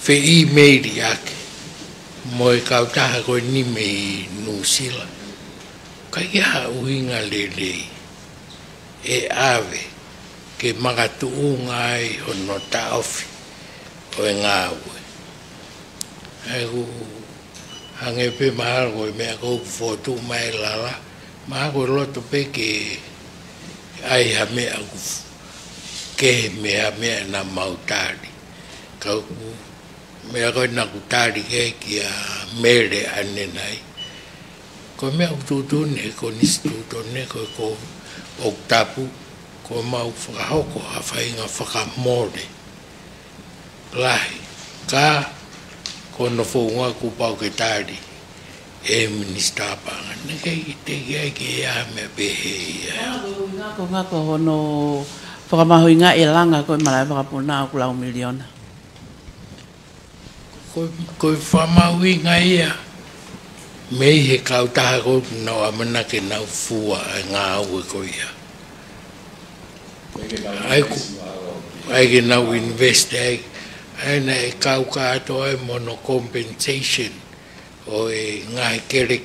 fe i meiri ake mo e kautaha koe ni me nusila kai kia uhinga lele e ave ke magatu ngai hono ta ofi o e ngā ue e ku hange pe mahal koe mea kou fotu mai lala maha koe loto pe ke ai ha mea ke mea na mautari kau mea koe na kutari ke kia mere ane nai. Ko mea ututune, ko nisitutune, ko oktapu, ko mau whakahoko a whainga whakamore. Lahi, ka ko no whaunga ku pau ke tari e minister panga. Neke i te kia ke ea mea pehe ia. Ko ngako hono whakamahuinga e langa koe malai whakapuna ku lau miliona. Koe whamauinga ia mei he kautaha ko nau amana ke nau fua e ngā aue ko ia. Ai ke nau invest ai na e kau kātoa e mono compensation o e ngā kere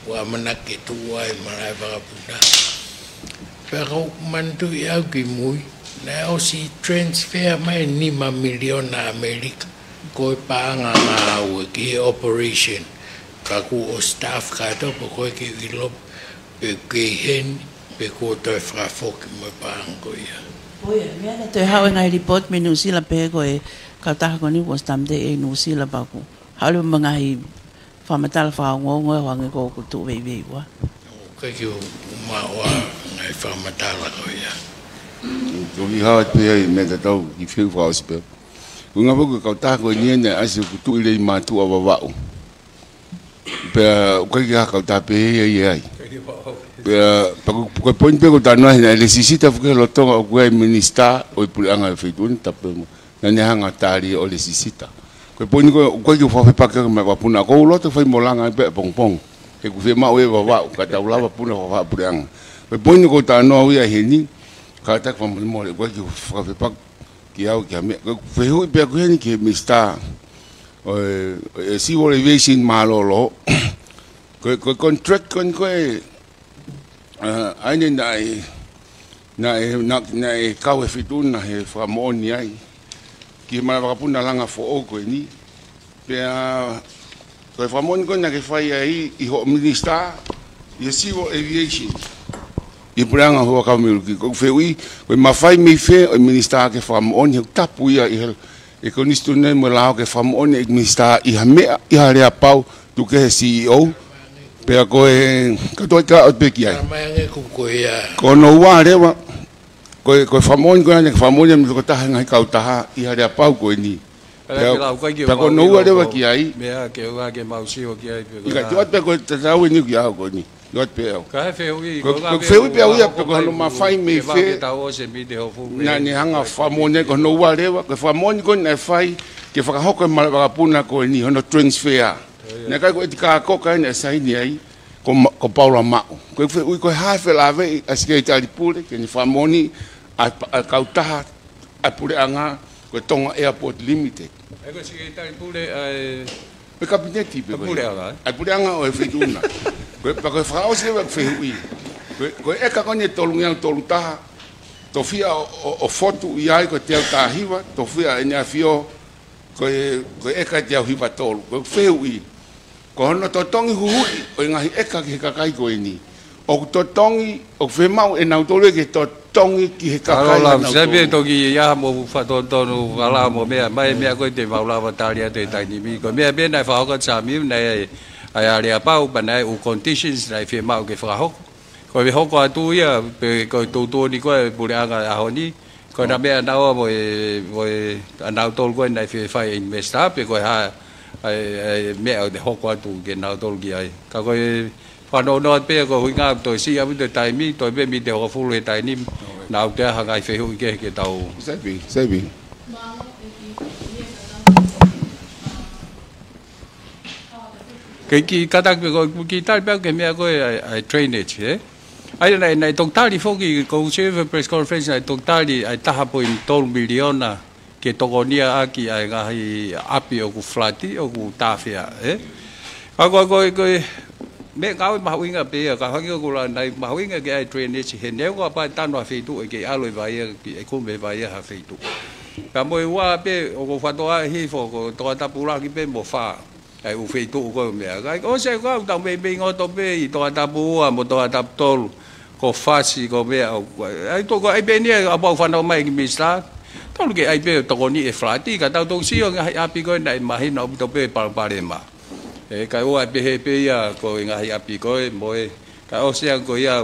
o amana ke tua e marai whakapuna. Pea kau mantu i au ki mui na o si transfer mai 5 miliona Amerika. Koe paanga ngā aue ki operation ka ku o staff kato po koe ki ilop pe kei hen pe ko toi whakafoki mo paanga ko ia. Oia, mea na toi hau e ngai report me Nusila pe koe kautaha ko ni ko stamde e Nusila paku. Halu mga hi whamatala whaongongo e wange ko kutu wei wa. Kai ki o maua ngai whamatala ko ia. Toki hawa pe ai me ta tau ki whiu whaos pe. Unga ko ka ta ko ni ne asu ku tu le ma tu ava va. Pe ko ka ta pe ye ai. Pe ko point pe ko ta no necesita que lo tonga o minister o puanga feitun tape na ne hanga tali o necesita. Ko point ko fa pa ka ma puna ko lo to fai molanga pe pong. Ke ku fe ma o va ka ta ula puna fa puanga. Ko point ko ta no ia hini ka ta fa mo le ko fa fa pa ki au ki me ko fe hu pe ko ni ki mista o si wo aviation malolo ko contract kon ko ai na ka we fituna he fa mo ni ai ki ma va puna langa fo o ko ni pe ko fa mo ni ko na ke fa ai I ho minister ye si wo aviation I pranga ho ka mi ko fe ui ko ma fai mi fe o minister ke fa mo ni tapu ia e ko ni stu ne mo la ke fa mo ni minister I ha me I ha le pau tu ke CEO pe ko e ka to ka o pe ki ai ko no wa le wa ko fa mo ni ko na fa mo ni ko ta ngai ka ta I ha le pau ko ni pe ko no wa le wa ki ai me a ke wa ke mau si o ki ai ka to pe ko ta wa ni ki a ko ni Got peo. Ka fe ui ko fe ui peo ia pe ko no ma fai me fe. Na ni hanga fa mo ne ko no wa lewa ko fa mo ni ko na fai ke fa ho ko ma ba puna ko ni hono transfer. Na ka ko etika ko ka ne sai ni ai ko Paula ma. Ko fe ui ko ha fe la ve aske ta di pule ke ni fa mo ni a kauta a pule anga ko tonga airport limited. E ko si ta di pule ai pe kabineti pe pule anga. A pule anga o fe tuna. Pa ko fra o se va fe ui ko e ka ko ni tolu ngang tolu ta to fia o foto I ai ko te ta hiwa to fia e nya fio ko e ka te hiwa tolu ko fe ui ko no to tongi hu o ngai e ka ke ka kai ko ni o to tongi o fe mau e na tolu ke to tongi ki ka kai na se be to ki ya mo fa to no wala mo me mai me ko te wala wa ta lia te tai ni mi ko me be na fa ko sa mi na ai ale pau banai u conditions nai fe mau ke fra hok ko ve hok tu ia pe ko tu ni ko pure anga a honi ko na be na o mo ana tol ko nai fe fa investa pe ko ha ai me o de hok tu ke na tol ki ai ka ko fa no pe ko hu nga to si a bu de tai mi to be mi de ho fu le tai ni na te ha ngai fe hu ke tau sai bi cái các cái tal bao cái mẹ cái drainage ấy ai này tổng tali phong cái câu chuyện press conference này tổng tali ai ta hapo in 12 million na cái togonia aki ai ngai api o ku flati o ku tafia ấy cái mẹ cáo mà huynh ở bây giờ cái huynh của là này mà huynh cái drainage hiện nếu có bài tan vào phi tụ cái aloi vai cái không về vai ha phi tụ cả mỗi qua bây o phát toa hi phò có toa ta pula cái bên bộ pha ai u fe tu ko me ai o se ko ta me be ngo to be to ta bu mo to ta tol ko fasi ko be ai to ko ai be ni a ba fa no mai mi sta to ke ai be to ko ni e flati ka ta to si o ngai api ko nai ma hi no to be pa pa le ma e ka o ai be he pe ya ko ngai api ko mo e ka o se ko ya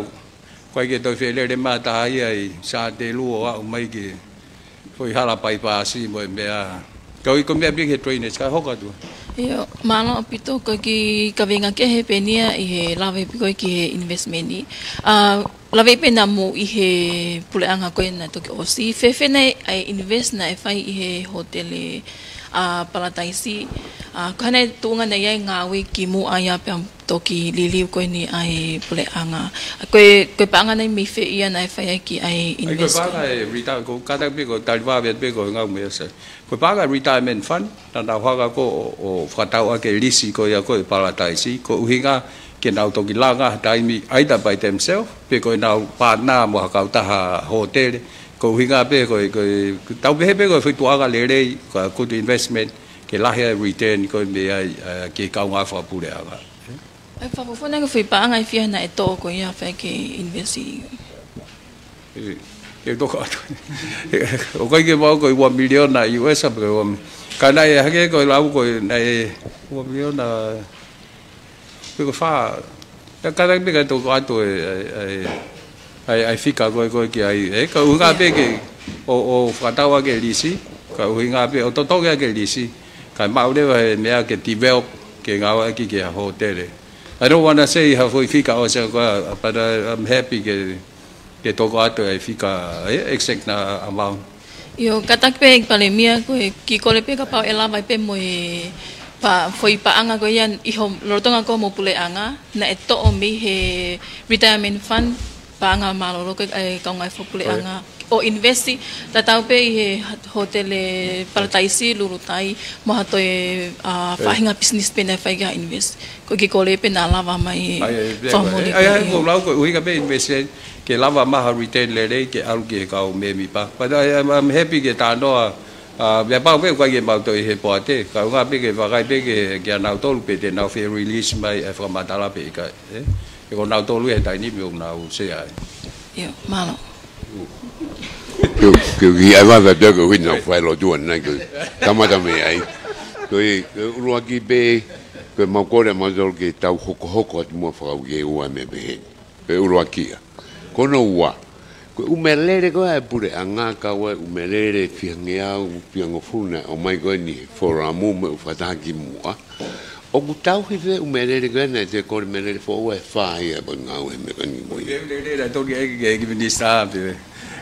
ko ke to fe le ma ta ai sa de lu o mai ke foi hala pai pa si mo me a ko me be he trainers ka ho ka tu Yo, malo pito ko ki kavinga ke he penia I he lave ko ki investment ni. Lave pe na mo I he pule anga ko na to ki osi fe na ai invest na fai I he hotel palataisi kane tunga na yai ngawi ki mu aya pe to ki lili ko ni ai pule anga ko panga na mi fe ia na fai ki ai invest. Ko panga retire ko kada be ko talwa be ko ngau me se. Ko panga retirement fund na na hoa ko o fatau ke lisi ko ya ko palataisi ko uhinga ke nau to ki langa dai mi either by themselves pe ko nau pa na mo ka ta hotel ko hinga be ko tau be ko fu tua ga le ko to investment ke la he return ko me ke ka nga fa pu le aga ai fa fu na ko fu pa nga fi na to ko ya fa ke investi ke to ko o ko ke ba ko 1 million na US ko ka na ya ke ko la ko na 1 million na ko fa ka ka be ka to ko to ai fica ko ki ai ka unga be ke o fatawa ke lisi ka uhinga pe o toto ke lisi ka mau de me ke develop ke ngau ki ke hotel. I don't want to say how we fika also but I'm happy ke toko ato ai fika exact na amount. Yo katak pe palemia ko ki ko le pe ka pa ela vai pe mo pa foi pa anga ko yan iho lotonga ko mo pule anga na eto o mi he retirement fund pa anga malolo ko ai ka ngai fo pule anga o investi tatau pe he hotel partaisi lurutai mo hato e fa hinga business pe na fa ga invest ko ki ko le pe na lava mai family ai ko lau ko ui ka pe invest ke lava ma retain le ke au ke ka me mi pa but I'm happy ke ta no ya pa pe ko ke mau to he poate ka nga pe ke va kai pe ke na to pe te na fe release mai from matala pe ka e ko na to lu he tai ni mi na u se ai yo malo que ai va da de ko no fai lo juan na que tamata me ai toi lu aki pe que mau ko le mau ke tau hoko mo fa ke u me be pe lu aki kono wa umelele ko ai pure anga ka wa umelele fiangea fiango funa o mai ko ni for a moment fataki mua o gutau hive umelele ko na te ko umelele fo wa fa ia bon ngau me ko ni mo le la to ke minister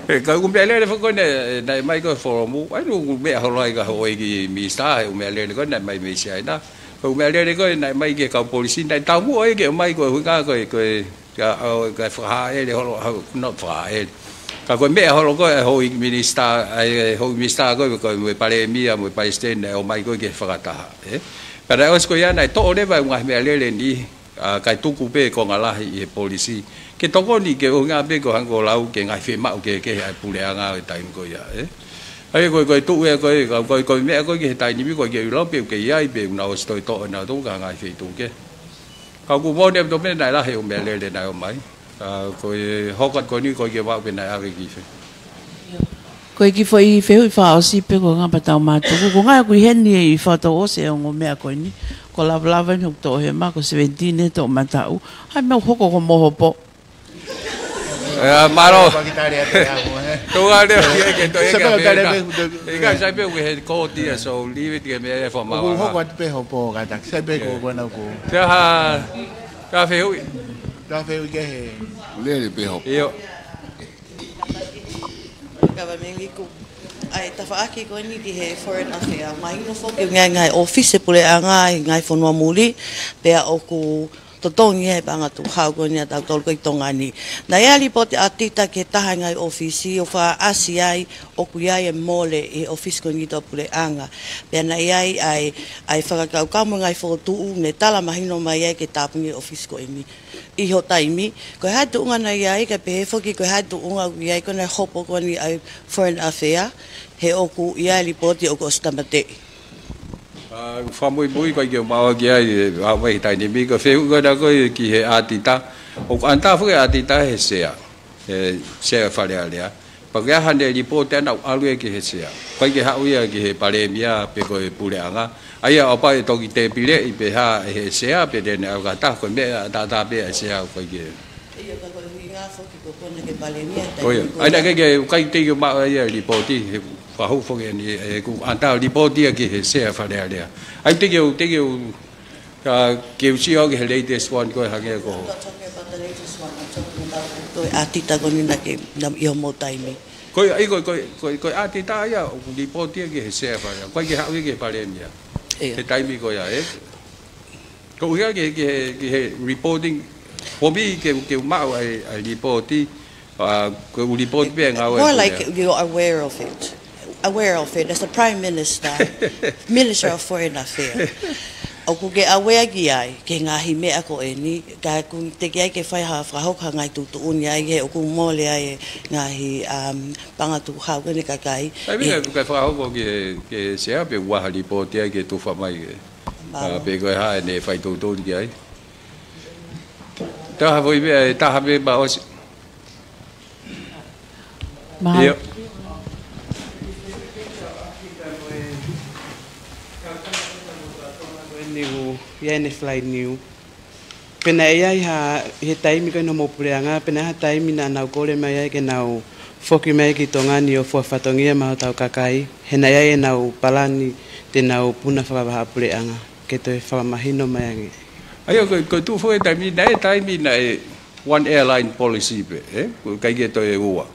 pe ka umelele fo ko na mai ko for a mu ai no me ho lai ka ho ki minister umelele ko na mai me sia na umelele ko na mai ke ka policy na tau mu ai ke mai ko ka ka fa ele ho no fa ele ka ko me ho minister ai ho minister ko me pare mi mo Palestine o mai ko ke fakata para os ko ya na to le ba ngah me le ni ka tu ku pe ko ngala i policy ke to ko ni ke o nga pe ko han ko lau ke ngai fe ma ke ai pu le nga tai ko ya ai ko tu ko me ko ke tai ni ko ke lo pe ke ya pe na o sto to na to ka ngai fe tu ke ka ku mo ne to me na la he o me le na o mai ko hokat ko ni ko ke wa pe na a ki fe ko ki foi fe fa o si pe ko nga patau ma to ko nga ku hen ni fa to o se ngo me ko ni ko la no to he ma ko 17 to ma tau ha me ho ko mo ho po malo to ga de ke to e ka sai pe we ko ti so leave it ke me for ma ho ko pe ho po ga tak sai pe ko na ko ka fe ke le pe ho yo Kavameliku ai tafaaki ko ni ki he foreign affair mai no fo ke ngai office pule anga ngai fonua muli pe o ku totongi he banga tu hau ko ni ta tol ko tonga ni na ya li pot atita ke ta ngai office o fa asiai o ku ya e mole e office ko ni to pule anga pe na ai ai fa ka mo ngai fo tu ne tala mahino mai ke tapungi office ko ni I ho taimi ko ha tu ngana ia ka pe fo ki ko ha tu nga ia ko na hopo ko ni ai foreign affair he oku ia li poti o ko stamate fa muy ko ke ma ke ai a vai tai ni mi ko fe ko da ko ki he atita o anta fu atita he se fa le ale pa ga han de li poti na alu ke he se ko ke ha uia ki he pale mia pe ko pule anga ai a pa to ki te pile I pe ha he se a pe de na ga ta ko me ta pe se a ko ke ai da ke kai te ke ma ai li poti fa ho fo ke ni ku anta li poti ke he se fa le ale ai te ke ka ke si o ke latest one ko ha ke ko to atita ko ni na ke na I mo taimi ko ai ko atita ya li poti ke he se fa ko ke ha ke pa le mia he taimi ko ya ko ya ke reporting for me ke ma ai reporti ko report pe nga more like you're aware of it as the prime minister minister of foreign affairs o ku ke aware ki ai ke ngahi me ako ni ka ku te ke ke fai ha fra ho ka ngai tu unya ye o ku mo le ai ngahi panga tu ha ko ni ka kai ai ka fra ho ke se a pe wa ha report ya ke tu fa mai pe ko ha ne fai tu ki ai ta ha voi be ta ha be ba o ma ia ne fly new pena ia ha he taimi ko no mo pureanga pena ha taimi na na ko le mai ke nau foki mai ki tongani o fuafatongia ma tau kakai hena ia nau palani te nau puna whakawaha pureanga ke toi whakamahino mai angi. Ayo ko tu foi taimi nai one airline policy pe kai ge to e ua.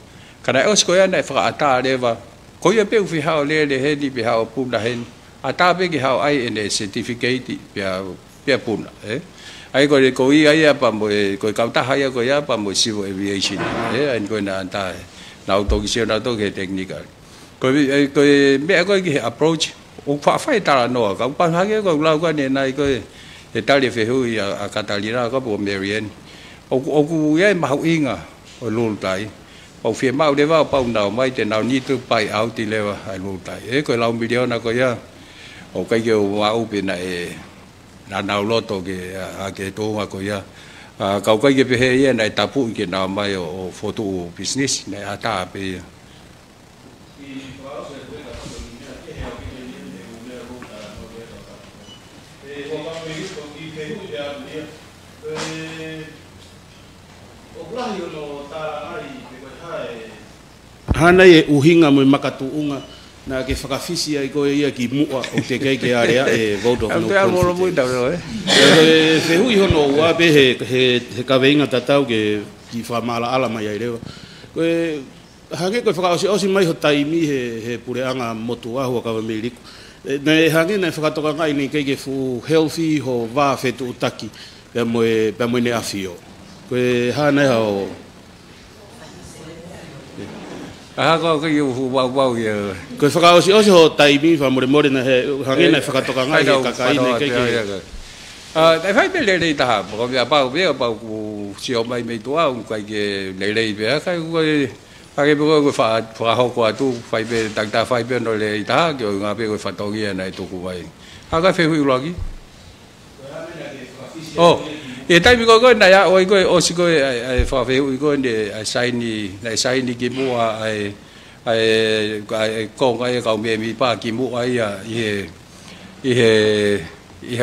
Kana os ko ya nai whakaata lewa ko ia pe ufi hao le he ni pe hao puna hen ata pe ki hao ai ene certificate pe puna ai ko ia pa mo ko kauta haya ko ia pa mo civil aviation an ko na anta na auto ki na to ke technical ko me ko ki approach o fa ta no ka pa ha ke ko la ko ne nai ko e tali fe hu a Catalina ko bo Marian o ku ye ma hu inga o lu tai o fe ma de va pa na mai te na ni tu pai out ti lewa ai lu tai ko la un video na ko ya o kai ke wa u pe na na na lo to ke a ke to ma ko ya ka kai ke pe he ye na tapu ke na mai o photo business na ata pe hana e uhinga mo makatuunga na ke whakawhisi ai koe ia ki mua o te kei ke area e vote of no confidence. Whehu i hono ua pe he kaweinga tatau ke ki whamala ala mai ai rewa. Koe hange koe whakaosi mai ho taimi he pureanga motu ahua kawa meiriku. Nei hange nei whakatoka ngai ni kei ke fu healthy ho wā whetu utaki pia moe ne awhio. Koe hana hao ko you wow ye ko whakaosi ho taimi more na he hange nei whakatoka ngai ke kakai nei kei ke dai fai pe le ta ko ya pa ku si o mai me to a un kai ke le be kai ko ko fa ho ko tu fai be ta fai be no le ta ke nga be ko fa to ye nei to ku vai ka fe hu lo gi e tai mi ko na ya o o si ko fa fe u ko ne sai ni ki mu ai ko ga ka me mi pa ki mu ai ya i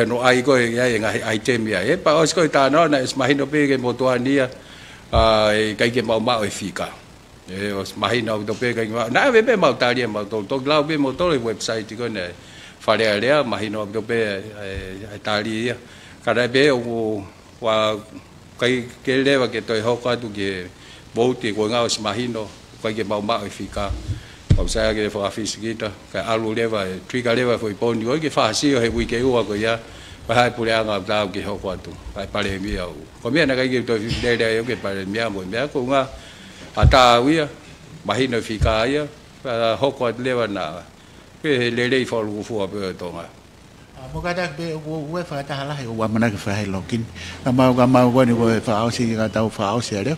no ai ko ya nga ai tem ya pa o si ko ta no na imagino pe ke mo to ani ai kai ke ma o fika o imagino do pe ke na be ma ta ri ma to la be mo to website ko ne fa le imagino do pe ta ri kada be o wa kai ke lewa ke toi hoka tu ke bouti ko ngau imagino kai ke mau mai fika o sa ke fa fisikita ka alu lewa trigger lewa foi pon ko ke fa si he wi ke o ko ya pa hai pure anga da ke hoka tu ai pare mi au ko me na kai ke toi de ke pare mi mo me ko nga ata wi imagino fika ya hoka lewa na ke le fo lu fu a pe to nga Mogadak be we fa ta hala o wa mana ke fa lokin ama go ni go fa au si ga ta fa au si ale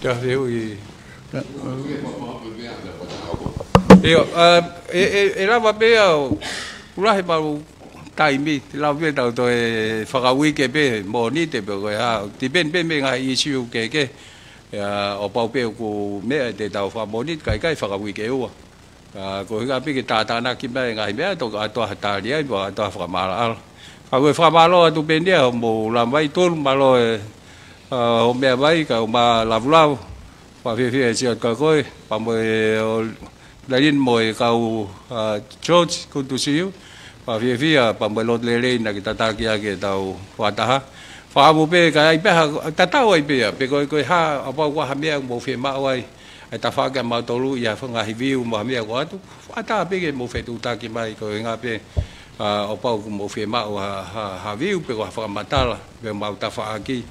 ta veu e la va be o ula he pa taimi la be ta to e fa ga wi ke be mo ni te be go ha ti ben me nga issue ke o pa pe ko me te ta fa mo ni kai fa ga wi ke o ko ga pe ke ta na ki ba ngai me to to ta ria bo to fa mala fa we fa malo tu ben dia mo la mai tu malo o me vai ka ma la vlau fa fi si ka ko pa mo la rin mo ka George ku tu siu pa fi pa mo lo le na ki ta ki ke ta fa ta fa mo pe ka ai pe ta ta oi pe ko ha apa wa ha me mo fi ma wai ai ta fa ga ma to lu ya fa nga hi view ma me ko tu ata pe ke mo fe tu ta ki mai ko nga pe o pa ku mo fe ma ha view pe ko fa ma ta la be ma ta fa ki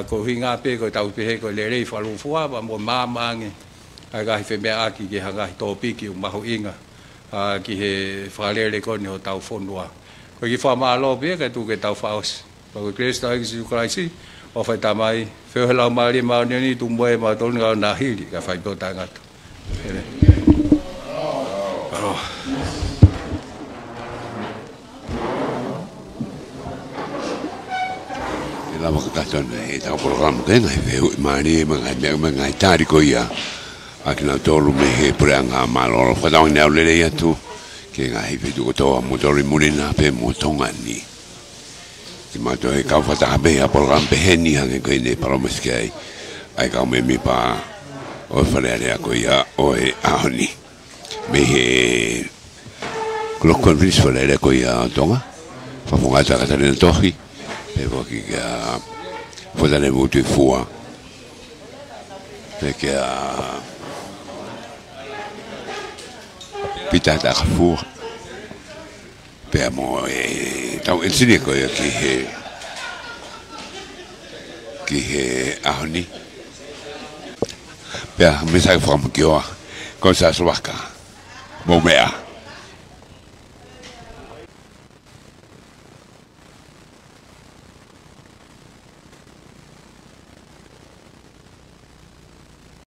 ko hi nga pe ko ta pe ko le fa lu fu ba mo ma nge ai ga hi fe me a ki ha ga to pi ki ma ho inga ki he fa le ko ni ho ta fo noa ko ki fa ma lo pe ka tu ke ta fa os ko Kristo ai si ko ai si o fai tamai feo la mari ma ni tu mo ma to nga na hili ka fai to tanga to la mo ka ton e ta program ke ngai feo mari ma ngai tari ko ia akina to lu me he pranga malo fa da nga le ya tu ke ngai fe tu to mo to ri mulina pe mo tonga ni ma to e ka fa ta be a program pe heni ha ke ne para meskai ai ka me mi pa o fale ale ko ia o e ahoni me he lo convince fale ale ko ia tonga fa fonga ta ka tele tohi e vo ki ga fo dale vuto fua perché pita da fur per mo tau insini ko ia ki he ahoni per me sai from kioa con sa swaka mo mea